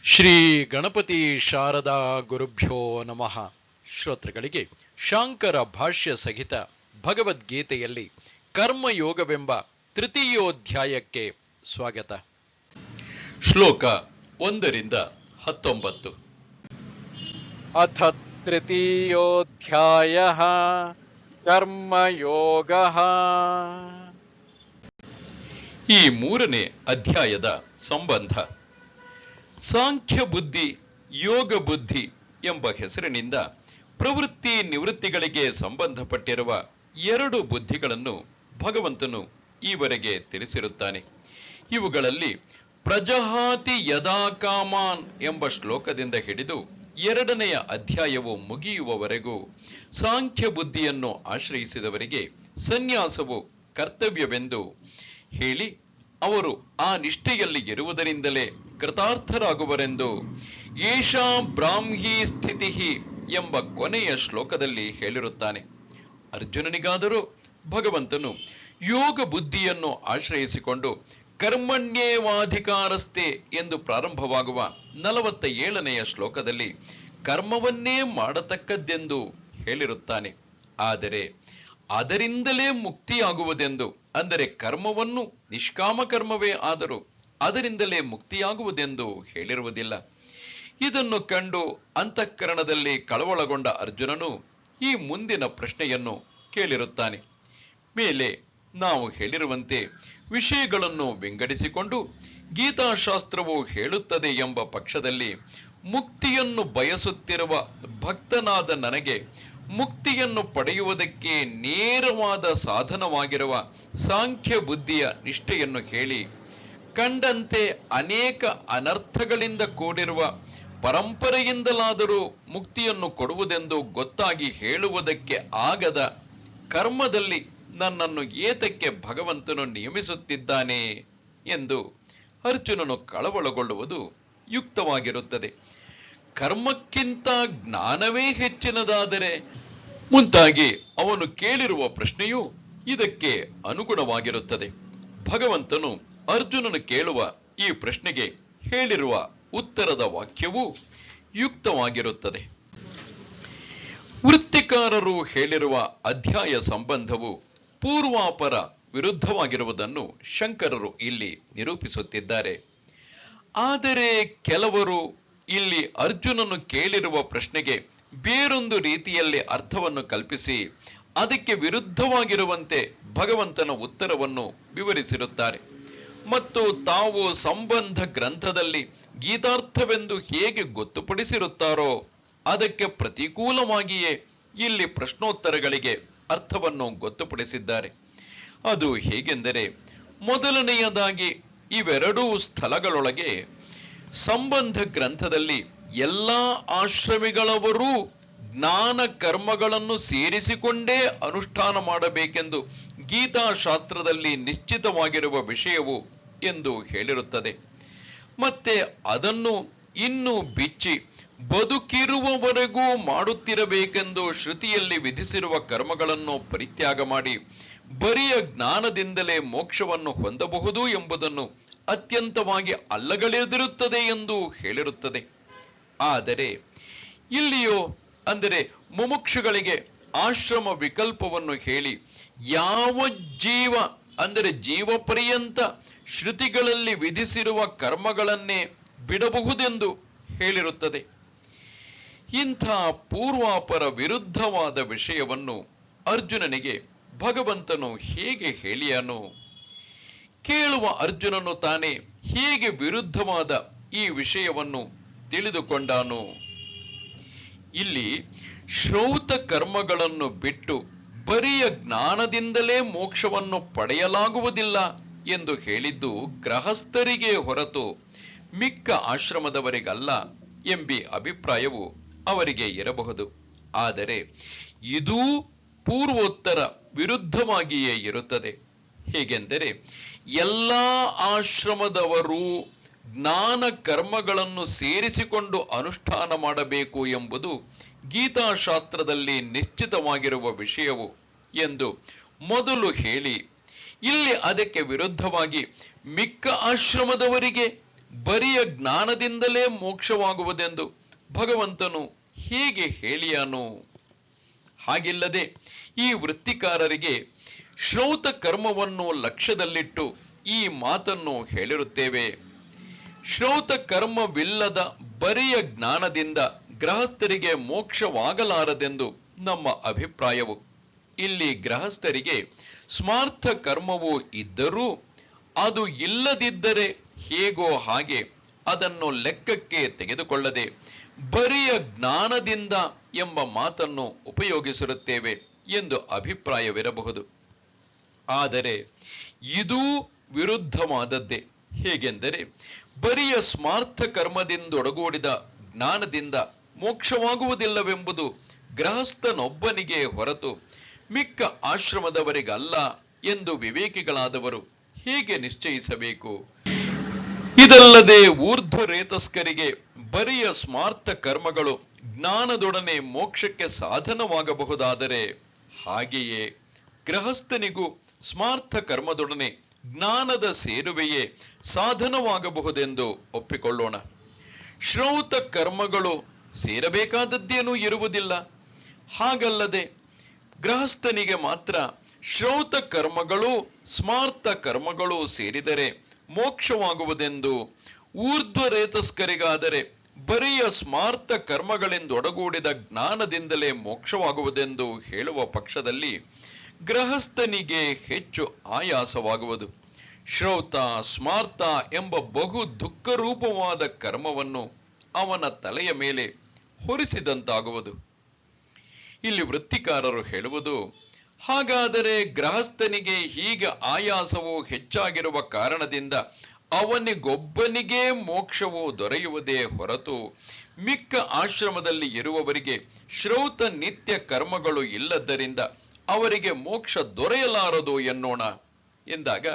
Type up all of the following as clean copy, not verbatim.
ಶ್ರೀ ಗಣಪತಿ ಶಾರದಾ ಗುರುಭ್ಯೋ ನಮಃ. ಶ್ರೋತೃಗಳಿಗೆ ಶಾಂಕರ ಭಾಷ್ಯ ಸಹಿತ ಭಗವದ್ಗೀತೆಯಲ್ಲಿ ಕರ್ಮಯೋಗವೆಂಬ ತೃತೀಯೋಧ್ಯಾಯಕ್ಕೆ ಸ್ವಾಗತ. ಶ್ಲೋಕ 1-19. ಅಥ ತೃತೀಯೋಧ್ಯಾಯಃ ಕರ್ಮಯೋಗಃ. ಈ ಮೂರನೇ ಅಧ್ಯಾಯದ ಸಂಬಂಧ ಸಾಂಖ್ಯ ಬುದ್ಧಿ, ಯೋಗ ಬುದ್ಧಿ ಎಂಬ ಹೆಸರಿನಿಂದ ಪ್ರವೃತ್ತಿ ನಿವೃತ್ತಿಗಳಿಗೆ ಸಂಬಂಧಪಟ್ಟಿರುವ ಎರಡು ಬುದ್ಧಿಗಳನ್ನು ಭಗವಂತನು ಈವರೆಗೆ ತಿಳಿಸಿರುತ್ತಾನೆ. ಇವುಗಳಲ್ಲಿ ಪ್ರಜಹಾತಿ ಯದಾ ಕಾಮಾನ್ ಎಂಬ ಶ್ಲೋಕದಿಂದ ಹಿಡಿದು ಎರಡನೆಯ ಅಧ್ಯಾಯವು ಮುಗಿಯುವವರೆಗೂ ಸಾಂಖ್ಯ ಬುದ್ಧಿಯನ್ನು ಆಶ್ರಯಿಸಿದವರಿಗೆ ಸನ್ಯಾಸವು ಕರ್ತವ್ಯವೆಂದು ಹೇಳಿ ಅವರು ಆ ನಿಷ್ಠೆಯಲ್ಲಿ ಇರುವುದರಿಂದಲೇ ಕೃತಾರ್ಥರಾಗುವರೆಂದು ಏಷಾ ಬ್ರಾಹ್ಮೀ ಸ್ಥಿತಿ ಎಂಬ ಕೊನೆಯ ಶ್ಲೋಕದಲ್ಲಿ ಹೇಳಿರುತ್ತಾನೆ. ಅರ್ಜುನನಿಗಾದರೂ ಭಗವಂತನು ಯೋಗ ಬುದ್ಧಿಯನ್ನು ಆಶ್ರಯಿಸಿಕೊಂಡು ಕರ್ಮಣ್ಯೇವಾಧಿಕಾರಸ್ಥೆ ಎಂದು ಪ್ರಾರಂಭವಾಗುವ 47ನೆಯ ಶ್ಲೋಕದಲ್ಲಿ ಕರ್ಮವನ್ನೇ ಮಾಡತಕ್ಕದ್ದೆಂದು ಹೇಳಿರುತ್ತಾನೆ. ಆದರೆ ಅದರಿಂದಲೇ ಮುಕ್ತಿಯಾಗುವುದೆಂದು, ಅಂದರೆ ಕರ್ಮವನ್ನು ನಿಷ್ಕಾಮ ಕರ್ಮವೇ ಆದರೂ ಅದರಿಂದಲೇ ಮುಕ್ತಿಯಾಗುವುದೆಂದು ಹೇಳಿರುವುದಿಲ್ಲ. ಇದನ್ನು ಕಂಡು ಅಂತಃಕರಣದಲ್ಲಿ ಕಳವಳಗೊಂಡ ಅರ್ಜುನನು ಈ ಮುಂದಿನ ಪ್ರಶ್ನೆಯನ್ನು ಕೇಳಿರುತ್ತಾನೆ. ಮೇಲೆ ನಾವು ಹೇಳಿರುವಂತೆ ವಿಷಯಗಳನ್ನು ವಿಂಗಡಿಸಿಕೊಂಡು ಗೀತಾಶಾಸ್ತ್ರವು ಹೇಳುತ್ತದೆ ಎಂಬ ಪಕ್ಷದಲ್ಲಿ ಮುಕ್ತಿಯನ್ನು ಬಯಸುತ್ತಿರುವ ಭಕ್ತನಾದ ನನಗೆ ಮುಕ್ತಿಯನ್ನು ಪಡೆಯುವುದಕ್ಕೆ ನೇರವಾದ ಸಾಧನವಾಗಿರುವ ಸಾಂಖ್ಯ ಬುದ್ಧಿಯ ನಿಷ್ಠೆಯನ್ನು ಹೇಳಿ, ಕಂಡಂತೆ ಅನೇಕ ಅನರ್ಥಗಳಿಂದ ಕೂಡಿರುವ ಪರಂಪರೆಯಿಂದಲಾದರೂ ಮುಕ್ತಿಯನ್ನು ಕೊಡುವುದೆಂದು ಗೊತ್ತಾಗಿ ಹೇಳುವುದಕ್ಕೆ ಆಗದ ಕರ್ಮದಲ್ಲಿ ನನ್ನನ್ನು ಏತಕ್ಕೆ ಭಗವಂತನು ನಿಯಮಿಸುತ್ತಿದ್ದಾನೆ ಎಂದು ಅರ್ಜುನನು ಕಳವಳಗೊಳ್ಳುವುದು ಯುಕ್ತವಾಗಿರುತ್ತದೆ. ಕರ್ಮಕ್ಕಿಂತ ಜ್ಞಾನವೇ ಹೆಚ್ಚಿನದಾದರೆ ಮುಂತಾಗಿ ಅವನು ಕೇಳಿರುವ ಪ್ರಶ್ನೆಯು ಇದಕ್ಕೆ ಅನುಗುಣವಾಗಿರುತ್ತದೆ. ಭಗವಂತನು ಅರ್ಜುನನು ಕೇಳುವ ಈ ಪ್ರಶ್ನೆಗೆ ಹೇಳಿರುವ ಉತ್ತರದ ವಾಕ್ಯವೂ ಯುಕ್ತವಾಗಿರುತ್ತದೆ. ವೃತ್ತಿಕಾರರು ಹೇಳಿರುವ ಅಧ್ಯಾಯ ಸಂಬಂಧವು ಪೂರ್ವಾಪರ ವಿರುದ್ಧವಾಗಿರುವುದನ್ನು ಶಂಕರರು ಇಲ್ಲಿ ನಿರೂಪಿಸುತ್ತಿದ್ದಾರೆ. ಆದರೆ ಕೆಲವರು ಇಲ್ಲಿ ಅರ್ಜುನನು ಕೇಳಿರುವ ಪ್ರಶ್ನೆಗೆ ಬೇರೊಂದು ರೀತಿಯಲ್ಲಿ ಅರ್ಥವನ್ನು ಕಲ್ಪಿಸಿ ಅದಕ್ಕೆ ವಿರುದ್ಧವಾಗಿರುವಂತೆ ಭಗವಂತನ ಉತ್ತರವನ್ನು ವಿವರಿಸಿರುತ್ತಾರೆ. ಮತ್ತು ತಾವು ಸಂಬಂಧ ಗ್ರಂಥದಲ್ಲಿ ಗೀತಾರ್ಥವೆಂದು ಹೇಗೆ ಗೊತ್ತುಪಡಿಸಿರುತ್ತಾರೋ ಅದಕ್ಕೆ ಪ್ರತಿಕೂಲವಾಗಿಯೇ ಇಲ್ಲಿ ಪ್ರಶ್ನೋತ್ತರಗಳಿಗೆ ಅರ್ಥವನ್ನು ಗೊತ್ತುಪಡಿಸಿದ್ದಾರೆ. ಅದು ಹೇಗೆಂದರೆ, ಮೊದಲನೆಯದಾಗಿ ಇವೆರಡೂ ಸ್ಥಳಗಳೊಳಗೆ ಸಂಬಂಧ ಗ್ರಂಥದಲ್ಲಿ ಎಲ್ಲ ಆಶ್ರಮಿಗಳವರೂ ಜ್ಞಾನ ಕರ್ಮಗಳನ್ನು ಸೇರಿಸಿಕೊಂಡೇ ಅನುಷ್ಠಾನ ಮಾಡಬೇಕೆಂದು ಗೀತಾಶಾಸ್ತ್ರದಲ್ಲಿ ನಿಶ್ಚಿತವಾಗಿರುವ ವಿಷಯವು ಎಂದು ಹೇಳಿರುತ್ತದೆ. ಮತ್ತೆ ಅದನ್ನು ಇನ್ನೂ ಬಿಚ್ಚಿ ಬದುಕಿರುವವರೆಗೂ ಮಾಡುತ್ತಿರಬೇಕೆಂದು ಶ್ರುತಿಯಲ್ಲಿ ವಿಧಿಸಿರುವ ಕರ್ಮಗಳನ್ನು ಪರಿತ್ಯಾಗ ಮಾಡಿ ಬರಿಯ ಜ್ಞಾನದಿಂದಲೇ ಮೋಕ್ಷವನ್ನು ಹೊಂದಬಹುದು ಎಂಬುದನ್ನು ಅತ್ಯಂತವಾಗಿ ಅಲ್ಲಗಳೆದಿರುತ್ತದೆ ಎಂದು ಹೇಳಿರುತ್ತದೆ. ಆದರೆ ಇಲ್ಲಿಯೋ, ಅಂದರೆ ಮುಮುಕ್ಷುಗಳಿಗೆ ಆಶ್ರಮ ವಿಕಲ್ಪವನ್ನು ಹೇಳಿ ಯಾವ ಜೀವ, ಅಂದರೆ ಜೀವ ಪರ್ಯಂತ ಶ್ರುತಿಗಳಲ್ಲಿ ವಿಧಿಸಿರುವ ಕರ್ಮಗಳನ್ನೇ ಬಿಡಬಹುದೆಂದು ಹೇಳಿರುತ್ತದೆ. ಇಂಥ ಪೂರ್ವಾಪರ ವಿರುದ್ಧವಾದ ವಿಷಯವನ್ನು ಅರ್ಜುನನಿಗೆ ಭಗವಂತನು ಹೇಗೆ ಹೇಳಿಯಾನು? ಕೇಳುವ ಅರ್ಜುನನು ತಾನೇ ಹೇಗೆ ವಿರುದ್ಧವಾದ ಈ ವಿಷಯವನ್ನು ತಿಳಿದುಕೊಂಡಾನು? ಇಲ್ಲಿ ಶ್ರೌತ ಕರ್ಮಗಳನ್ನು ಬಿಟ್ಟು ಬರಿಯ ಜ್ಞಾನದಿಂದಲೇ ಮೋಕ್ಷವನ್ನು ಪಡೆಯಲಾಗುವುದಿಲ್ಲ ಎಂದು ಹೇಳಿದ್ದು ಗೃಹಸ್ಥರಿಗೆ ಹೊರತು ಮಿಕ್ಕ ಆಶ್ರಮದವರಿಗಲ್ಲ ಎಂಬ ಅಭಿಪ್ರಾಯವು ಅವರಿಗೆ ಇರಬಹುದು. ಆದರೆ ಇದೂ ಪೂರ್ವೋತ್ತರ ವಿರುದ್ಧವಾಗಿಯೇ ಇರುತ್ತದೆ. ಹೇಗೆಂದರೆ, ಎಲ್ಲ ಆಶ್ರಮದವರು ಜ್ಞಾನ ಕರ್ಮಗಳನ್ನು ಸೇರಿಸಿಕೊಂಡು ಅನುಷ್ಠಾನ ಮಾಡಬೇಕು ಎಂಬುದು ಗೀತಾಶಾಸ್ತ್ರದಲ್ಲಿ ನಿಶ್ಚಿತವಾಗಿರುವ ವಿಷಯವು ಎಂದು ಮೊದಲು ಹೇಳಿ, ಇಲ್ಲಿ ಅದಕ್ಕೆ ವಿರುದ್ಧವಾಗಿ ಮಿಕ್ಕ ಆಶ್ರಮದವರಿಗೆ ಬರಿಯ ಜ್ಞಾನದಿಂದಲೇ ಮೋಕ್ಷವಾಗುವುದೆಂದು ಭಗವಂತನು ಹೇಗೆ ಹೇಳಿಯಾನು? ಹಾಗಿಲ್ಲದೆ ಈ ವೃತ್ತಿಕಾರರಿಗೆ ಶ್ರೌತ ಕರ್ಮವನ್ನು ಲಕ್ಷ್ಯದಲ್ಲಿಟ್ಟು ಈ ಮಾತನ್ನು ಹೇಳಿರುತ್ತೇವೆ. ಶ್ರೌತ ಕರ್ಮವಿಲ್ಲದ ಬರಿಯ ಜ್ಞಾನದಿಂದ ಗೃಹಸ್ಥರಿಗೆ ಮೋಕ್ಷವಾಗಲಾರದೆಂದು ನಮ್ಮ ಅಭಿಪ್ರಾಯವು. ಇಲ್ಲಿ ಗೃಹಸ್ಥರಿಗೆ ಸ್ಮಾರ್ಥ ಕರ್ಮವು ಇದ್ದರೂ ಅದು ಇಲ್ಲದಿದ್ದರೆ ಹೇಗೋ ಹಾಗೆ ಅದನ್ನು ಲೆಕ್ಕಕ್ಕೆ ತೆಗೆದುಕೊಳ್ಳದೆ ಬರಿಯ ಜ್ಞಾನದಿಂದ ಎಂಬ ಮಾತನ್ನು ಉಪಯೋಗಿಸಿರುತ್ತೇವೆ ಎಂದು ಅಭಿಪ್ರಾಯವಿರಬಹುದು. ಆದರೆ ಇದೂ ವಿರುದ್ಧವಾದದ್ದೇ. ಹೇಗೆಂದರೆ ಬರಿಯ ಸ್ಮಾರ್ಥ ಕರ್ಮದಿಂದೊಡಗೂಡಿದ ಜ್ಞಾನದಿಂದ ಮೋಕ್ಷವಾಗುವುದಿಲ್ಲವೆಂಬುದು ಗೃಹಸ್ಥನೊಬ್ಬನಿಗೆ ಹೊರತು ಮಿಕ್ಕ ಆಶ್ರಮದವರಿಗಲ್ಲ ಎಂದು ವಿವೇಕಿಗಳಾದವರು ಹೇಗೆ ನಿಶ್ಚಯಿಸಬೇಕು? ಇದಲ್ಲದೆ ಊರ್ಧ್ವ ರೇತಸ್ಕರಿಗೆ ಬರಿಯ ಸ್ಮಾರ್ಥ ಕರ್ಮಗಳು ಜ್ಞಾನದೊಡನೆ ಮೋಕ್ಷಕ್ಕೆ ಸಾಧನವಾಗಬಹುದಾದರೆ, ಹಾಗೆಯೇ ಗೃಹಸ್ಥನಿಗೂ ಸ್ಮಾರ್ಥ ಕರ್ಮದೊಡನೆ ಜ್ಞಾನದ ಸೇರುವೆಯೇ ಸಾಧನವಾಗಬಹುದೆಂದು ಒಪ್ಪಿಕೊಳ್ಳೋಣ. ಶ್ರೌತ ಕರ್ಮಗಳು ಸೇರಬೇಕಾದದ್ದೇನೂ ಇರುವುದಿಲ್ಲ. ಹಾಗಲ್ಲದೆ ಗೃಹಸ್ಥನಿಗೆ ಮಾತ್ರ ಶ್ರೌತ ಕರ್ಮಗಳು ಸ್ಮಾರ್ಥ ಕರ್ಮಗಳು ಸೇರಿದರೆ ಮೋಕ್ಷವಾಗುವುದೆಂದು, ಊರ್ಧ್ವ ರೇತಸ್ಕರಿಗಾದರೆ ಬರಿಯ ಸ್ಮಾರ್ಥ ಕರ್ಮಗಳಿಂದೊಡಗೂಡಿದ ಜ್ಞಾನದಿಂದಲೇ ಮೋಕ್ಷವಾಗುವುದೆಂದು ಹೇಳುವ ಪಕ್ಷದಲ್ಲಿ ಗೃಹಸ್ಥನಿಗೆ ಹೆಚ್ಚು ಆಯಾಸವಾಗುವುದು. ಶ್ರೌತ ಸ್ಮಾರ್ಥ ಎಂಬ ಬಹು ದುಃಖರೂಪವಾದ ಕರ್ಮವನ್ನು ಅವನ ತಲೆಯ ಮೇಲೆ ಹೊರಿಸಿದಂತಾಗುವುದು. ಇಲ್ಲಿ ವೃತ್ತಿಕಾರರು ಹೇಳುವುದು, ಹಾಗಾದರೆ ಗೃಹಸ್ಥನಿಗೆ ಹೀಗೆ ಆಯಾಸವು ಹೆಚ್ಚಾಗಿರುವ ಕಾರಣದಿಂದ ಅವನಿಗೊಬ್ಬನಿಗೇ ಮೋಕ್ಷವು ದೊರೆಯುವುದೇ ಹೊರತು ಮಿಕ್ಕ ಆಶ್ರಮದಲ್ಲಿ ಇರುವವರಿಗೆ ಶ್ರೌತ ನಿತ್ಯ ಕರ್ಮಗಳು ಇಲ್ಲದ್ದರಿಂದ ಅವರಿಗೆ ಮೋಕ್ಷ ದೊರೆಯಲಾರದು ಎನ್ನೋಣ ಎಂದಾಗ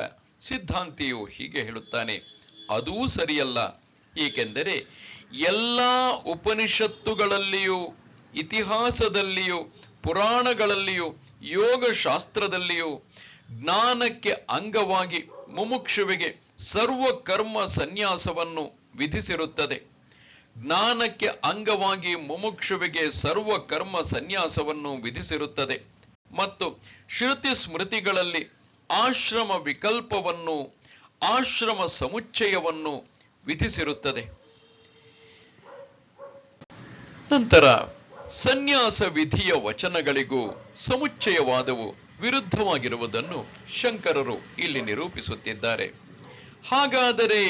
ಸಿದ್ಧಾಂತಿಯು ಹೀಗೆ ಹೇಳುತ್ತಾನೆ, ಅದೂ ಸರಿಯಲ್ಲ. ಏಕೆಂದರೆ ಎಲ್ಲ ಉಪನಿಷತ್ತುಗಳಲ್ಲಿಯೂ ಇತಿಹಾಸದಲ್ಲಿಯೂ ಪುರಾಣಗಳಲ್ಲಿಯೂ ಯೋಗಶಾಸ್ತ್ರದಲ್ಲಿಯೂ ಜ್ಞಾನಕ್ಕೆ ಅಂಗವಾಗಿ ಮುಮುಕ್ಷುವಿಗೆ ಸರ್ವ ಕರ್ಮ ಸನ್ಯಾಸವನ್ನು ವಿಧಿಸಿರುತ್ತದೆ. ಜ್ಞಾನಕ್ಕೆ ಅಂಗವಾಗಿ ಮುಮುಕ್ಷುವಿಗೆ ಸರ್ವ ಕರ್ಮ ಸನ್ಯಾಸವನ್ನು ವಿಧಿಸಿರುತ್ತದೆ ಮತ್ತು ಶ್ರುತಿ ಸ್ಮೃತಿಗಳಲ್ಲಿ ಆಶ್ರಮ ವಿಕಲ್ಪವನ್ನು ಆಶ್ರಮ ಸಮುಚ್ಚಯವನ್ನು ವಿಧಿಸಿರುತ್ತದೆ. ನಂತರ ಸನ್ಯಾಸ ವಿಧಿಯ ವಚನಗಳಿಗೂ ಸಮುಚ್ಚಯವಾದವು ವಿರುದ್ಧವಾಗಿರುವುದನ್ನು ಶಂಕರರು ಇಲ್ಲಿ ನಿರೂಪಿಸುತ್ತಿದ್ದಾರೆ. ಹಾಗಾದರೆ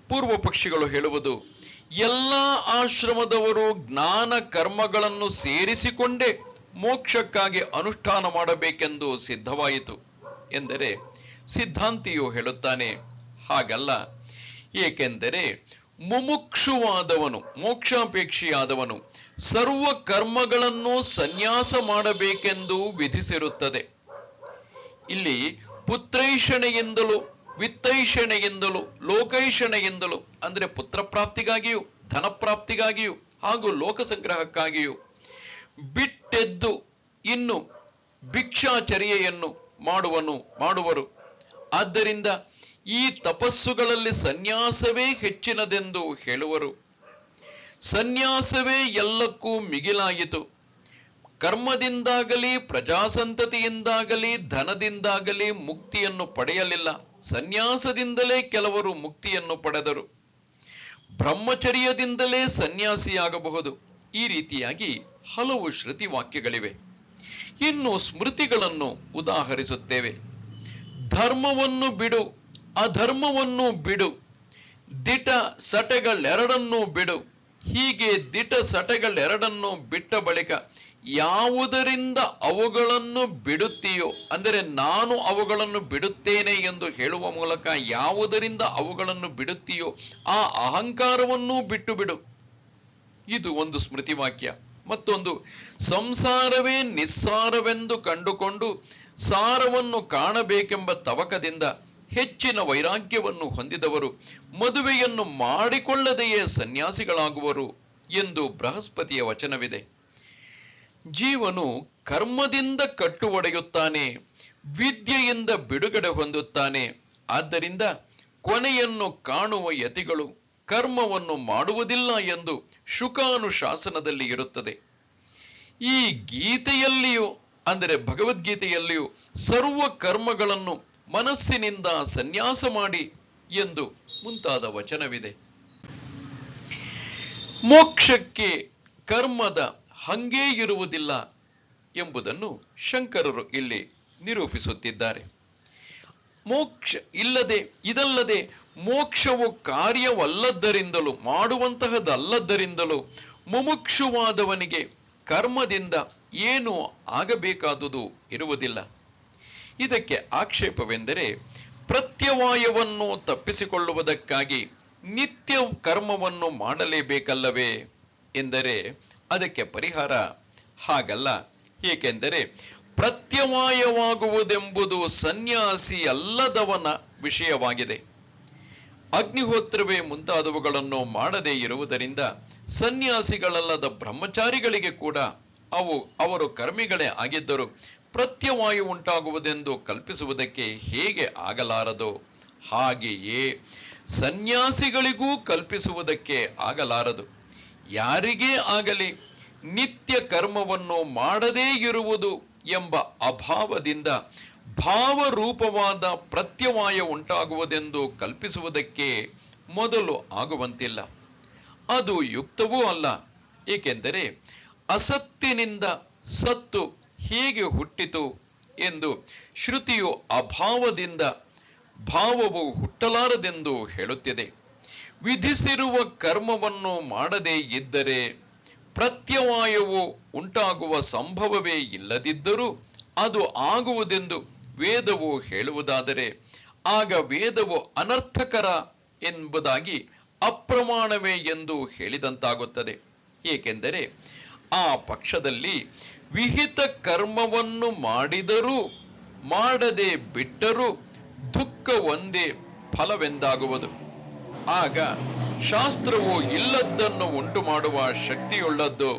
ಪೂರ್ವ ಪಕ್ಷಿಗಳು ಹೇಳುವುದು, ಎಲ್ಲ ಆಶ್ರಮದವರು ಜ್ಞಾನ ಕರ್ಮಗಳನ್ನು ಸೇರಿಸಿಕೊಂಡೇ ಮೋಕ್ಷಕ್ಕಾಗಿ ಅನುಷ್ಠಾನ ಮಾಡಬೇಕೆಂದು ಸಿದ್ಧವಾಯಿತು ಎಂದರೆ ಸಿದ್ಧಾಂತಿಯು ಹೇಳುತ್ತಾನೆ, ಹಾಗಲ್ಲ. ಏಕೆಂದರೆ ಮುಮುಕ್ಷುವಾದವನು ಮೋಕ್ಷಾಪೇಕ್ಷಿಯಾದವನು ಸರ್ವ ಕರ್ಮಗಳನ್ನು ಸನ್ಯಾಸ ಮಾಡಬೇಕೆಂದು ವಿಧಿಸಿರುತ್ತದೆ. ಇಲ್ಲಿ ಪುತ್ರೈಷಣೆಯಿಂದಲೂ ವಿತ್ತೈಷಣೆಯಿಂದಲೂ ಲೋಕೈಷಣೆಯಿಂದಲೂ ಅಂದರೆ ಪುತ್ರ ಪ್ರಾಪ್ತಿಗಾಗಿಯೂ ಧನಪ್ರಾಪ್ತಿಗಾಗಿಯೂ ಹಾಗೂ ಲೋಕ ಸಂಗ್ರಹಕ್ಕಾಗಿಯೂ ಬಿಟ್ಟೆದ್ದು ಇನ್ನು ಭಿಕ್ಷಾಚರ್ಯೆಯನ್ನು ಮಾಡುವರು. ಆದ್ದರಿಂದ ಈ ತಪಸ್ಸುಗಳಲ್ಲಿ ಸನ್ಯಾಸವೇ ಹೆಚ್ಚಿನದೆಂದು ಹೇಳುವರು. ಸನ್ಯಾಸವೇ ಎಲ್ಲಕ್ಕೂ ಮಿಗಿಲಾಯಿತು. ಕರ್ಮದಿಂದಾಗಲಿ ಪ್ರಜಾಸಂತತಿಯಿಂದಾಗಲಿ ಧನದಿಂದಾಗಲಿ ಮುಕ್ತಿಯನ್ನು ಪಡೆಯಲಿಲ್ಲ. ಸನ್ಯಾಸದಿಂದಲೇ ಕೆಲವರು ಮುಕ್ತಿಯನ್ನು ಪಡೆದರು. ಬ್ರಹ್ಮಚರ್ಯದಿಂದಲೇ ಸನ್ಯಾಸಿಯಾಗಬಹುದು. ಈ ರೀತಿಯಾಗಿ ಹಲವು ಶ್ರುತಿ ವಾಕ್ಯಗಳಿವೆ. ಇನ್ನು ಸ್ಮೃತಿಗಳನ್ನು ಉದಾಹರಿಸುತ್ತೇವೆ. ಧರ್ಮವನ್ನು ಬಿಡು, ಅಧರ್ಮವನ್ನು ಬಿಡು, ದಿಟ ಸಟಗಳೆರಡನ್ನೂ ಬಿಡು. ಹೀಗೆ ದಿಟ ಸಟಗಳೆರಡನ್ನು ಬಿಟ್ಟ ಬಳಿಕ ಯಾವುದರಿಂದ ಅವುಗಳನ್ನು ಬಿಡುತ್ತೀಯೋ, ಅಂದರೆ ನಾನು ಅವುಗಳನ್ನು ಬಿಡುತ್ತೇನೆ ಎಂದು ಹೇಳುವ ಮೂಲಕ ಯಾವುದರಿಂದ ಅವುಗಳನ್ನು ಬಿಡುತ್ತೀಯೋ ಆ ಅಹಂಕಾರವನ್ನೂ ಬಿಟ್ಟು ಬಿಡು. ಇದು ಒಂದು ಸ್ಮೃತಿ ವಾಕ್ಯ. ಮತ್ತೊಂದು, ಸಂಸಾರವೇ ನಿಸ್ಸಾರವೆಂದು ಕಂಡುಕೊಂಡು ಸಾರವನ್ನು ಕಾಣಬೇಕೆಂಬ ತವಕದಿಂದ ಹೆಚ್ಚಿನ ವೈರಾಗ್ಯವನ್ನು ಹೊಂದಿದವರು ಮದುವೆಯನ್ನು ಮಾಡಿಕೊಳ್ಳದೆಯೇ ಸನ್ಯಾಸಿಗಳಾಗುವರು ಎಂದು ಬೃಹಸ್ಪತಿಯ ವಚನವಿದೆ. ಜೀವನು ಕರ್ಮದಿಂದ ಕಟ್ಟು ಒಡೆಯುತ್ತಾನೆ, ವಿದ್ಯೆಯಿಂದ ಬಿಡುಗಡೆ ಹೊಂದುತ್ತಾನೆ. ಆದ್ದರಿಂದ ಕೊನೆಯನ್ನು ಕಾಣುವ ಯತಿಗಳು ಕರ್ಮವನ್ನು ಮಾಡುವುದಿಲ್ಲ ಎಂದು ಶುಕಾನುಶಾಸನದಲ್ಲಿ ಇರುತ್ತದೆ. ಈ ಗೀತೆಯಲ್ಲಿಯೂ ಅಂದರೆ ಭಗವದ್ಗೀತೆಯಲ್ಲಿಯೂ ಸರ್ವ ಕರ್ಮಗಳನ್ನು ಮನಸ್ಸಿನಿಂದ ಸನ್ಯಾಸ ಮಾಡಿ ಎಂದು ಮುಂತಾದ ವಚನವಿದೆ. ಮೋಕ್ಷಕ್ಕೆ ಕರ್ಮದ ಹಂಗೇ ಇರುವುದಿಲ್ಲ ಎಂಬುದನ್ನು ಶಂಕರರು ಇಲ್ಲಿ ನಿರೂಪಿಸುತ್ತಿದ್ದಾರೆ. ಇದಲ್ಲದೆ ಮೋಕ್ಷವು ಕಾರ್ಯವಲ್ಲದ್ದರಿಂದಲೂ ಮಾಡುವಂತಹದಲ್ಲದ್ದರಿಂದಲೂ ಮುಮುಕ್ಷುವಾದವನಿಗೆ ಕರ್ಮದಿಂದ ಏನು ಆಗಬೇಕಾದುದು ಇರುವುದಿಲ್ಲ. ಇದಕ್ಕೆ ಆಕ್ಷೇಪವೆಂದರೆ, ಪ್ರತ್ಯವಾಯವನ್ನು ತಪ್ಪಿಸಿಕೊಳ್ಳುವುದಕ್ಕಾಗಿ ನಿತ್ಯ ಕರ್ಮವನ್ನು ಮಾಡಲೇಬೇಕಲ್ಲವೇ ಎಂದರೆ ಅದಕ್ಕೆ ಪರಿಹಾರ ಹಾಗಲ್ಲ. ಏಕೆಂದರೆ ಪ್ರತ್ಯವಾಯವಾಗುವುದೆಂಬುದು ಸನ್ಯಾಸಿ ಅಲ್ಲದವನ ವಿಷಯವಾಗಿದೆ. ಅಗ್ನಿಹೋತ್ರವೇ ಮುಂತಾದವುಗಳನ್ನು ಮಾಡದೇ ಇರುವುದರಿಂದ ಸನ್ಯಾಸಿಗಳಲ್ಲದ ಬ್ರಹ್ಮಚಾರಿಗಳಿಗೆ ಕೂಡ ಅವರು ಕರ್ಮಿಗಳೇ ಆಗಿದ್ದರು ಪ್ರತ್ಯವಾಯು ಉಂಟಾಗುವುದೆಂದು ಕಲ್ಪಿಸುವುದಕ್ಕೆ ಹೇಗೆ ಆಗಲಾರದೋ ಹಾಗೆಯೇ ಸನ್ಯಾಸಿಗಳಿಗೂ ಕಲ್ಪಿಸುವುದಕ್ಕೆ ಆಗಲಾರದು. ಯಾರಿಗೇ ಆಗಲಿ ನಿತ್ಯ ಕರ್ಮವನ್ನು ಮಾಡದೇ ಇರುವುದು ಎಂಬ ಅಭಾವದಿಂದ ಭಾವರೂಪವಾದ ಪ್ರತ್ಯವಾಯ ಉಂಟಾಗುವುದೆಂದು ಕಲ್ಪಿಸುವುದಕ್ಕೆ ಮೊದಲು ಆಗುವಂತಿಲ್ಲ. ಅದು ಯುಕ್ತವೂ ಅಲ್ಲ. ಏಕೆಂದರೆ ಅಸತ್ತಿನಿಂದ ಸತ್ತು ಹೇಗೆ ಹುಟ್ಟಿತು ಎಂದು ಶ್ರುತಿಯು ಅಭಾವದಿಂದ ಭಾವವು ಹುಟ್ಟಲಾರದೆಂದು ಹೇಳುತ್ತಿದೆ. ವಿಧಿಸಿರುವ ಕರ್ಮವನ್ನು ಮಾಡದೇ ಇದ್ದರೆ ಪ್ರತ್ಯವಾಯವು ಉಂಟಾಗುವ ಸಂಭವವೇ ಇಲ್ಲದಿದ್ದರೂ ಅದು ಆಗುವುದೆಂದು ವೇದವು ಹೇಳುವುದಾದರೆ ಆಗ ವೇದವು ಅನರ್ಥಕರ ಎಂಬುದಾಗಿ ಅಪ್ರಮಾಣವೇ ಎಂದು ಹೇಳಿದಂತಾಗುತ್ತದೆ. ಏಕೆಂದರೆ ಆ ಪಕ್ಷದಲ್ಲಿ ವಿಹಿತ ಕರ್ಮವನ್ನು ಮಾಡಿದರೂ ಮಾಡದೆ ಬಿಟ್ಟರೂ ದುಃಖ ಒಂದೇ ಫಲವೆಂದಾಗುವುದು. ಆಗ ಶಾಸ್ತ್ರವು ಇಲ್ಲದ್ದನ್ನು ಉಂಟು ಮಾಡುವ ಶಕ್ತಿಯುಳ್ಳದ್ದು,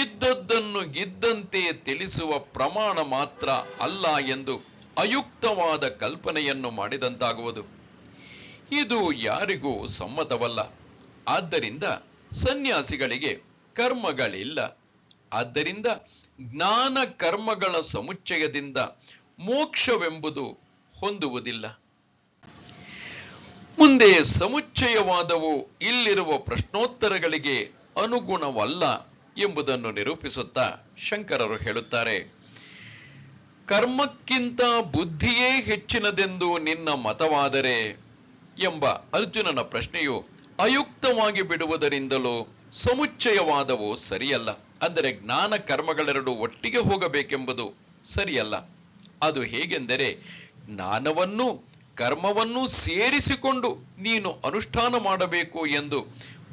ಇದ್ದದ್ದನ್ನು ಇದ್ದಂತೆ ತಿಳಿಸುವ ಪ್ರಮಾಣ ಮಾತ್ರ ಅಲ್ಲ ಎಂದು ಅಯುಕ್ತವಾದ ಕಲ್ಪನೆಯನ್ನು ಮಾಡಿದಂತಾಗುವುದು. ಇದು ಯಾರಿಗೂ ಸಮ್ಮತವಲ್ಲ. ಆದ್ದರಿಂದ ಸನ್ಯಾಸಿಗಳಿಗೆ ಕರ್ಮಗಳಿಲ್ಲ. ಆದ್ದರಿಂದ ಜ್ಞಾನ ಕರ್ಮಗಳ ಸಮುಚ್ಚಯದಿಂದ ಮೋಕ್ಷವೆಂಬುದು ಹೊಂದುವುದಿಲ್ಲ. ಮುಂದೆ ಸಮುಚ್ಚಯವಾದವು ಇಲ್ಲಿರುವ ಪ್ರಶ್ನೋತ್ತರಗಳಿಗೆ ಅನುಗುಣವಲ್ಲ ಎಂಬುದನ್ನು ನಿರೂಪಿಸುತ್ತಾ ಶಂಕರರು ಹೇಳುತ್ತಾರೆ, ಕರ್ಮಕ್ಕಿಂತ ಬುದ್ಧಿಯೇ ಹೆಚ್ಚಿನದೆಂದು ನಿನ್ನ ಮತವಾದರೆ ಎಂಬ ಅರ್ಜುನನ ಪ್ರಶ್ನೆಯು ಅಯುಕ್ತವಾಗಿ ಬಿಡುವುದರಿಂದಲೂ ಸಮುಚ್ಚಯವಾದವು ಸರಿಯಲ್ಲ. ಅಂದರೆ ಜ್ಞಾನ ಕರ್ಮಗಳೆರಡು ಒಟ್ಟಿಗೆ ಹೋಗಬೇಕೆಂಬುದು ಸರಿಯಲ್ಲ. ಅದು ಹೇಗೆಂದರೆ, ಜ್ಞಾನವನ್ನು ಕರ್ಮವನ್ನು ಸೇರಿಸಿಕೊಂಡು ನೀನು ಅನುಷ್ಠಾನ ಮಾಡಬೇಕು ಎಂದು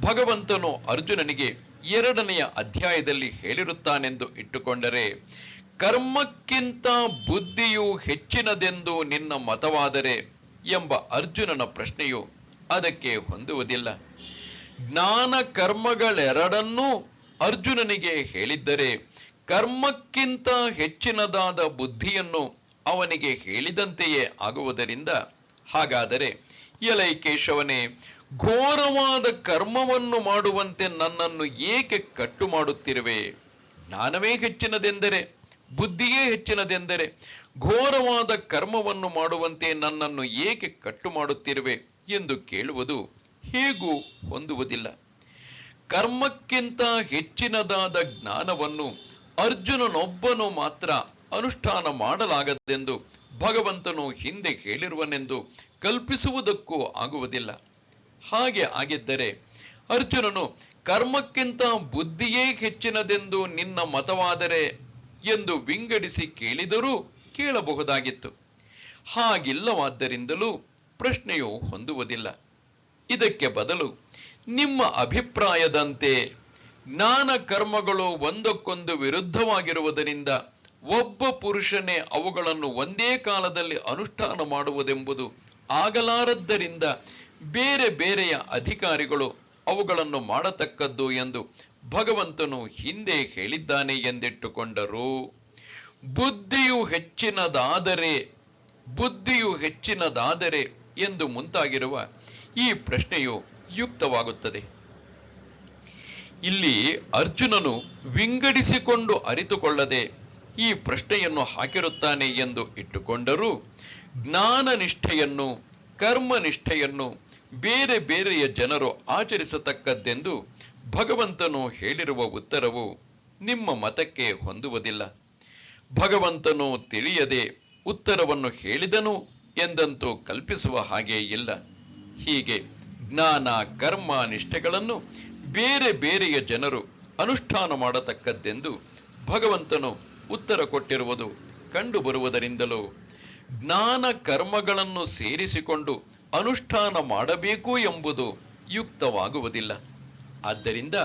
ಭಗವಂತನು ಅರ್ಜುನನಿಗೆ 2ನೇ ಅಧ್ಯಾಯದಲ್ಲಿ ಹೇಳಿರುತ್ತಾನೆಂದು ಇಟ್ಟುಕೊಂಡರೆ, ಕರ್ಮಕ್ಕಿಂತ ಬುದ್ಧಿಯು ಹೆಚ್ಚಿನದೆಂದು ನಿನ್ನ ಮತವಾದರೆ ಎಂಬ ಅರ್ಜುನನ ಪ್ರಶ್ನೆಯು ಅದಕ್ಕೆ ಹೊಂದುವುದಿಲ್ಲ. ಜ್ಞಾನ ಕರ್ಮಗಳೆರಡನ್ನೂ ಅರ್ಜುನನಿಗೆ ಹೇಳಿದ್ದರೆ ಕರ್ಮಕ್ಕಿಂತ ಹೆಚ್ಚಿನದಾದ ಬುದ್ಧಿಯನ್ನು ಅವನಿಗೆ ಹೇಳಿದಂತೆಯೇ ಆಗುವುದರಿಂದ, ಹಾಗಾದರೆ ಎಲೈ ಕೇಶವನೇ, ಘೋರವಾದ ಕರ್ಮವನ್ನು ಮಾಡುವಂತೆ ನನ್ನನ್ನು ಏಕೆ ಕಟ್ಟು ಮಾಡುತ್ತಿರುವೆ? ಜ್ಞಾನವೇ ಹೆಚ್ಚಿನದೆಂದರೆ, ಬುದ್ಧಿಯೇ ಹೆಚ್ಚಿನದೆಂದರೆ ಘೋರವಾದ ಕರ್ಮವನ್ನು ಮಾಡುವಂತೆ ನನ್ನನ್ನು ಏಕೆ ಕಟ್ಟು ಮಾಡುತ್ತಿರುವೆ ಎಂದು ಕೇಳುವುದು ಹೇಗೂ ಹೊಂದುವುದಿಲ್ಲ. ಕರ್ಮಕ್ಕಿಂತ ಹೆಚ್ಚಿನದಾದ ಜ್ಞಾನವನ್ನು ಅರ್ಜುನನೊಬ್ಬನು ಮಾತ್ರ ಅನುಷ್ಠಾನ ಮಾಡಲಾಗದೆಂದು ಭಗವಂತನು ಹಿಂದೆ ಹೇಳಿರುವನೆಂದು ಕಲ್ಪಿಸುವುದಕ್ಕೂ ಆಗುವುದಿಲ್ಲ. ಹಾಗೆ ಆಗಿದ್ದರೆ ಅರ್ಜುನನು ಕರ್ಮಕ್ಕಿಂತ ಬುದ್ಧಿಯೇ ಹೆಚ್ಚಿನದೆಂದು ನಿನ್ನ ಮತವಾದರೆ ಎಂದು ವಿಂಗಡಿಸಿ ಕೇಳಿದರೂ ಕೇಳಬಹುದಾಗಿತ್ತು. ಹಾಗಿಲ್ಲವಾದ್ದರಿಂದಲೂ ಪ್ರಶ್ನೆಯು ಹೊಂದುವುದಿಲ್ಲ. ಇದಕ್ಕೆ ಬದಲು ನಿಮ್ಮ ಅಭಿಪ್ರಾಯದಂತೆ ಜ್ಞಾನ ಕರ್ಮಗಳು ಒಂದಕ್ಕೊಂದು ವಿರುದ್ಧವಾಗಿರುವುದರಿಂದ ಒಬ್ಬ ಪುರುಷನೇ ಅವುಗಳನ್ನು ಒಂದೇ ಕಾಲದಲ್ಲಿ ಅನುಷ್ಠಾನ ಮಾಡುವುದೆಂಬುದು ಆಗಲಾರದ್ದರಿಂದ ಬೇರೆ ಬೇರೆಯ ಅಧಿಕಾರಿಗಳು ಅವುಗಳನ್ನು ಮಾಡತಕ್ಕದ್ದು ಎಂದು ಭಗವಂತನು ಹಿಂದೆ ಹೇಳಿದ್ದಾನೆ ಎಂದಿಟ್ಟುಕೊಂಡರು. ಬುದ್ಧಿಯು ಹೆಚ್ಚಿನದಾದರೆ ಎಂದು ಮುಂತಾಗಿರುವ ಈ ಪ್ರಶ್ನೆಯು ಯುಕ್ತವಾಗುತ್ತದೆ. ಇಲ್ಲಿ ಅರ್ಜುನನು ವಿಂಗಡಿಸಿಕೊಂಡು ಅರಿತುಕೊಳ್ಳದೆ ಈ ಪ್ರಶ್ನೆಯನ್ನು ಹಾಕಿರುತ್ತಾನೆ ಎಂದು ಇಟ್ಟುಕೊಂಡರೂ ಜ್ಞಾನ ನಿಷ್ಠೆಯನ್ನು ಕರ್ಮನಿಷ್ಠೆಯನ್ನು ಬೇರೆ ಬೇರೆಯ ಜನರು ಆಚರಿಸತಕ್ಕದ್ದೆಂದು ಭಗವಂತನು ಹೇಳಿರುವ ಉತ್ತರವು ನಿಮ್ಮ ಮತಕ್ಕೆ ಹೊಂದುವುದಿಲ್ಲ. ಭಗವಂತನು ತಿಳಿಯದೆ ಉತ್ತರವನ್ನು ಹೇಳಿದನು ಎಂದಂತೂ ಕಲ್ಪಿಸುವ ಹಾಗೆ ಇಲ್ಲ. ಹೀಗೆ ಜ್ಞಾನ ಕರ್ಮ ನಿಷ್ಠೆಗಳನ್ನು ಬೇರೆ ಬೇರೆಯ ಜನರು ಅನುಷ್ಠಾನ ಮಾಡತಕ್ಕದ್ದೆಂದು ಭಗವಂತನು ಉತ್ತರ ಕೊಟ್ಟಿರುವುದು ಕಂಡು ಬರುವುದರಿಂದಲೂ ಜ್ಞಾನ ಕರ್ಮಗಳನ್ನು ಸೇರಿಸಿಕೊಂಡು ಅನುಷ್ಠಾನ ಮಾಡಬೇಕು ಎಂಬುದು ಯುಕ್ತವಾಗುವುದಿಲ್ಲ. ಆದ್ದರಿಂದ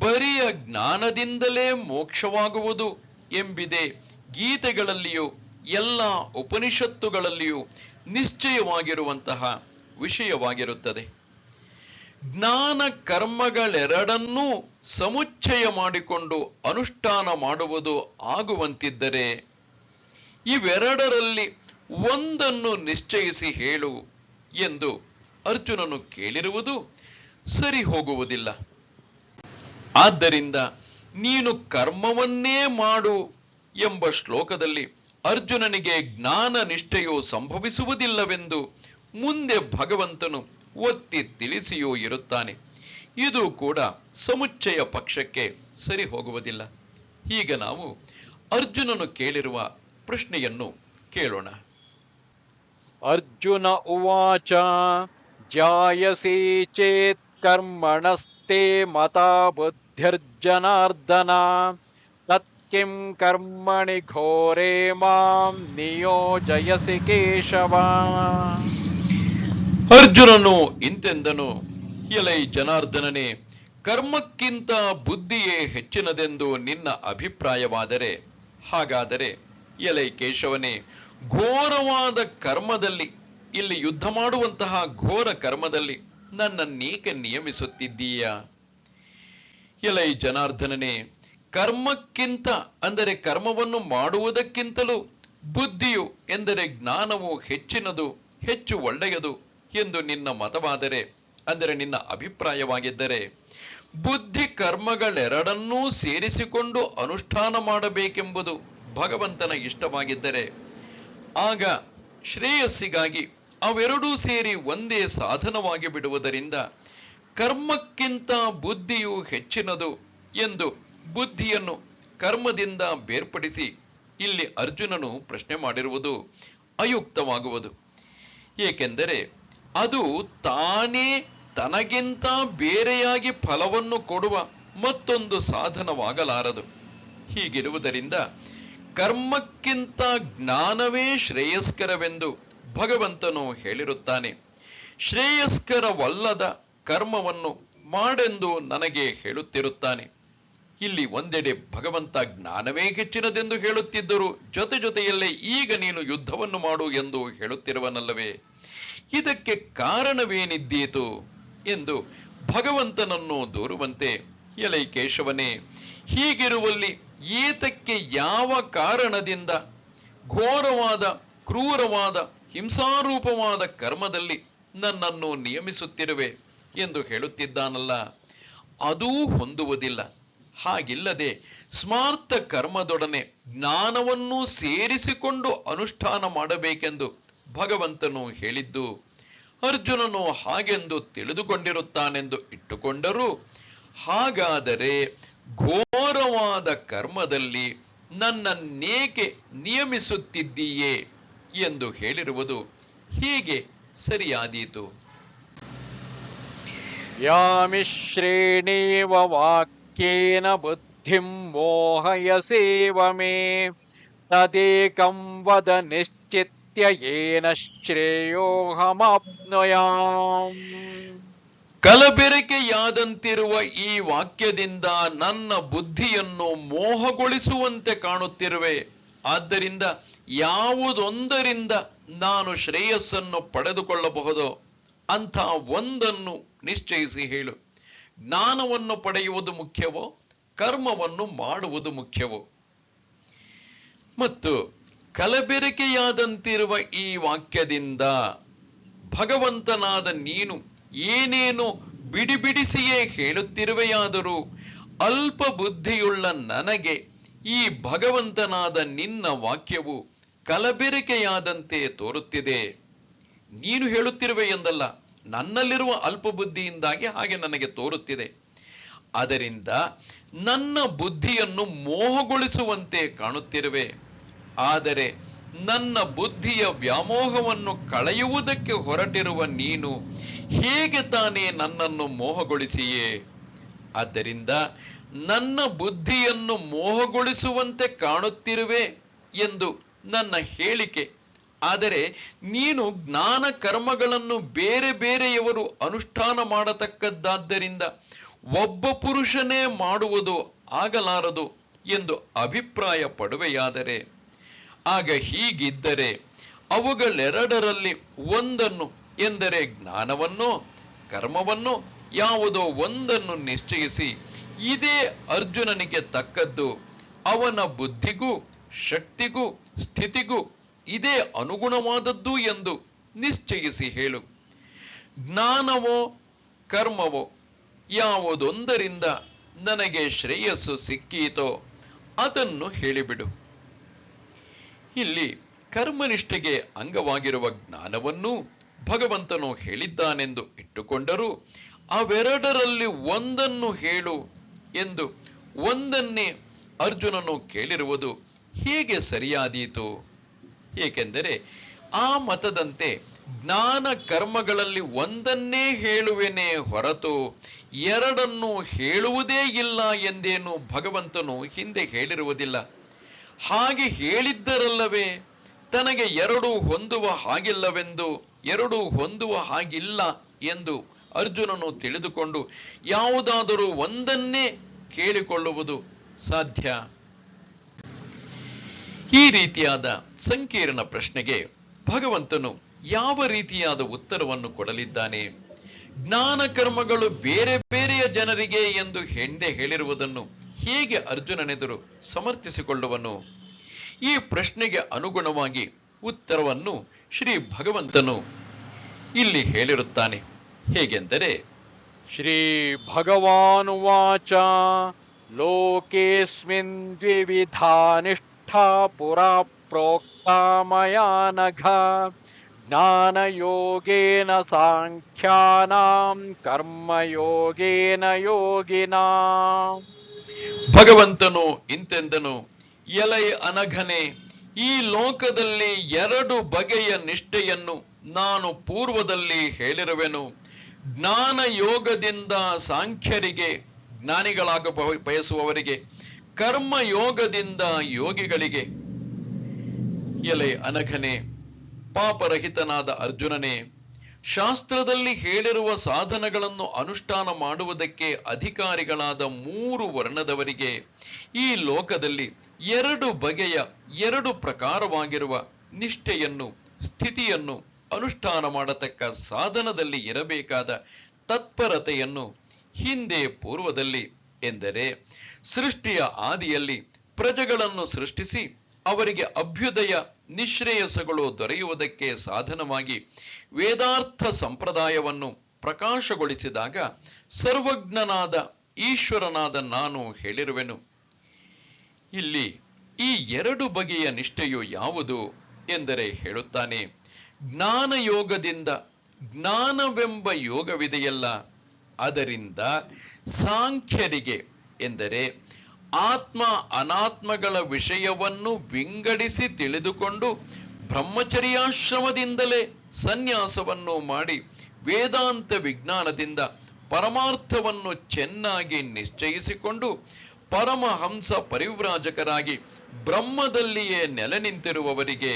ಬರಿಯ ಜ್ಞಾನದಿಂದಲೇ ಮೋಕ್ಷವಾಗುವುದು ಎಂಬಿದೆ ಗೀತೆಗಳಲ್ಲಿಯೂ ಎಲ್ಲ ಉಪನಿಷತ್ತುಗಳಲ್ಲಿಯೂ ನಿಶ್ಚಯವಾಗಿರುವಂತಹ ವಿಷಯವಾಗಿರುತ್ತದೆ. ಜ್ಞಾನ ಕರ್ಮಗಳೆರಡನ್ನೂ ಸಮುಚ್ಚಯ ಮಾಡಿಕೊಂಡು ಅನುಷ್ಠಾನ ಮಾಡುವುದು ಆಗುವಂತಿದ್ದರೆ ಇವೆರಡರಲ್ಲಿ ಒಂದನ್ನು ನಿಶ್ಚಯಿಸಿ ಹೇಳು ಎಂದು ಅರ್ಜುನನು ಕೇಳಿರುವುದು ಸರಿ ಹೋಗುವುದಿಲ್ಲ. ಆದ್ದರಿಂದ ನೀನು ಕರ್ಮವನ್ನೇ ಮಾಡು ಎಂಬ ಶ್ಲೋಕದಲ್ಲಿ ಅರ್ಜುನನಿಗೆ ಜ್ಞಾನ ನಿಷ್ಠೆಯು ಸಂಭವಿಸುವುದಿಲ್ಲವೆಂದು ಮುಂದೆ ಭಗವಂತನು ಒತ್ತಿ ತಿಳಿಸಿಯೂ ಇರುತ್ತಾನೆ. ಇದು ಕೂಡ ಸಮುಚ್ಚಯ ಪಕ್ಷಕ್ಕೆ ಸರಿ ಹೋಗುವುದಿಲ್ಲ. ಈಗ ನಾವು ಅರ್ಜುನನು ಕೇಳಿರುವ ಪ್ರಶ್ನೆಯನ್ನು ಕೇಳೋಣ. ಅರ್ಜುನ ಉವಾಚ ಜಾಯಸಿ ಚೇತ್ ಕರ್ಮಣಸ್ತೆ ಮತಾ ಬುದ್ಧಿರ್ಜನಾರ್ದನ ತತ್ಕಿಂ ಕರ್ಮಣಿ ಘೋರೆ ಮಾಂ ನಿಯೋಜಯಸಿ ಕೇಶವ. ಅರ್ಜುನನು ಇಂತೆಂದನು, ಎಲೈ ಜನಾರ್ದನನೇ, ಕರ್ಮಕ್ಕಿಂತ ಬುದ್ಧಿಯೇ ಹೆಚ್ಚಿನದೆಂದು ನಿನ್ನ ಅಭಿಪ್ರಾಯವಾದರೆ ಹಾಗಾದರೆ ಎಲೈ ಕೇಶವನೇ, ಘೋರವಾದ ಕರ್ಮದಲ್ಲಿ, ಇಲ್ಲಿ ಯುದ್ಧ ಮಾಡುವಂತಹ ಘೋರ ಕರ್ಮದಲ್ಲಿ ನನ್ನನ್ನೇಕೆ ನಿಯಮಿಸುತ್ತಿದ್ದೀಯಾ? ಎಲೈ ಜನಾರ್ದನನೇ, ಕರ್ಮಕ್ಕಿಂತ ಅಂದರೆ ಕರ್ಮವನ್ನು ಮಾಡುವುದಕ್ಕಿಂತಲೂ ಬುದ್ಧಿಯು ಎಂದರೆ ಜ್ಞಾನವು ಹೆಚ್ಚಿನದು, ಹೆಚ್ಚು ಒಳ್ಳೆಯದು ಎಂದು ನಿನ್ನ ಮತವಾದರೆ, ಅಂದರೆ ನಿನ್ನ ಅಭಿಪ್ರಾಯವಾಗಿದ್ದರೆ, ಬುದ್ಧಿ ಕರ್ಮಗಳೆರಡನ್ನೂ ಸೇರಿಸಿಕೊಂಡು ಅನುಷ್ಠಾನ ಮಾಡಬೇಕೆಂಬುದು ಭಗವಂತನ ಇಷ್ಟವಾಗಿದ್ದರೆ, ಆಗ ಶ್ರೇಯಸ್ಸಿಗಾಗಿ ಅವೆರಡೂ ಸೇರಿ ಒಂದೇ ಸಾಧನವಾಗಿ ಬಿಡುವುದರಿಂದ ಕರ್ಮಕ್ಕಿಂತ ಬುದ್ಧಿಯು ಹೆಚ್ಚಿನದು ಎಂದು ಬುದ್ಧಿಯನ್ನು ಕರ್ಮದಿಂದ ಬೇರ್ಪಡಿಸಿ ಇಲ್ಲಿ ಅರ್ಜುನನು ಪ್ರಶ್ನೆ ಮಾಡಿರುವುದು ಅಯುಕ್ತವಾಗುವುದು. ಏಕೆಂದರೆ ಅದು ತಾನೇ ತನಗಿಂತ ಬೇರೆಯಾಗಿ ಫಲವನ್ನು ಕೊಡುವ ಮತ್ತೊಂದು ಸಾಧನವಾಗಲಾರದು. ಹೀಗಿರುವುದರಿಂದ ಕರ್ಮಕ್ಕಿಂತ ಜ್ಞಾನವೇ ಶ್ರೇಯಸ್ಕರವೆಂದು ಭಗವಂತನು ಹೇಳಿರುತ್ತಾನೆ. ಶ್ರೇಯಸ್ಕರವಲ್ಲದ ಕರ್ಮವನ್ನು ಮಾಡೆಂದು ನನಗೆ ಹೇಳುತ್ತಿರುತ್ತಾನೆ. ಇಲ್ಲಿ ಒಂದೆಡೆ ಭಗವಂತ ಜ್ಞಾನವೇ ಹೆಚ್ಚಿನದೆಂದು ಹೇಳುತ್ತಿದ್ದರೂ ಜೊತೆ ಜೊತೆಯಲ್ಲೇ ಈಗ ನೀನು ಯುದ್ಧವನ್ನು ಮಾಡು ಎಂದು ಹೇಳುತ್ತಿರುವನಲ್ಲವೇ? ಇದಕ್ಕೆ ಕಾರಣವೇನಿದ್ದೀತು ಎಂದು ಭಗವಂತನನ್ನು ದೂರುವಂತೆ, ಎಲೈ ಕೇಶವನೇ, ಹೀಗಿರುವಲ್ಲಿ ಏತಕ್ಕೆ ಯಾವ ಕಾರಣದಿಂದ ಘೋರವಾದ ಕ್ರೂರವಾದ ಹಿಂಸಾರೂಪವಾದ ಕರ್ಮದಲ್ಲಿ ನನ್ನನ್ನು ನಿಯಮಿಸುತ್ತಿರುವೆ ಎಂದು ಹೇಳುತ್ತಿದ್ದಾನಲ್ಲ, ಅದೂ ಹೊಂದುವುದಿಲ್ಲ. ಹಾಗಿಲ್ಲದೆ ಸ್ಮಾರ್ಥ ಕರ್ಮದೊಡನೆ ಜ್ಞಾನವನ್ನು ಸೇರಿಸಿಕೊಂಡು ಅನುಷ್ಠಾನ ಮಾಡಬೇಕೆಂದು ಭಗವಂತನು ಹೇಳಿದ್ದು ಅರ್ಜುನನು ಹಾಗೆಂದು ತಿಳಿದುಕೊಂಡಿರುತ್ತಾನೆಂದು ಇಟ್ಟುಕೊಂಡರೂ, ಹಾಗಾದರೆ ಘೋರವಾದ ಕರ್ಮದಲ್ಲಿ ನನ್ನನ್ನೇಕೆ ನಿಯಮಿಸುತ್ತಿದ್ದೀಯೇ ಎಂದು ಹೇಳಿರುವುದು ಹೀಗೆ ಸರಿಯಾದೀತು. ಯಾಮಿಶ್ರೇಣೇವ ವಾಕ್ಯೇನ ಬುದ್ಧಿಂ ಮೋಹಯಸೇವ ಮೇ ತದೇಕಂ ವದ ನಿಶ್ಚಿತ್ಯ ಯೇನ ಶ್ರೇಯೋಹಮಾಪ್ನುಯಾಂ. ಕಲಬೆರಕೆಯಾದಂತಿರುವ ಈ ವಾಕ್ಯದಿಂದ ನನ್ನ ಬುದ್ಧಿಯನ್ನು ಮೋಹಗೊಳಿಸುವಂತೆ ಕಾಣುತ್ತಿರುವೆ. ಆದ್ದರಿಂದ ಯಾವುದೊಂದರಿಂದ ನಾನು ಶ್ರೇಯಸ್ಸನ್ನು ಪಡೆದುಕೊಳ್ಳಬಹುದೋ ಅಂಥ ಒಂದನ್ನು ನಿಶ್ಚಯಿಸಿ ಹೇಳು. ಜ್ಞಾನವನ್ನು ಪಡೆಯುವುದು ಮುಖ್ಯವೋ, ಕರ್ಮವನ್ನು ಮಾಡುವುದು ಮುಖ್ಯವೋ? ಮತ್ತು ಕಲಬೆರಕೆಯಾದಂತಿರುವ ಈ ವಾಕ್ಯದಿಂದ ಭಗವಂತನಾದ ನೀನು ಏನೇನು ಬಿಡಿಬಿಡಿಸಿಯೇ ಹೇಳುತ್ತಿರುವೆಯಾದರೂ ಅಲ್ಪ ಬುದ್ಧಿಯುಳ್ಳ ನನಗೆ ಈ ಭಗವಂತನಾದ ನಿನ್ನ ವಾಕ್ಯವು ಕಲಬೆರಕೆಯಾದಂತೆ ತೋರುತ್ತಿದೆ. ನೀನು ಹೇಳುತ್ತಿರುವೆ ಎಂದಲ್ಲ, ನನ್ನಲ್ಲಿರುವ ಅಲ್ಪ ಬುದ್ಧಿಯಿಂದಾಗಿ ಹಾಗೆ ನನಗೆ ತೋರುತ್ತಿದೆ. ಅದರಿಂದ ನನ್ನ ಬುದ್ಧಿಯನ್ನು ಮೋಹಗೊಳಿಸುವಂತೆ ಕಾಣುತ್ತಿರುವೆ. ಆದರೆ ನನ್ನ ಬುದ್ಧಿಯ ವ್ಯಾಮೋಹವನ್ನು ಕಳೆಯುವುದಕ್ಕೆ ಹೊರಟಿರುವ ನೀನು ಹೇಗೆ ತಾನೇ ನನ್ನನ್ನು ಮೋಹಗೊಳಿಸಿಯೇ? ಆದ್ದರಿಂದ ನನ್ನ ಬುದ್ಧಿಯನ್ನು ಮೋಹಗೊಳಿಸುವಂತೆ ಕಾಣುತ್ತಿರುವೆ ಎಂದು ನನ್ನ ಹೇಳಿಕೆ. ಆದರೆ ನೀನು ಜ್ಞಾನ ಕರ್ಮಗಳನ್ನು ಬೇರೆ ಬೇರೆಯವರು ಅನುಷ್ಠಾನ ಮಾಡತಕ್ಕದ್ದಾದ್ದರಿಂದ ಒಬ್ಬ ಪುರುಷನೇ ಮಾಡುವುದು ಆಗಲಾರದು ಎಂದು ಅಭಿಪ್ರಾಯ ಪಡುವೆಯಾದರೆ, ಆಗ ಹೀಗಿದ್ದರೆ ಅವುಗಳೆರಡರಲ್ಲಿ ಒಂದನ್ನು, ಎಂದರೆ ಜ್ಞಾನವನ್ನೋ ಕರ್ಮವನ್ನೋ ಯಾವುದೋ ಒಂದನ್ನು ನಿಶ್ಚಯಿಸಿ ಇದೇ ಅರ್ಜುನನಿಗೆ ತಕ್ಕದ್ದು, ಅವನ ಬುದ್ಧಿಗೂ ಶಕ್ತಿಗೂ ಸ್ಥಿತಿಗೂ ಇದೇ ಅನುಗುಣವಾದದ್ದು ಎಂದು ನಿಶ್ಚಯಿಸಿ ಹೇಳು. ಜ್ಞಾನವೋ ಕರ್ಮವೋ ಯಾವುದೊಂದರಿಂದ ನನಗೆ ಶ್ರೇಯಸ್ಸು ಸಿಕ್ಕೀತೋ ಅದನ್ನು ಹೇಳಿಬಿಡು. ಇಲ್ಲಿ ಕರ್ಮನಿಷ್ಠೆಗೆ ಅಂಗವಾಗಿರುವ ಜ್ಞಾನವನ್ನೂ ಭಗವಂತನು ಹೇಳಿದ್ದಾನೆಂದು ಇಟ್ಟುಕೊಂಡರೂ ಅವೆರಡರಲ್ಲಿ ಒಂದನ್ನು ಹೇಳು ಎಂದು ಒಂದನ್ನೇ ಅರ್ಜುನನು ಕೇಳಿರುವುದು ಹೇಗೆ ಸರಿಯಾದೀತು? ಏಕೆಂದರೆ ಆ ಮತದಂತೆ ಜ್ಞಾನ ಕರ್ಮಗಳಲ್ಲಿ ಒಂದನ್ನೇ ಹೇಳುವೆನೇ ಹೊರತು ಎರಡನ್ನು ಹೇಳುವುದೇ ಇಲ್ಲ ಎಂದೇನು ಭಗವಂತನು ಹಿಂದೆ ಹೇಳಿರುವುದಿಲ್ಲ. ಹಾಗೆ ಹೇಳಿದ್ದರಲ್ಲವೇ ತನಗೆ ಎರಡೂ ಹೊಂದುವ ಹಾಗಿಲ್ಲವೆಂದು, ಎರಡೂ ಹೊಂದುವ ಹಾಗಿಲ್ಲ ಎಂದು ಅರ್ಜುನನು ತಿಳಿದುಕೊಂಡು ಯಾವುದಾದರೂ ಒಂದನ್ನೇ ಕೇಳಿಕೊಳ್ಳುವುದು ಸಾಧ್ಯ? ಈ ರೀತಿಯಾದ ಸಂಕೀರ್ಣ ಪ್ರಶ್ನೆಗೆ ಭಗವಂತನು ಯಾವ ರೀತಿಯಾದ ಉತ್ತರವನ್ನು ಕೊಡಲಿದ್ದಾನೆ? ಜ್ಞಾನ ಕರ್ಮಗಳು ಬೇರೆ ಬೇರೆಯ ಜನರಿಗೆ ಎಂದು ಹಿಂದೆ ಹೇಳಿರುವುದನ್ನು ಹೇಗೆ ಅರ್ಜುನನೆದುರು ಸಮರ್ಥಿಸಿಕೊಳ್ಳುವನು? ಈ ಪ್ರಶ್ನೆಗೆ ಅನುಗುಣವಾಗಿ ಉತ್ತರವನ್ನು ಶ್ರೀ ಭಗವಂತನು ಇಲ್ಲಿ ಹೇಳಿರುತ್ತಾನೆ. ಹೇಗೆಂದರೆ, ಶ್ರೀ ಭಗವಾನುವಾಚ ಲೋಕೇಸ್ಮಿನ್ ದ್ವಿವಿಧಾ ನಿಷ್ಠಾ ಪುರಾ ಪ್ರೋಕ್ತಾ ಮಯಾ ನಘ ಜ್ಞಾನಯೋಗೇನ ಸಾಂಖ್ಯಾನಾಂ ಕರ್ಮಯೋಗೇನ ಯೋಗಿನಾಂ. ಭಗವಂತನು ಇಂತೆಂದನು, ಎಲೈ ಅನಘನೆ, ಈ ಲೋಕದಲ್ಲಿ ಎರಡು ಬಗೆಯ ನಿಷ್ಠೆಯನ್ನು ನಾನು ಪೂರ್ವದಲ್ಲಿ ಹೇಳಿರುವೆನು. ಜ್ಞಾನ ಯೋಗದಿಂದ ಸಾಂಖ್ಯರಿಗೆ, ಜ್ಞಾನಿಗಳಾಗ ಬಯಸುವವರಿಗೆ, ಕರ್ಮಯೋಗದಿಂದ ಯೋಗಿಗಳಿಗೆ. ಎಲೈ ಅನಘನೆ, ಪಾಪರಹಿತನಾದ ಅರ್ಜುನನೇ, ಶಾಸ್ತ್ರದಲ್ಲಿ ಹೇಳಿರುವ ಸಾಧನಗಳನ್ನು ಅನುಷ್ಠಾನ ಮಾಡುವುದಕ್ಕೆ ಅಧಿಕಾರಿಗಳಾದ 3 ವರ್ಣದವರಿಗೆ ಈ ಲೋಕದಲ್ಲಿ ಎರಡು ಬಗೆಯ, ಎರಡು ಪ್ರಕಾರವಾಗಿರುವ ನಿಷ್ಠೆಯನ್ನು, ಸ್ಥಿತಿಯನ್ನು ಅನುಷ್ಠಾನ ಮಾಡತಕ್ಕ ಸಾಧನದಲ್ಲಿ ಇರಬೇಕಾದ ತತ್ಪರತೆಯನ್ನು ಹಿಂದೆ ಪೂರ್ವದಲ್ಲಿ, ಎಂದರೆ ಸೃಷ್ಟಿಯ ಆದಿಯಲ್ಲಿ ಪ್ರಜೆಗಳನ್ನು ಸೃಷ್ಟಿಸಿ ಅವರಿಗೆ ಅಭ್ಯುದಯ ನಿಶ್ರೇಯಸಗಳು ದೊರೆಯುವುದಕ್ಕೆ ಸಾಧನವಾಗಿ ವೇದಾರ್ಥ ಸಂಪ್ರದಾಯವನ್ನು ಪ್ರಕಾಶಗೊಳಿಸಿದಾಗ ಸರ್ವಜ್ಞನಾದ ಈಶ್ವರನಾದ ನಾನು ಹೇಳಿರುವೆನು. ಇಲ್ಲಿ ಈ ಎರಡು ಬಗೆಯ ನಿಷ್ಠೆಯು ಯಾವುದು ಎಂದರೆ ಹೇಳುತ್ತಾನೆ, ಜ್ಞಾನಯೋಗದಿಂದ, ಜ್ಞಾನವೆಂಬ ಯೋಗವಿದೆಯಲ್ಲ, ಅದರಿಂದ ಸಾಂಖ್ಯರಿಗೆ, ಎಂದರೆ ಆತ್ಮ ಅನಾತ್ಮಗಳ ವಿಷಯವನ್ನು ವಿಂಗಡಿಸಿ ತಿಳಿದುಕೊಂಡು ಬ್ರಹ್ಮಚರ್ಯಾಶ್ರಮದಿಂದಲೇ ಸನ್ಯಾಸವನ್ನು ಮಾಡಿ ವೇದಾಂತ ವಿಜ್ಞಾನದಿಂದ ಪರಮಾರ್ಥವನ್ನು ಚೆನ್ನಾಗಿ ನಿಶ್ಚಯಿಸಿಕೊಂಡು ಪರಮಹಂಸ ಪರಿವ್ರಾಜಕರಾಗಿ ಬ್ರಹ್ಮದಲ್ಲಿಯೇ ನೆಲೆ ನಿಂತಿರುವವರಿಗೆ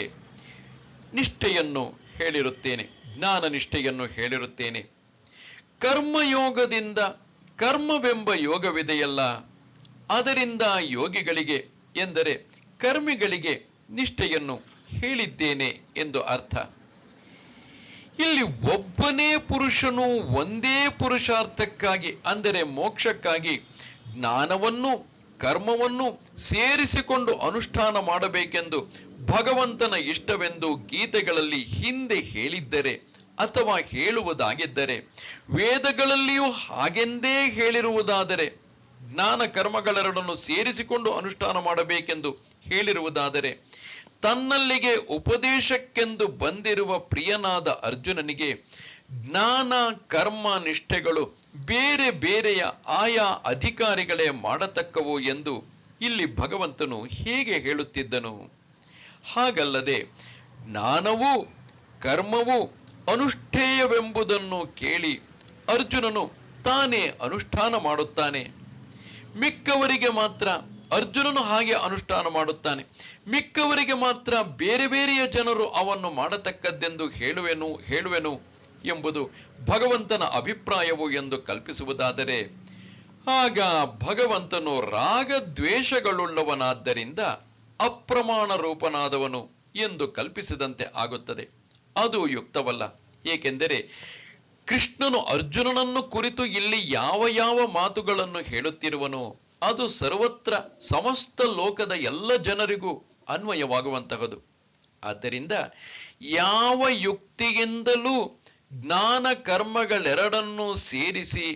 ನಿಷ್ಠೆಯನ್ನು ಹೇಳಿರುತ್ತೇನೆ, ಜ್ಞಾನ ನಿಷ್ಠೆಯನ್ನು ಹೇಳಿರುತ್ತೇನೆ. ಕರ್ಮಯೋಗದಿಂದ, ಕರ್ಮವೆಂಬ ಯೋಗವಿದೆಯಲ್ಲ, ಅದರಿಂದ ಯೋಗಿಗಳಿಗೆ, ಎಂದರೆ ಕರ್ಮಿಗಳಿಗೆ ನಿಷ್ಠೆಯನ್ನು ಹೇಳಿದ್ದೇನೆ ಎಂದು ಅರ್ಥ. ಇಲ್ಲಿ ಒಬ್ಬನೇ ಪುರುಷನು ಒಂದೇ ಪುರುಷಾರ್ಥಕ್ಕಾಗಿ, ಅಂದರೆ ಮೋಕ್ಷಕ್ಕಾಗಿ ಜ್ಞಾನವನ್ನು ಕರ್ಮವನ್ನು ಸೇರಿಸಿಕೊಂಡು ಅನುಷ್ಠಾನ ಮಾಡಬೇಕೆಂದು ಭಗವಂತನ ಇಷ್ಟವೆಂದು ಗೀತೆಗಳಲ್ಲಿ ಹಿಂದೆ ಹೇಳಿದ್ದರೆ ಅಥವಾ ಹೇಳುವುದಾಗಿದ್ದರೆ, ವೇದಗಳಲ್ಲಿಯೂ ಹಾಗೆಂದೇ ಹೇಳಿರುವುದಾದರೆ, ಜ್ಞಾನ ಕರ್ಮಗಳೆರಡನ್ನು ಸೇರಿಸಿಕೊಂಡು ಅನುಷ್ಠಾನ ಮಾಡಬೇಕೆಂದು ಹೇಳಿರುವುದಾದರೆ, ತನ್ನಲ್ಲಿಗೆ ಉಪದೇಶಕ್ಕೆಂದು ಬಂದಿರುವ ಪ್ರಿಯನಾದ ಅರ್ಜುನನಿಗೆ ಜ್ಞಾನ ಕರ್ಮ ನಿಷ್ಠೆಗಳು ಬೇರೆ ಬೇರೆಯ ಆಯಾ ಅಧಿಕಾರಿಗಳೇ ಮಾಡತಕ್ಕವು ಎಂದು ಇಲ್ಲಿ ಭಗವಂತನು ಹೇಗೆ ಹೇಳುತ್ತಿದ್ದನು? ಹಾಗಲ್ಲದೆ ಜ್ಞಾನವೂ ಕರ್ಮವೂ ಅನುಷ್ಠೇಯವೆಂಬುದನ್ನು ಕೇಳಿ ಅರ್ಜುನನು ತಾನೇ ಅನುಷ್ಠಾನ ಮಾಡುತ್ತಾನೆ. ಮಿಕ್ಕವರಿಗೆ ಮಾತ್ರ ಅರ್ಜುನನು ಹಾಗೆ ಅನುಷ್ಠಾನ ಮಾಡುತ್ತಾನೆ, ಮಿಕ್ಕವರಿಗೆ ಮಾತ್ರ ಬೇರೆ ಬೇರೆಯ ಜನರು ಅವನ್ನು ಮಾಡತಕ್ಕದ್ದೆಂದು ಹೇಳುವೆನು ಎಂಬುದು ಭಗವಂತನ ಅಭಿಪ್ರಾಯವು ಎಂದು ಕಲ್ಪಿಸುವುದಾದರೆ, ಆಗ ಭಗವಂತನು ರಾಗದ್ವೇಷಗಳುಳ್ಳವನಾದ್ದರಿಂದ ಅಪ್ರಮಾಣ ರೂಪನಾದವನು ಎಂದು ಕಲ್ಪಿಸಿದಂತೆ ಆಗುತ್ತದೆ. ಅದು ಯುಕ್ತವಲ್ಲ. ಏಕೆಂದರೆ ಕೃಷ್ಣನು ಅರ್ಜುನನನ್ನು ಕುರಿತು ಇಲ್ಲಿ ಯಾವ ಯಾವ ಮಾತುಗಳನ್ನು ಹೇಳುತ್ತಿರುವನೋ ಅದು ಸರ್ವತ್ರ ಸಮಸ್ತ ಲೋಕದ ಎಲ್ಲ ಜನರಿಗೂ ಅನ್ವಯವಾಗುವಂತಹದು. ಆದ್ದರಿಂದ ಯಾವ ಯುಕ್ತಿಯಿಂದಲೂ ಜ್ಞಾನ ಕರ್ಮಗಳೆರಡನ್ನೂ ಸೇರಿಸಿ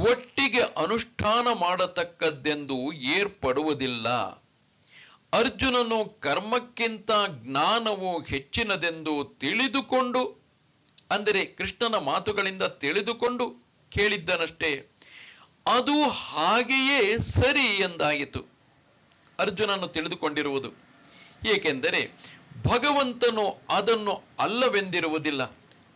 ಒಟ್ಟಿಗೆ ಅನುಷ್ಠಾನ ಮಾಡತಕ್ಕದ್ದೆಂದು ಏರ್ಪಡುವುದಿಲ್ಲ. ಅರ್ಜುನನು ಕರ್ಮಕ್ಕಿಂತ ಜ್ಞಾನವು ಹೆಚ್ಚಿನದೆಂದು ತಿಳಿದುಕೊಂಡು, ಅಂದರೆ ಕೃಷ್ಣನ ಮಾತುಗಳಿಂದ ತಿಳಿದುಕೊಂಡು ಕೇಳಿದ್ದನಷ್ಟೇ. ಅದು ಹಾಗೆಯೇ ಸರಿ ಎಂದಾಯಿತು ಅರ್ಜುನನು ತಿಳಿದುಕೊಂಡಿರುವುದು. ಏಕೆಂದರೆ ಭಗವಂತನು ಅದನ್ನು ಅಲ್ಲವೆಂದಿರುವುದಿಲ್ಲ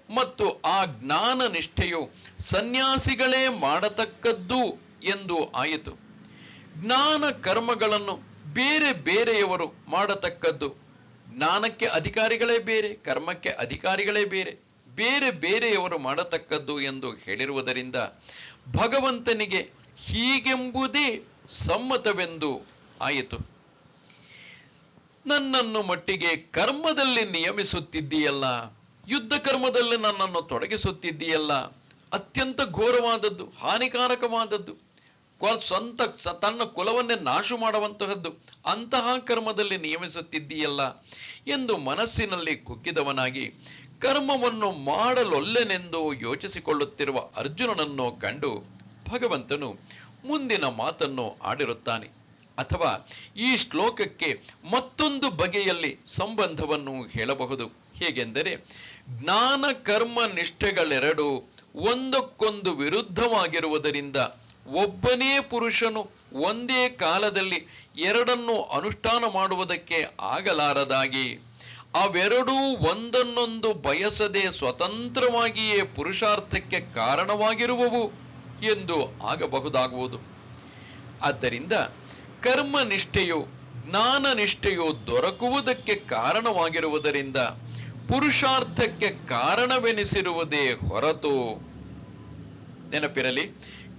ಮತ್ತು ಆ ಜ್ಞಾನ ನಿಷ್ಠೆಯು ಸನ್ಯಾಸಿಗಳೇ ಮಾಡತಕ್ಕದ್ದು ಎಂದು ಆಯಿತು. ಜ್ಞಾನ ಕರ್ಮಗಳನ್ನು ಬೇರೆ ಬೇರೆಯವರು ಮಾಡತಕ್ಕದ್ದು. ಜ್ಞಾನಕ್ಕೆ ಅಧಿಕಾರಿಗಳೇ ಬೇರೆ, ಕರ್ಮಕ್ಕೆ ಅಧಿಕಾರಿಗಳೇ ಬೇರೆ, ಬೇರೆ ಬೇರೆಯವರು ಮಾಡತಕ್ಕದ್ದು ಎಂದು ಹೇಳಿರುವುದರಿಂದ ಭಗವಂತನಿಗೆ ಹೀಗೆಂಬುದೇ ಸಮ್ಮತವೆಂದು ಆಯಿತು. ನನ್ನನ್ನು ಮಟ್ಟಿಗೆ ಕರ್ಮದಲ್ಲಿ ನಿಯಮಿಸುತ್ತಿದ್ದೀಯಲ್ಲ, ಯುದ್ಧ ಕರ್ಮದಲ್ಲಿ ನನ್ನನ್ನು ತೊಡಗಿಸುತ್ತಿದ್ದೀಯಲ್ಲ, ಅತ್ಯಂತ ಘೋರವಾದದ್ದು, ಹಾನಿಕಾರಕವಾದದ್ದು, ತನ್ನ ಕುಲವನ್ನೇ ನಾಶ ಮಾಡುವಂತಹದ್ದು, ಅಂತಹ ಕರ್ಮದಲ್ಲಿ ನಿಯಮಿಸುತ್ತಿದ್ದೀಯಲ್ಲ ಎಂದು ಮನಸ್ಸಿನಲ್ಲಿ ಕುಗ್ಗಿದವನಾಗಿ ಕರ್ಮವನ್ನು ಮಾಡಲೊಲ್ಲೆನೆಂದು ಯೋಚಿಸಿಕೊಳ್ಳುತ್ತಿರುವ ಅರ್ಜುನನನ್ನು ಕಂಡು ಭಗವಂತನು ಮುಂದಿನ ಮಾತನ್ನು ಆಡಿರುತ್ತಾನೆ. ಅಥವಾ ಈ ಶ್ಲೋಕಕ್ಕೆ ಮತ್ತೊಂದು ಬಗೆಯಲ್ಲಿ ಸಂಬಂಧವನ್ನು ಹೇಳಬಹುದು. ಹೇಗೆಂದರೆ, ಜ್ಞಾನ ಕರ್ಮ ನಿಷ್ಠೆಗಳೆರಡು ಒಂದಕ್ಕೊಂದು ವಿರುದ್ಧವಾಗಿರುವುದರಿಂದ ಒಬ್ಬನೇ ಪುರುಷನು ಒಂದೇ ಕಾಲದಲ್ಲಿ ಎರಡನ್ನು ಅನುಷ್ಠಾನ ಮಾಡುವುದಕ್ಕೆ ಆಗಲಾರದಾಗಿ ಅವೆರಡೂ ಒಂದನ್ನೊಂದು ಬಯಸದೆ ಸ್ವತಂತ್ರವಾಗಿಯೇ ಪುರುಷಾರ್ಥಕ್ಕೆ ಕಾರಣವಾಗಿರುವವು ಎಂದು ಆಗಬಹುದಾಗುವುದು. ಆದ್ದರಿಂದ ಕರ್ಮನಿಷ್ಠೆಯು ಜ್ಞಾನ ನಿಷ್ಠೆಯು ದೊರಕುವುದಕ್ಕೆ ಕಾರಣವಾಗಿರುವುದರಿಂದ ಪುರುಷಾರ್ಥಕ್ಕೆ ಕಾರಣವೆನಿಸಿರುವುದೇ ಹೊರತು, ನೆನಪಿರಲಿ,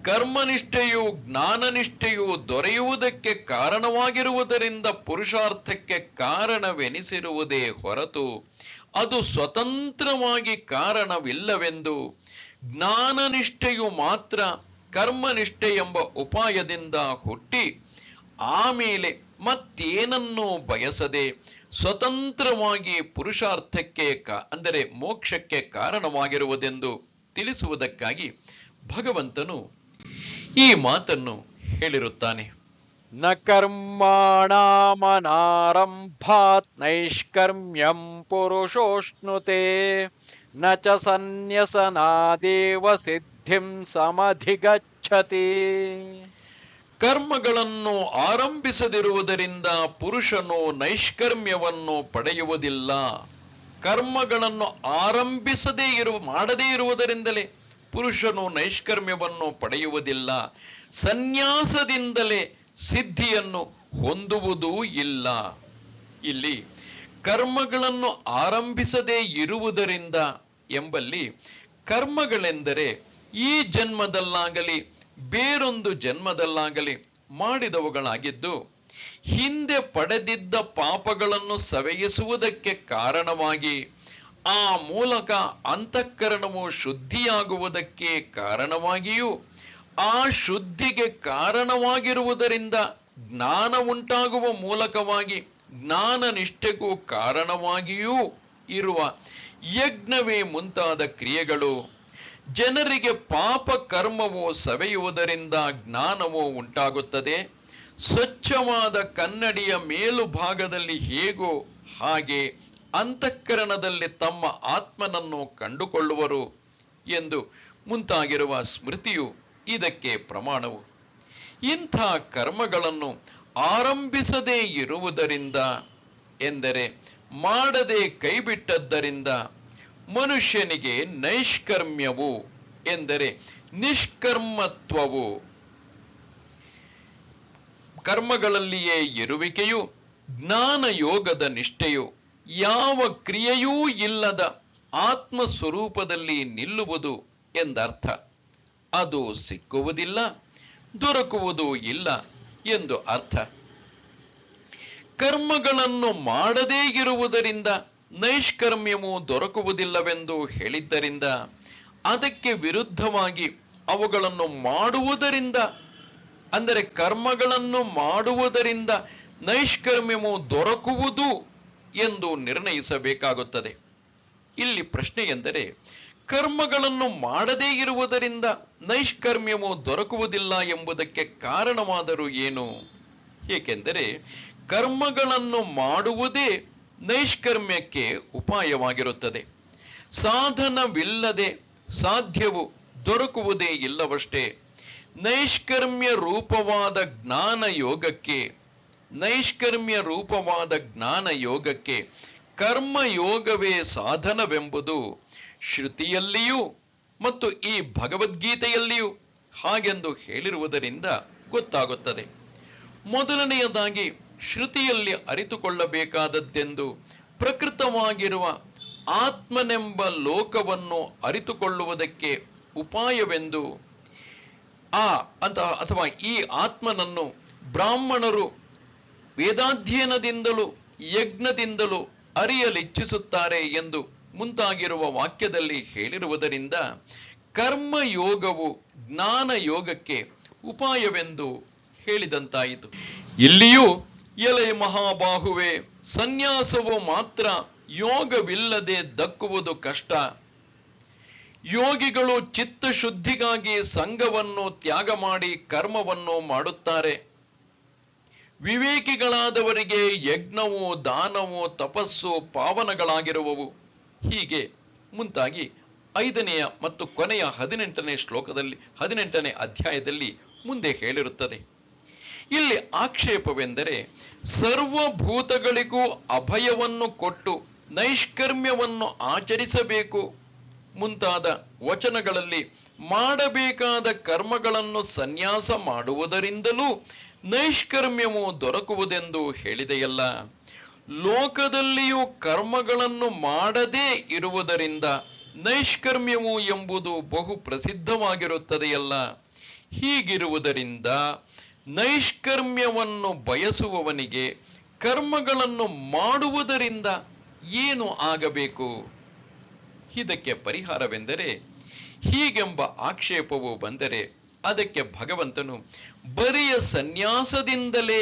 ಕರ್ಮನಿಷ್ಠೆಯು ಜ್ಞಾನನಿಷ್ಠೆಯು ದೊರೆಯುವುದಕ್ಕೆ ಕಾರಣವಾಗಿರುವುದರಿಂದ ಪುರುಷಾರ್ಥಕ್ಕೆ ಕಾರಣವೆನಿಸಿರುವುದೇ ಹೊರತು ಅದು ಸ್ವತಂತ್ರವಾಗಿ ಕಾರಣವಿಲ್ಲವೆಂದು, ಜ್ಞಾನನಿಷ್ಠೆಯು ಮಾತ್ರ ಕರ್ಮನಿಷ್ಠೆ ಎಂಬ ಉಪಾಯದಿಂದ ಹುಟ್ಟಿ ಆಮೇಲೆ ಮತ್ತೇನನ್ನೂ ಬಯಸದೆ ಸ್ವತಂತ್ರವಾಗಿ ಪುರುಷಾರ್ಥಕ್ಕೆ ಅಂದರೆ ಮೋಕ್ಷಕ್ಕೆ ಕಾರಣವಾಗಿರುವುದೆಂದು ತಿಳಿಸುವುದಕ್ಕಾಗಿ ಭಗವಂತನು ಈ ಮಾತನ್ನು ಹೇಳಿರುತ್ತಾನೆ. ನ ಕರ್ಮಾಣಾಮನಾರಂಭಾತ್ ನೈಷ್ಕರ್ಮ್ಯಂ ಪುರುಷೋಷ್ಣುತೆ ನ ಚ ಸನ್ಯಸನಾದೇವ ಸಿದ್ಧಿಂ ಸಮಧಿಗಚ್ಚತಿ. ಕರ್ಮಗಳನ್ನು ಆರಂಭಿಸದಿರುವುದರಿಂದ ಪುರುಷನು ನೈಷ್ಕರ್ಮ್ಯವನ್ನು ಪಡೆಯುವುದಿಲ್ಲ. ಕರ್ಮಗಳನ್ನು ಮಾಡದೇ ಇರುವುದರಿಂದಲೇ ಪುರುಷನು ನೈಷ್ಕರ್ಮ್ಯವನ್ನು ಪಡೆಯುವುದಿಲ್ಲ. ಸನ್ಯಾಸದಿಂದಲೇ ಸಿದ್ಧಿಯನ್ನು ಹೊಂದುವುದೂ ಇಲ್ಲ. ಇಲ್ಲಿ ಕರ್ಮಗಳನ್ನು ಆರಂಭಿಸದೇ ಇರುವುದರಿಂದ ಎಂಬಲ್ಲಿ ಕರ್ಮಗಳೆಂದರೆ ಈ ಜನ್ಮದಲ್ಲಾಗಲಿ ಬೇರೊಂದು ಜನ್ಮದಲ್ಲಾಗಲಿ ಮಾಡಿದವುಗಳಾಗಿದ್ದು ಹಿಂದೆ ಪಡೆದಿದ್ದ ಪಾಪಗಳನ್ನು ಸವೆಯಿಸುವುದಕ್ಕೆ ಕಾರಣವಾಗಿ ಆ ಮೂಲಕ ಅಂತಃಕರಣವು ಶುದ್ಧಿಯಾಗುವುದಕ್ಕೆ ಕಾರಣವಾಗಿಯೂ ಆ ಶುದ್ಧಿಗೆ ಕಾರಣವಾಗಿರುವುದರಿಂದ ಜ್ಞಾನ ಉಂಟಾಗುವ ಮೂಲಕವಾಗಿ ಜ್ಞಾನ ನಿಷ್ಠೆಗೂ ಕಾರಣವಾಗಿಯೂ ಇರುವ ಯಜ್ಞವೇ ಮುಂತಾದ ಕ್ರಿಯೆಗಳು. ಜನರಿಗೆ ಪಾಪ ಕರ್ಮವು ಸವೆಯುವುದರಿಂದ ಜ್ಞಾನವು ಉಂಟಾಗುತ್ತದೆ. ಸ್ವಚ್ಛವಾದ ಕನ್ನಡಿಯ ಮೇಲುಭಾಗದಲ್ಲಿ ಹೇಗೋ ಹಾಗೆ ಅಂತಃಕರಣದಲ್ಲಿ ತಮ್ಮ ಆತ್ಮನನ್ನು ಕಂಡುಕೊಳ್ಳುವರು ಎಂದು ಮುಂತಾಗಿರುವ ಸ್ಮೃತಿಯು ಇದಕ್ಕೆ ಪ್ರಮಾಣವು. ಇಂಥ ಕರ್ಮಗಳನ್ನು ಆರಂಭಿಸದೇ ಇರುವುದರಿಂದ ಎಂದರೆ ಮಾಡದೆ ಕೈಬಿಟ್ಟದ್ದರಿಂದ ಮನುಷ್ಯನಿಗೆ ನೈಷ್ಕರ್ಮ್ಯವು ಎಂದರೆ ನಿಷ್ಕರ್ಮತ್ವವು, ಕರ್ಮಗಳಲ್ಲಿಯೇ ಇರುವಿಕೆಯು, ಜ್ಞಾನ ಯೋಗದ ನಿಷ್ಠೆಯು, ಯಾವ ಕ್ರಿಯೆಯೂ ಇಲ್ಲದ ಆತ್ಮ ಸ್ವರೂಪದಲ್ಲಿ ನಿಲ್ಲುವುದು ಎಂದರ್ಥ. ಅದು ಸಿಕ್ಕುವುದಿಲ್ಲ, ದೊರಕುವುದೂ ಇಲ್ಲ ಎಂದು ಅರ್ಥ. ಕರ್ಮಗಳನ್ನು ಮಾಡದೇ ಇರುವುದರಿಂದ ನೈಷ್ಕರ್ಮ್ಯವು ದೊರಕುವುದಿಲ್ಲವೆಂದು ಹೇಳಿದ್ದರಿಂದ ಅದಕ್ಕೆ ವಿರುದ್ಧವಾಗಿ ಅವುಗಳನ್ನು ಮಾಡುವುದರಿಂದ, ಅಂದರೆ ಕರ್ಮಗಳನ್ನು ಮಾಡುವುದರಿಂದ ನೈಷ್ಕರ್ಮ್ಯವು ದೊರಕುವುದು ಎಂದು ನಿರ್ಣಯಿಸಬೇಕಾಗುತ್ತದೆ. ಇಲ್ಲಿ ಪ್ರಶ್ನೆ ಎಂದರೆ, ಕರ್ಮಗಳನ್ನು ಮಾಡದೇ ಇರುವುದರಿಂದ ನೈಷ್ಕರ್ಮ್ಯವು ದೊರಕುವುದಿಲ್ಲ ಎಂಬುದಕ್ಕೆ ಕಾರಣವಾದರೂ ಏನು? ಏಕೆಂದರೆ ಕರ್ಮಗಳನ್ನು ಮಾಡುವುದೇ ನೈಷ್ಕರ್ಮ್ಯಕ್ಕೆ ಉಪಾಯವಾಗಿರುತ್ತದೆ. ಸಾಧನವಿಲ್ಲದೆ ಸಾಧ್ಯವು ದೊರಕುವುದೇ ಇಲ್ಲವಷ್ಟೇ. ನೈಷ್ಕರ್ಮ್ಯ ರೂಪವಾದ ಜ್ಞಾನ ಯೋಗಕ್ಕೆ ಕರ್ಮಯೋಗವೇ ಸಾಧನವೆಂಬುದು ಶ್ರುತಿಯಲ್ಲಿಯೂ ಮತ್ತು ಈ ಭಗವದ್ಗೀತೆಯಲ್ಲಿಯೂ ಹಾಗೆಂದು ಹೇಳಿರುವುದರಿಂದ ಗೊತ್ತಾಗುತ್ತದೆ. ಮೊದಲನೆಯದಾಗಿ ಶ್ರುತಿಯಲ್ಲಿ ಅರಿತುಕೊಳ್ಳಬೇಕಾದದ್ದೆಂದು ಪ್ರಕೃತವಾಗಿರುವ ಆತ್ಮನೆಂಬ ಲೋಕವನ್ನು ಅರಿತುಕೊಳ್ಳುವುದಕ್ಕೆ ಉಪಾಯವೆಂದು ಅಥವಾ ಈ ಆತ್ಮನನ್ನು ಬ್ರಾಹ್ಮಣರು ವೇದಾಧ್ಯಯನದಿಂದಲೂ ಯಜ್ಞದಿಂದಲೂ ಅರಿಯಲಿಚ್ಛಿಸುತ್ತಾರೆ ಎಂದು ಮುಂತಾಗಿರುವ ವಾಕ್ಯದಲ್ಲಿ ಹೇಳಿರುವುದರಿಂದ ಕರ್ಮಯೋಗವು ಜ್ಞಾನ ಯೋಗಕ್ಕೆ ಉಪಾಯವೆಂದು ಹೇಳಿದಂತಾಯಿತು. ಇಲ್ಲಿಯೂ ಎಲೆ ಮಹಾಬಾಹುವೆ, ಸನ್ಯಾಸವು ಮಾತ್ರ ಯೋಗವಿಲ್ಲದೆ ದಕ್ಕುವುದು ಕಷ್ಟ. ಯೋಗಿಗಳು ಚಿತ್ತಶುದ್ಧಿಗಾಗಿ ಸಂಘವನ್ನು ತ್ಯಾಗ ಮಾಡಿ ಕರ್ಮವನ್ನು ಮಾಡುತ್ತಾರೆ. ವಿವೇಕಿಗಳಾದವರಿಗೆ ಯಜ್ಞವು, ದಾನವು, ತಪಸ್ಸು ಪಾವನಗಳಾಗಿರುವವು. ಹೀಗೆ ಮುಂತಾಗಿ 5ನೆಯ ಮತ್ತು ಕೊನೆಯ 18ನೇ ಶ್ಲೋಕದಲ್ಲಿ 18ನೇ ಅಧ್ಯಾಯದಲ್ಲಿ ಮುಂದೆ ಹೇಳಿರುತ್ತದೆ. ಇಲ್ಲಿ ಆಕ್ಷೇಪವೆಂದರೆ, ಸರ್ವಭೂತಗಳಿಗೂ ಅಭಯವನ್ನು ಕೊಟ್ಟು ನೈಷ್ಕರ್ಮ್ಯವನ್ನು ಆಚರಿಸಬೇಕು ಮುಂತಾದ ವಚನಗಳಲ್ಲಿ ಮಾಡಬೇಕಾದ ಕರ್ಮಗಳನ್ನು ಸನ್ಯಾಸ ಮಾಡುವುದರಿಂದಲೂ ನೈಷ್ಕರ್ಮ್ಯವು ದೊರಕುವುದೆಂದು ಹೇಳಿದೆಯಲ್ಲ. ಲೋಕದಲ್ಲಿಯೂ ಕರ್ಮಗಳನ್ನು ಮಾಡದೇ ಇರುವುದರಿಂದ ನೈಷ್ಕರ್ಮ್ಯವು ಎಂಬುದು ಬಹು ಪ್ರಸಿದ್ಧವಾಗಿರುತ್ತದೆಯಲ್ಲ. ಹೀಗಿರುವುದರಿಂದ ನೈಷ್ಕರ್ಮ್ಯವನ್ನು ಬಯಸುವವನಿಗೆ ಕರ್ಮಗಳನ್ನು ಮಾಡುವುದರಿಂದ ಏನು ಆಗಬೇಕು? ಇದಕ್ಕೆ ಪರಿಹಾರವೆಂದರೆ, ಹೀಗೆಂಬ ಆಕ್ಷೇಪವು ಬಂದರೆ ಅದಕ್ಕೆ ಭಗವಂತನು ಬರಿಯ ಸನ್ಯಾಸದಿಂದಲೇ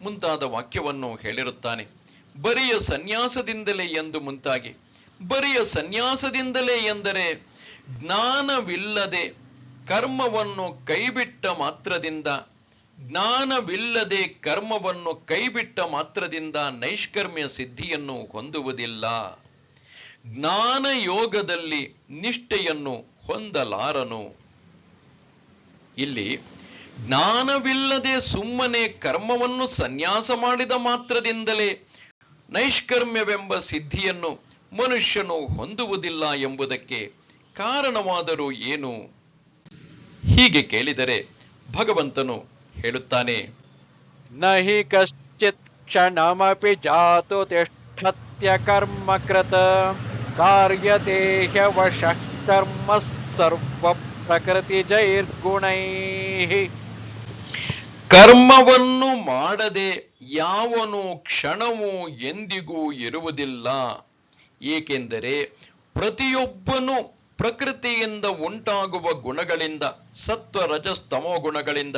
ಮುಂತಾದ ವಾಕ್ಯವನ್ನು ಹೇಳಿರುತ್ತಾನೆ. ಬರಿಯ ಸನ್ಯಾಸದಿಂದಲೇ ಎಂದು ಮುಂತಾಗಿ, ಬರಿಯ ಸನ್ಯಾಸದಿಂದಲೇ ಎಂದರೆ ಜ್ಞಾನವಿಲ್ಲದೆ ಕರ್ಮವನ್ನು ಕೈಬಿಟ್ಟ ಮಾತ್ರದಿಂದ ನೈಷ್ಕರ್ಮ್ಯ ಸಿದ್ಧಿಯನ್ನು ಹೊಂದುವುದಿಲ್ಲ. ಜ್ಞಾನ ಯೋಗದಲ್ಲಿ ನಿಷ್ಠೆಯನ್ನು ಹೊಂದಲಾರನು. ಇಲ್ಲಿ ಜ್ಞಾನವಿಲ್ಲದೆ ಸುಮ್ಮನೆ ಕರ್ಮವನ್ನು ಸನ್ಯಾಸ ಮಾಡಿದ ಮಾತ್ರದಿಂದಲೇ ನೈಷ್ಕರ್ಮ್ಯವೆಂಬ ಸಿದ್ಧಿಯನ್ನು ಮನುಷ್ಯನು ಹೊಂದುವುದಿಲ್ಲ ಎಂಬುದಕ್ಕೆ ಕಾರಣವಾದರೂ ಏನು? ಹೀಗೆ ಕೇಳಿದರೆ ಭಗವಂತನು ಹೇಳುತ್ತಾನೆ, ನಹಿ ಕಶ್ಚಿತ್ ಕ್ಷಣಮಪಿ ಜಾತು ತಿಷ್ಠತ್ಯ ಕರ್ಮಕೃತ ಕಾರ್ಯತೆ ಹ್ಯವಶಃ ಕರ್ಮ ಸರ್ವ ಪ್ರಕೃತಿಜೈರ್ಗುಣೈಃ. ಕರ್ಮವನ್ನು ಮಾಡದೆ ಯಾವನು ಕ್ಷಣವೂ ಎಂದಿಗೂ ಇರುವುದಿಲ್ಲ. ಏಕೆಂದರೆ ಪ್ರತಿಯೊಬ್ಬನು ಪ್ರಕೃತಿಯಿಂದ ಉಂಟಾಗುವ ಗುಣಗಳಿಂದ, ಸತ್ವ ರಜಸ್ತಮೋ ಗುಣಗಳಿಂದ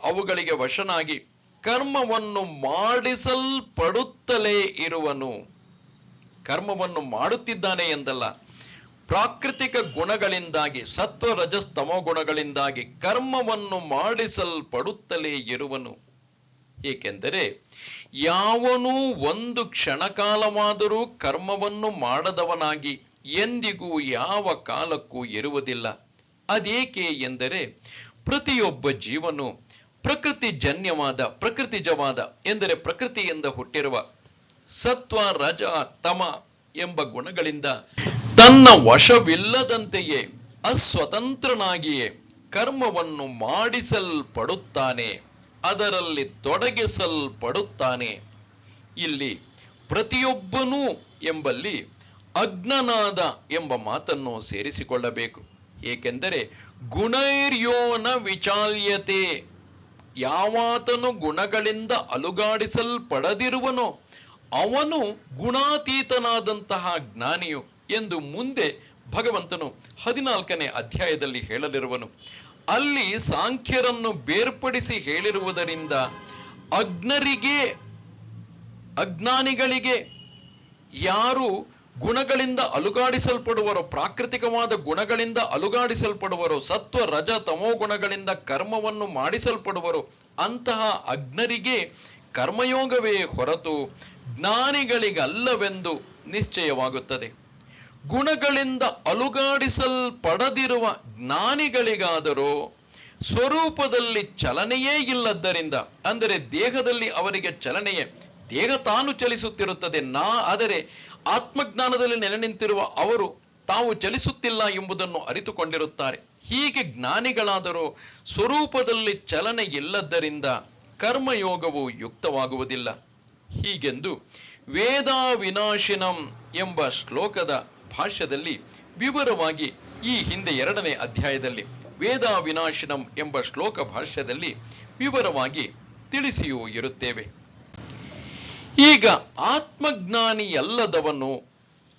ಅವುಗಳಿಗೆ ವಶನಾಗಿ ಕರ್ಮವನ್ನು ಮಾಡಿಸಲ್ಪಡುತ್ತಲೇ ಇರುವನು. ಕರ್ಮವನ್ನು ಮಾಡುತ್ತಿದ್ದಾನೆ ಎಂದಲ್ಲ. ಪ್ರಾಕೃತಿಕ ಗುಣಗಳಿಂದಾಗಿ, ಸತ್ವ ರಜಸ್ತಮೋ ಗುಣಗಳಿಂದಾಗಿ ಕರ್ಮವನ್ನು ಮಾಡಿಸಲ್ಪಡುತ್ತಲೇ ಇರುವನು. ಏಕೆಂದರೆ ಯಾವನೂ ಒಂದು ಕ್ಷಣಕಾಲವಾದರೂ ಕರ್ಮವನ್ನು ಮಾಡದವನಾಗಿ ಎಂದಿಗೂ ಯಾವ ಕಾಲಕ್ಕೂ ಇರುವುದಿಲ್ಲ. ಅದೇಕೆ ಎಂದರೆ ಪ್ರತಿಯೊಬ್ಬ ಜೀವನು ಪ್ರಕೃತಿಜವಾದ ಎಂದರೆ ಪ್ರಕೃತಿಯಿಂದ ಹುಟ್ಟಿರುವ ಸತ್ವ ರಜ ತಮ ಎಂಬ ಗುಣಗಳಿಂದ ತನ್ನ ವಶವಿಲ್ಲದಂತೆಯೇ ಅಸ್ವತಂತ್ರನಾಗಿಯೇ ಕರ್ಮವನ್ನು ಮಾಡಿಸಲ್ಪಡುತ್ತಾನೆ, ಅದರಲ್ಲಿ ತೊಡಗಿಸಲ್ಪಡುತ್ತಾನೆ. ಇಲ್ಲಿ ಪ್ರತಿಯೊಬ್ಬನೂ ಎಂಬಲ್ಲಿ ಅಜ್ಞನಾದ ಎಂಬ ಮಾತನ್ನು ಸೇರಿಸಿಕೊಳ್ಳಬೇಕು. ಏಕೆಂದರೆ ಗುಣೈರ್ಯೋನ ವಿಚಾಲ್ಯತೆ, ಯಾವಾತನು ಗುಣಗಳಿಂದ ಅಲುಗಾಡಿಸಲ್ಪಡದಿರುವನೋ ಅವನು ಗುಣಾತೀತನಾದಂತಹ ಜ್ಞಾನಿಯು ಎಂದು ಮುಂದೆ ಭಗವಂತನು 14ನೇ ಅಧ್ಯಾಯದಲ್ಲಿ ಹೇಳಲಿರುವನು. ಅಲ್ಲಿ ಸಾಂಖ್ಯರನ್ನು ಬೇರ್ಪಡಿಸಿ ಹೇಳಿರುವುದರಿಂದ ಅಜ್ಞಾನಿಗಳಿಗೆ ಯಾರು ಗುಣಗಳಿಂದ ಅಲುಗಾಡಿಸಲ್ಪಡುವರೋ, ಪ್ರಾಕೃತಿಕವಾದ ಗುಣಗಳಿಂದ ಅಲುಗಾಡಿಸಲ್ಪಡುವರೋ, ಸತ್ವ ರಜ ತಮೋ ಗುಣಗಳಿಂದ ಕರ್ಮವನ್ನು ಮಾಡಿಸಲ್ಪಡುವರೋ ಅಂತಹ ಅಜ್ಞರಿಗೆ ಕರ್ಮಯೋಗವೇ ಹೊರತು ಜ್ಞಾನಿಗಳಿಗಲ್ಲವೆಂದು ನಿಶ್ಚಯವಾಗುತ್ತದೆ. ಗುಣಗಳಿಂದ ಅಲುಗಾಡಿಸಲ್ಪಡದಿರುವ ಜ್ಞಾನಿಗಳಿಗಾದರೂ ಸ್ವರೂಪದಲ್ಲಿ ಚಲನೆಯೇ ಇಲ್ಲದ್ದರಿಂದ, ಅಂದರೆ ದೇಹದಲ್ಲಿ ಅವರಿಗೆ ಚಲನೆಯೇ, ದೇಹ ತಾನು ಚಲಿಸುತ್ತಿರುತ್ತದೆ, ಆದರೆ ಆತ್ಮಜ್ಞಾನದಲ್ಲಿ ನೆಲೆ ನಿಂತಿರುವ ಅವರು ತಾವು ಚಲಿಸುತ್ತಿಲ್ಲ ಎಂಬುದನ್ನು ಅರಿತುಕೊಂಡಿರುತ್ತಾರೆ. ಹೀಗೆ ಜ್ಞಾನಿಗಳಾದರೂ ಸ್ವರೂಪದಲ್ಲಿ ಚಲನೆ ಇಲ್ಲದ್ದರಿಂದ ಕರ್ಮಯೋಗವು ಯುಕ್ತವಾಗುವುದಿಲ್ಲ. ಹೀಗೆಂದು ವೇದ ವಿನಾಶಿನಂ ಎಂಬ ಶ್ಲೋಕದ ಭಾಷ್ಯದಲ್ಲಿ ವಿವರವಾಗಿ ಈ ಹಿಂದೆ 2ನೇ ಅಧ್ಯಾಯದಲ್ಲಿ ವೇದ ವಿನಾಶಿನಂ ಎಂಬ ಶ್ಲೋಕ ಭಾಷ್ಯದಲ್ಲಿ ವಿವರವಾಗಿ ತಿಳಿಸಿಯೂ ಇರುತ್ತೇವೆ. ಈಗ ಆತ್ಮಜ್ಞಾನಿಯಲ್ಲದವನು,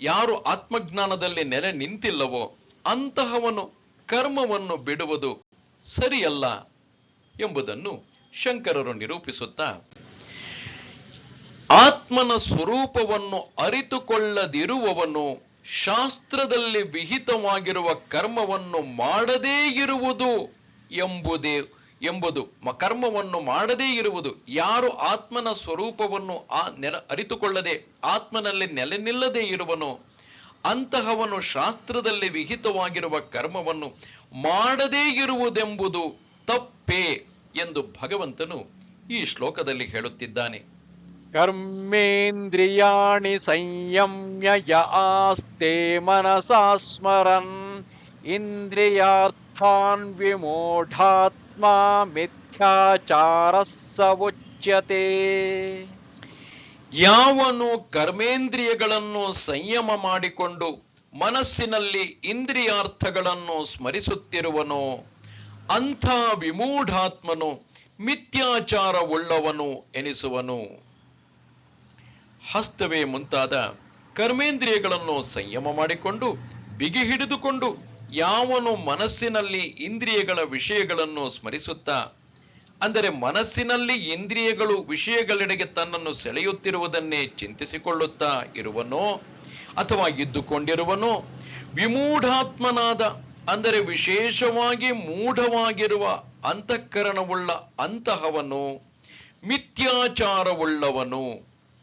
ಯಾರು ಆತ್ಮಜ್ಞಾನದಲ್ಲಿ ನೆಲೆ ನಿಂತಿಲ್ಲವೋ ಅಂತಹವನು ಕರ್ಮವನ್ನು ಬಿಡುವುದು ಸರಿಯಲ್ಲ ಎಂಬುದನ್ನು ಶಂಕರರು ನಿರೂಪಿಸುತ್ತಾ, ಆತ್ಮನ ಸ್ವರೂಪವನ್ನು ಅರಿತುಕೊಳ್ಳದಿರುವವನು ಶಾಸ್ತ್ರದಲ್ಲಿ ವಿಹಿತವಾಗಿರುವ ಕರ್ಮವನ್ನು ಮಾಡದೇ ಇರುವುದು ಕರ್ಮವನ್ನು ಮಾಡದೇ ಇರುವುದು. ಯಾರು ಆತ್ಮನ ಸ್ವರೂಪವನ್ನು ಅರಿತುಕೊಳ್ಳದೆ ಆತ್ಮನಲ್ಲಿ ನೆಲೆ ನಿಲ್ಲದೇ ಇರುವನೋ ಅಂತಹವನು ಶಾಸ್ತ್ರದಲ್ಲಿ ವಿಹಿತವಾಗಿರುವ ಕರ್ಮವನ್ನು ಮಾಡದೇ ಇರುವುದೆಂಬುದು ತಪ್ಪೇ ಎಂದು ಭಗವಂತನು ಈ ಶ್ಲೋಕದಲ್ಲಿ ಹೇಳುತ್ತಿದ್ದಾನೆ. ಕರ್ಮೇಂದ್ರಿಯಾಣಿ ಸಂಯಮ್ಯ ಯ ಆಸ್ತೆ ಮನಸಾ ಸ್ಮರನ್ ಇಂದ್ರಿಯಾರ್ಥಾನ್ ವಿಮೂಢಾತ್ಮ ಮಿಥ್ಯಾಚಾರಃ ಸ ಉಚ್ಯತೆ. ಯಾವನು ಕರ್ಮೇಂದ್ರಿಯಗಳನ್ನು ಸಂಯಮ ಮಾಡಿಕೊಂಡು ಮನಸ್ಸಿನಲ್ಲಿ ಇಂದ್ರಿಯಾರ್ಥಗಳನ್ನು ಸ್ಮರಿಸುತ್ತಿರುವನೋ ಅಂಥ ವಿಮೂಢಾತ್ಮನು ಮಿಥ್ಯಾಚಾರವುಳ್ಳವನು ಎನಿಸುವನು. ಹಸ್ತವೇ ಮುಂತಾದ ಕರ್ಮೇಂದ್ರಿಯಗಳನ್ನು ಸಂಯಮ ಮಾಡಿಕೊಂಡು ಬಿಗಿ ಹಿಡಿದುಕೊಂಡು ಯಾವನು ಮನಸ್ಸಿನಲ್ಲಿ ಇಂದ್ರಿಯಗಳ ವಿಷಯಗಳನ್ನು ಸ್ಮರಿಸುತ್ತಾ, ಅಂದರೆ ಮನಸ್ಸಿನಲ್ಲಿ ಇಂದ್ರಿಯಗಳು ವಿಷಯಗಳೆಡೆಗೆ ತನ್ನನ್ನು ಸೆಳೆಯುತ್ತಿರುವುದನ್ನೇ ಚಿಂತಿಸಿಕೊಳ್ಳುತ್ತಾ ಇರುವನೋ ಅಥವಾ ಇದ್ದುಕೊಂಡಿರುವನೋ, ವಿಮೂಢಾತ್ಮನಾದ, ಅಂದರೆ ವಿಶೇಷವಾಗಿ ಮೂಢವಾಗಿರುವ ಅಂತಃಕರಣವುಳ್ಳ ಅಂತಹವನು ಮಿಥ್ಯಾಚಾರವುಳ್ಳವನು,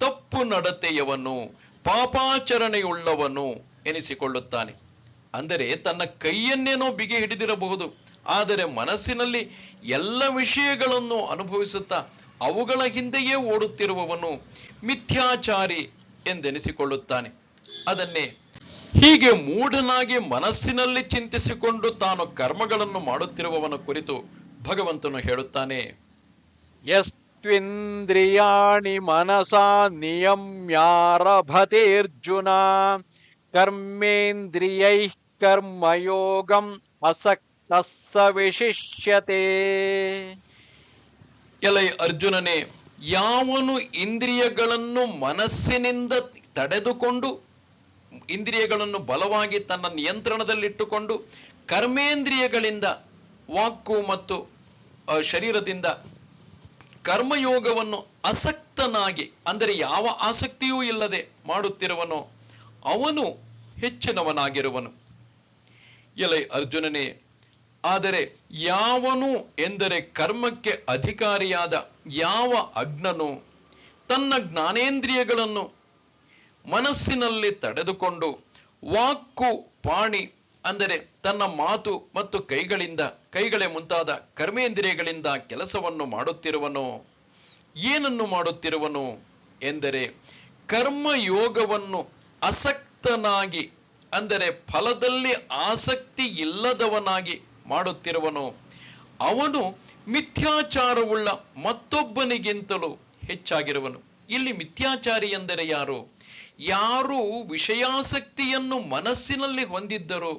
ತಪ್ಪು ನಡತೆಯವನು, ಪಾಪಾಚರಣೆಯುಳ್ಳವನು ಎನಿಸಿಕೊಳ್ಳುತ್ತಾನೆ. ಅಂದರೆ ತನ್ನ ಕೈಯನ್ನೇನೋ ಬಿಗಿ ಹಿಡಿದಿರಬಹುದು, ಆದರೆ ಮನಸ್ಸಿನಲ್ಲಿ ಎಲ್ಲ ವಿಷಯಗಳನ್ನು ಅನುಭವಿಸುತ್ತಾ ಅವುಗಳ ಹಿಂದೆಯೇ ಓಡುತ್ತಿರುವವನು ಮಿಥ್ಯಾಚಾರಿ ಎಂದೆನಿಸಿಕೊಳ್ಳುತ್ತಾನೆ. ಅದನ್ನೇ ಹೀಗೆ ಮೂಢನಾಗಿ ಮನಸ್ಸಿನಲ್ಲಿ ಚಿಂತಿಸಿಕೊಂಡು ತಾನು ಕರ್ಮಗಳನ್ನು ಮಾಡುತ್ತಿರುವವನ ಕುರಿತು ಭಗವಂತನು ಹೇಳುತ್ತಾನೆ, ಯಸ್ತ್ವಿಂದ್ರಿಯಾಣಿ ಮನಸಾ ನಿಯಮ್ಯಾರಭತೆ ಅರ್ಜುನ ಕರ್ಮೇಂದ್ರಿಯೈಃ ಕರ್ಮಯೋಗಂ ಅಸಕ್ತಃ ಸ ವಿಶಿಷ್ಯತೆ. ಎಲೈ ಅರ್ಜುನನೇ, ಯಾವನು ಇಂದ್ರಿಯಗಳನ್ನು ಮನಸ್ಸಿನಿಂದ ತಡೆದುಕೊಂಡು, ಇಂದ್ರಿಯಗಳನ್ನು ಬಲವಾಗಿ ತನ್ನ ನಿಯಂತ್ರಣದಲ್ಲಿಟ್ಟುಕೊಂಡು ಕರ್ಮೇಂದ್ರಿಯಗಳಿಂದ, ವಾಕು ಮತ್ತು ಶರೀರದಿಂದ ಕರ್ಮಯೋಗವನ್ನು ಅಸಕ್ತನಾಗಿ, ಅಂದರೆ ಯಾವ ಆಸಕ್ತಿಯೂ ಇಲ್ಲದೆ ಮಾಡುತ್ತಿರುವನೋ ಅವನು ಹೆಚ್ಚಿನವನಾಗಿರುವನು. ಎಲೈ ಅರ್ಜುನನೇ, ಆದರೆ ಯಾವನು ಎಂದರೆ ಕರ್ಮಕ್ಕೆ ಅಧಿಕಾರಿಯಾದ ಯಾವ ಅಜ್ಞನು ತನ್ನ ಜ್ಞಾನೇಂದ್ರಿಯಗಳನ್ನು ಮನಸ್ಸಿನಲ್ಲಿ ತಡೆದುಕೊಂಡು ವಾಕ್ಕು ಪಾಣಿ ಅಂದರೆ ತನ್ನ ಮಾತು ಮತ್ತು ಕೈಗಳೇ ಮುಂತಾದ ಕರ್ಮೇಂದ್ರಿಯಗಳಿಂದ ಕೆಲಸವನ್ನು ಮಾಡುತ್ತಿರುವನು. ಏನನ್ನು ಮಾಡುತ್ತಿರುವನು ಎಂದರೆ ಕರ್ಮಯೋಗವನ್ನು ಅಸಕ್ತನಾಗಿ ಅಂದರೆ ಫಲದಲ್ಲಿ ಆಸಕ್ತಿ ಇಲ್ಲದವನಾಗಿ ಮಾಡುತ್ತಿರುವನು. ಅವನು ಮಿಥ್ಯಾಚಾರವುಳ್ಳ ಮತ್ತೊಬ್ಬನಿಗಿಂತಲೂ ಹೆಚ್ಚಾಗಿರುವನು. ಇಲ್ಲಿ ಮಿಥ್ಯಾಚಾರಿ ಎಂದರೆ ಯಾರು? ಯಾರು ವಿಷಯಾಸಕ್ತಿಯನ್ನು ಮನಸ್ಸಿನಲ್ಲಿ ಹೊಂದಿದ್ದರು,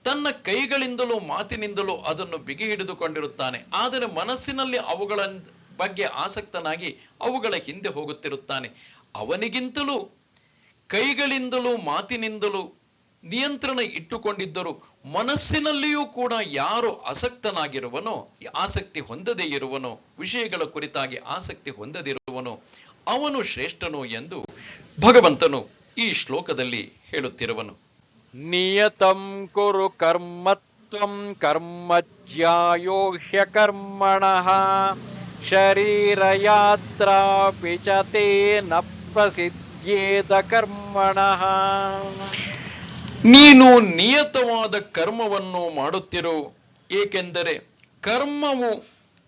ತನ್ನ ಕೈಗಳಿಂದಲೂ ಮಾತಿನಿಂದಲೂ ಅದನ್ನು ಬಿಗಿ ಹಿಡಿದುಕೊಂಡಿರುತ್ತಾನೆ, ಆದರೆ ಮನಸ್ಸಿನಲ್ಲಿ ಅವುಗಳ ಬಗ್ಗೆ ಆಸಕ್ತನಾಗಿ ಅವುಗಳ ಹಿಂದೆ ಹೋಗುತ್ತಿರುತ್ತಾನೆ. ಅವನಿಗಿಂತಲೂ ಕೈಗಳಿಂದಲೂ ಮಾತಿನಿಂದಲೂ ನಿಯಂತ್ರಣ ಇಟ್ಟುಕೊಂಡಿದ್ದರು. ಮನಸ್ಸಿನಲ್ಲಿಯೂ ಕೂಡ ಯಾರು ಆಸಕ್ತನಾಗಿರುವನೋ, ಆಸಕ್ತಿ ಹೊಂದದೇ ಇರುವನೋ, ವಿಷಯಗಳ ಕುರಿತಾಗಿ ಆಸಕ್ತಿ ಹೊಂದದಿರುವನೋ ಅವನು ಶ್ರೇಷ್ಠನು ಎಂದು ಭಗವಂತನು ಈ ಶ್ಲೋಕದಲ್ಲಿ ಹೇಳುತ್ತಿರುವನು. ನಿಯತಂ ಕುರು ಕರ್ಮತ್ವಂ ಕರ್ಮಜ್ಯಾಯೋ ಹ್ಯಕರ್ಮಣಃ ಶರೀರಯಾತ್ರಾಪಿ ಚ ತೇನ ಪ್ರಸಿದ್ಧೇದ ಕರ್ಮಣಃ. ನೀನು ನಿಯತವಾದ ಕರ್ಮವನ್ನು ಮಾಡುತ್ತಿರು, ಏಕೆಂದರೆ ಕರ್ಮವು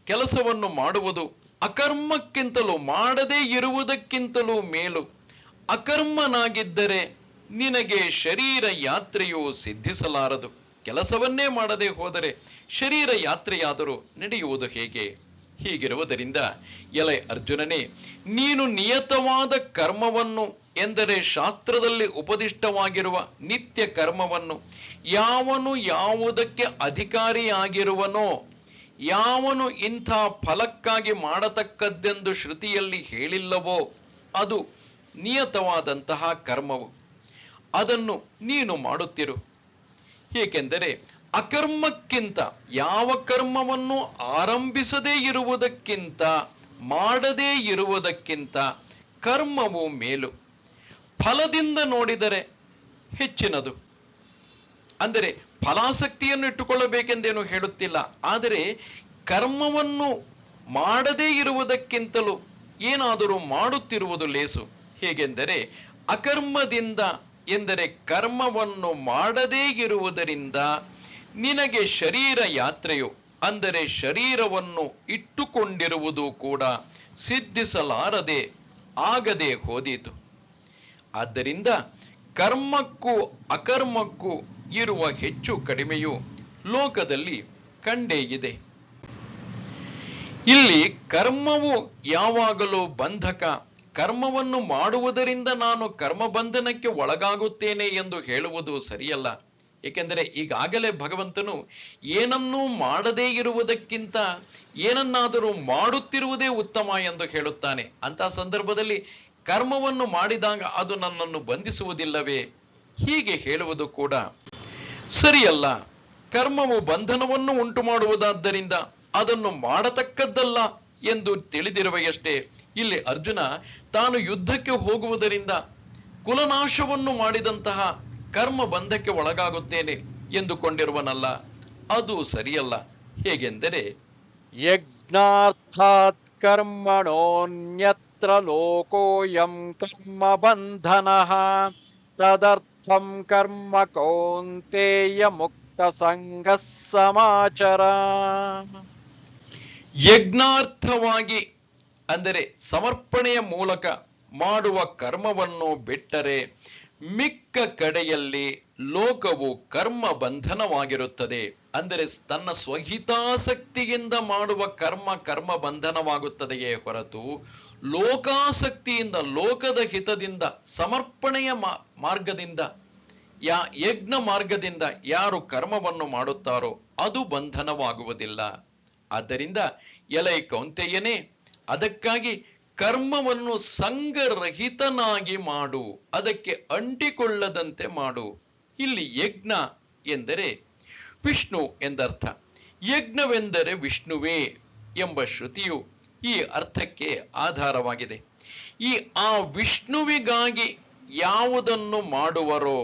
ಕೆಲಸವನ್ನು ಮಾಡುವುದು ಅಕರ್ಮಕ್ಕಿಂತಲೂ ಮಾಡದೇ ಇರುವುದಕ್ಕಿಂತಲೂ ಮೇಲು. ಅಕರ್ಮನಾಗಿದ್ದರೆ ನಿನಗೆ ಶರೀರ ಯಾತ್ರೆಯು ಸಿದ್ಧಿಸಲಾರದು. ಕೆಲಸವನ್ನೇ ಮಾಡದೆ ಹೋದರೆ ಶರೀರ ಯಾತ್ರೆಯಾದರೂ ನಡೆಯುವುದು ಹೇಗೆ? ಹೀಗಿರುವುದರಿಂದ ಎಲೈ ಅರ್ಜುನನೇ, ನೀನು ನಿಯತವಾದ ಕರ್ಮವನ್ನು ಎಂದರೆ ಶಾಸ್ತ್ರದಲ್ಲಿ ಉಪದಿಷ್ಟವಾಗಿರುವ ನಿತ್ಯ ಕರ್ಮವನ್ನು ಯಾವನು ಯಾವುದಕ್ಕೆ ಅಧಿಕಾರಿಯಾಗಿರುವನೋ, ಯಾವನು ಇಂಥ ಫಲಕ್ಕಾಗಿ ಮಾಡತಕ್ಕದ್ದೆಂದು ಶ್ರುತಿಯಲ್ಲಿ ಹೇಳಿಲ್ಲವೋ ಅದು ನಿಯತವಾದಂತಹ ಕರ್ಮವು. ಅದನ್ನು ನೀನು ಮಾಡುತ್ತಿರು. ಏಕೆಂದರೆ ಅಕರ್ಮಕ್ಕಿಂತ, ಯಾವ ಕರ್ಮವನ್ನು ಆರಂಭಿಸದೇ ಇರುವುದಕ್ಕಿಂತ, ಮಾಡದೇ ಇರುವುದಕ್ಕಿಂತ ಕರ್ಮವು ಮೇಲು. ಫಲದಿಂದ ನೋಡಿದರೆ ಹೆಚ್ಚಿನದು. ಅಂದರೆ ಫಲಾಸಕ್ತಿಯನ್ನು ಇಟ್ಟುಕೊಳ್ಳಬೇಕೆಂದೇನು ಹೇಳುತ್ತಿಲ್ಲ, ಆದರೆ ಕರ್ಮವನ್ನು ಮಾಡದೇ ಇರುವುದಕ್ಕಿಂತಲೂ ಏನಾದರೂ ಮಾಡುತ್ತಿರುವುದು ಲೇಸು. ಹೇಗೆಂದರೆ ಅಕರ್ಮದಿಂದ ಎಂದರೆ ಕರ್ಮವನ್ನು ಮಾಡದೇ ಇರುವುದರಿಂದ ನಿನಗೆ ಶರೀರ ಯಾತ್ರೆಯು ಅಂದರೆ ಶರೀರವನ್ನು ಇಟ್ಟುಕೊಂಡಿರುವುದು ಕೂಡ ಸಿದ್ಧಿಸಲಾರದೆ ಆಗದೆ ಹೋದೀತು. ಆದ್ದರಿಂದ ಕರ್ಮಕ್ಕೂ ಅಕರ್ಮಕ್ಕೂ ಇರುವ ಹೆಚ್ಚು ಕಡಿಮೆಯು ಲೋಕದಲ್ಲಿ ಕಂಡೇ ಇದೆ. ಇಲ್ಲಿ ಕರ್ಮವು ಯಾವಾಗಲೂ ಬಂಧಕ. ಕರ್ಮವನ್ನು ಮಾಡುವುದರಿಂದ ನಾನು ಕರ್ಮಬಂಧನಕ್ಕೆ ಒಳಗಾಗುತ್ತೇನೆ ಎಂದು ಹೇಳುವುದು ಸರಿಯಲ್ಲ. ಏಕೆಂದರೆ ಈಗಾಗಲೇ ಭಗವಂತನು ಏನನ್ನೂ ಮಾಡದೇ ಇರುವುದಕ್ಕಿಂತ ಏನನ್ನಾದರೂ ಮಾಡುತ್ತಿರುವುದೇ ಉತ್ತಮ ಎಂದು ಹೇಳುತ್ತಾನೆ. ಅಂತಹ ಸಂದರ್ಭದಲ್ಲಿ ಕರ್ಮವನ್ನು ಮಾಡಿದಾಗ ಅದು ನನ್ನನ್ನು ಬಂಧಿಸುವುದಿಲ್ಲವೇ? ಹೀಗೆ ಹೇಳುವುದು ಕೂಡ ಸರಿಯಲ್ಲ. ಕರ್ಮವು ಬಂಧನವನ್ನು ಉಂಟು ಮಾಡುವುದಾದ್ದರಿಂದ ಅದನ್ನು ಮಾಡತಕ್ಕದ್ದಲ್ಲ ಎಂದು ತಿಳಿದಿರುವೆಯಷ್ಟೇ. ಇಲ್ಲಿ ಅರ್ಜುನ ತಾನು ಯುದ್ಧಕ್ಕೆ ಹೋಗುವುದರಿಂದ ಕುಲನಾಶವನ್ನು ಮಾಡಿದಂತಹ ಕರ್ಮ ಬಂಧಕ್ಕೆ ಒಳಗಾಗುತ್ತೇನೆ ಎಂದುಕೊಂಡಿರುವನಲ್ಲ. ಅದು ಸರಿಯಲ್ಲ. ಹೇಗೆಂದರೆ ಯಜ್ಞಾರ್ಥಾತ್ ಕರ್ಮಣೋನ್ಯತ್ರ ಲೋಕೋಯಂ ಕರ್ಮ ಬಂಧನಃ ತದರ್ಥಂ ಕರ್ಮ ಕೌಂತೇಯ ಮುಕ್ತ ಸಂಗಃ ಸಮಾಚರ. ಯಜ್ಞಾರ್ಥವಾಗಿ ಅಂದರೆ ಸಮರ್ಪಣೆಯ ಮೂಲಕ ಮಾಡುವ ಕರ್ಮವನ್ನು ಬಿಟ್ಟರೆ ಮಿಕ್ಕ ಕಡೆಯಲ್ಲಿ ಲೋಕವು ಕರ್ಮ ಬಂಧನವಾಗಿರುತ್ತದೆ. ಅಂದರೆ ತನ್ನ ಸ್ವಹಿತಾಸಕ್ತಿಯಿಂದ ಮಾಡುವ ಕರ್ಮ ಬಂಧನವಾಗುತ್ತದೆಯೇ ಹೊರತು ಲೋಕಾಸಕ್ತಿಯಿಂದ, ಲೋಕದ ಹಿತದಿಂದ, ಸಮರ್ಪಣೆಯ ಮಾರ್ಗದಿಂದ, ಯಜ್ಞ ಮಾರ್ಗದಿಂದ ಯಾರು ಕರ್ಮವನ್ನು ಮಾಡುತ್ತಾರೋ ಅದು ಬಂಧನವಾಗುವುದಿಲ್ಲ. ಆದ್ದರಿಂದ ಎಲೈ ಕೌಂತೆಯನೇ, ಅದಕ್ಕಾಗಿ ಕರ್ಮವನ್ನು ಸಂಗರಹಿತನಾಗಿ ಮಾಡು, ಅದಕ್ಕೆ ಅಂಟಿಕೊಳ್ಳದಂತೆ ಮಾಡು. ಇಲ್ಲಿ ಯಜ್ಞ ಎಂದರೆ ವಿಷ್ಣು ಎಂದರ್ಥ. ಯಜ್ಞವೆಂದರೆ ವಿಷ್ಣುವೇ ಎಂಬ ಶ್ರುತಿಯು ಈ ಅರ್ಥಕ್ಕೆ ಆಧಾರವಾಗಿದೆ. ಆ ವಿಷ್ಣುವಿಗಾಗಿ ಯಾವುದನ್ನು ಮಾಡುವರೋ,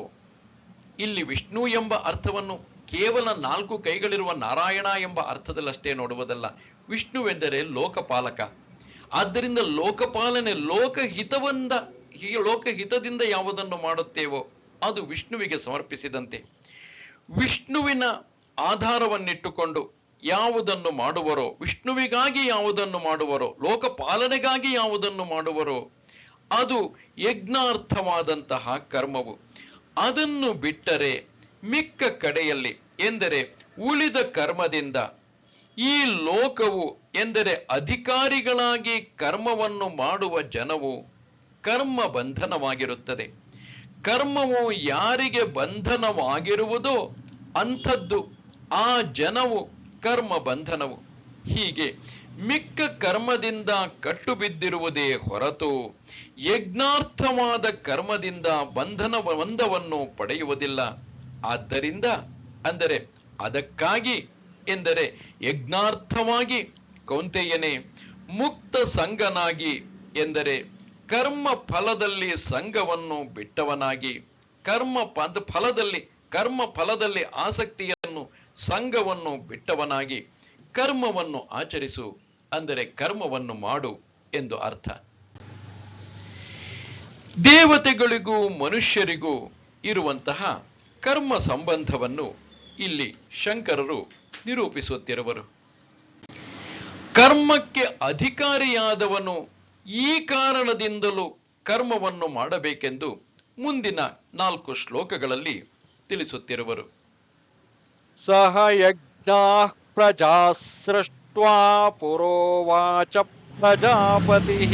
ಇಲ್ಲಿ ವಿಷ್ಣು ಎಂಬ ಅರ್ಥವನ್ನು ಕೇವಲ 4 ಕೈಗಳಿರುವ ನಾರಾಯಣ ಎಂಬ ಅರ್ಥದಲ್ಲಷ್ಟೇ ನೋಡುವುದಲ್ಲ. ವಿಷ್ಣುವೆಂದರೆ ಲೋಕಪಾಲಕ. ಆದ್ದರಿಂದ ಲೋಕಪಾಲನೆ, ಲೋಕಹಿತದಿಂದ ಯಾವುದನ್ನು ಮಾಡುತ್ತೇವೋ ಅದು ವಿಷ್ಣುವಿಗೆ ಸಮರ್ಪಿಸಿದಂತೆ. ವಿಷ್ಣುವಿನ ಆಧಾರವನ್ನಿಟ್ಟುಕೊಂಡು ಯಾವುದನ್ನು ಮಾಡುವರೋ, ವಿಷ್ಣುವಿಗಾಗಿ ಯಾವುದನ್ನು ಮಾಡುವರೋ, ಲೋಕಪಾಲನೆಗಾಗಿ ಯಾವುದನ್ನು ಮಾಡುವರೋ ಅದು ಯಜ್ಞಾರ್ಥವಾದಂತಹ ಕರ್ಮವು. ಅದನ್ನು ಬಿಟ್ಟರೆ ಮಿಕ್ಕ ಕಡೆಯಲ್ಲಿ ಎಂದರೆ ಉಳಿದ ಕರ್ಮದಿಂದ ಈ ಲೋಕವು ಎಂದರೆ ಅಧಿಕಾರಿಗಳಾಗಿ ಕರ್ಮವನ್ನು ಮಾಡುವ ಜನವು ಕರ್ಮ ಬಂಧನವಾಗಿರುತ್ತದೆ. ಕರ್ಮವು ಯಾರಿಗೆ ಬಂಧನವಾಗಿರುವುದೋ ಅಂಥದ್ದು ಆ ಜನವು ಕರ್ಮ ಬಂಧನವು. ಹೀಗೆ ಮಿಕ್ಕ ಕರ್ಮದಿಂದ ಕಟ್ಟು ಬಿದ್ದಿರುವುದೇ ಹೊರತು ಯಜ್ಞಾರ್ಥವಾದ ಕರ್ಮದಿಂದ ಬಂಧನವನ್ನು ಪಡೆಯುವುದಿಲ್ಲ. ಆದ್ದರಿಂದ ಅಂದರೆ ಅದಕ್ಕಾಗಿ ಎಂದರೆ ಯಜ್ಞಾರ್ಥವಾಗಿ ಕೌಂತೆಯನೇ ಮುಕ್ತ ಸಂಗನಾಗಿ ಎಂದರೆ ಕರ್ಮ ಫಲದಲ್ಲಿ ಸಂಘವನ್ನು ಬಿಟ್ಟವನಾಗಿ, ಕರ್ಮ ಫಲದಲ್ಲಿ ಆಸಕ್ತಿಯನ್ನು ಸಂಘವನ್ನು ಬಿಟ್ಟವನಾಗಿ ಕರ್ಮವನ್ನು ಆಚರಿಸು, ಅಂದರೆ ಕರ್ಮವನ್ನು ಮಾಡು ಎಂದು ಅರ್ಥ. ದೇವತೆಗಳಿಗೂ ಮನುಷ್ಯರಿಗೂ ಇರುವಂತಹ ಕರ್ಮ ಸಂಬಂಧವನ್ನು ಇಲ್ಲಿ ಶಂಕರರು ನಿರೂಪಿಸುತ್ತಿರುವರು. ಕರ್ಮಕ್ಕೆ ಅಧಿಕಾರಿಯಾದವನು ಈ ಕಾರಣದಿಂದಲೂ ಕರ್ಮವನ್ನು ಮಾಡಬೇಕೆಂದು ಮುಂದಿನ 4 ಶ್ಲೋಕಗಳಲ್ಲಿ ತಿಳಿಸುತ್ತಿರುವರು. ಸಹ ಯಜ್ಞಾಃ ಪ್ರಜಾಃ ಸೃಷ್ಟ್ವಾ ಪುರೋವಾಚ ಪ್ರಜಾಪತಿಃ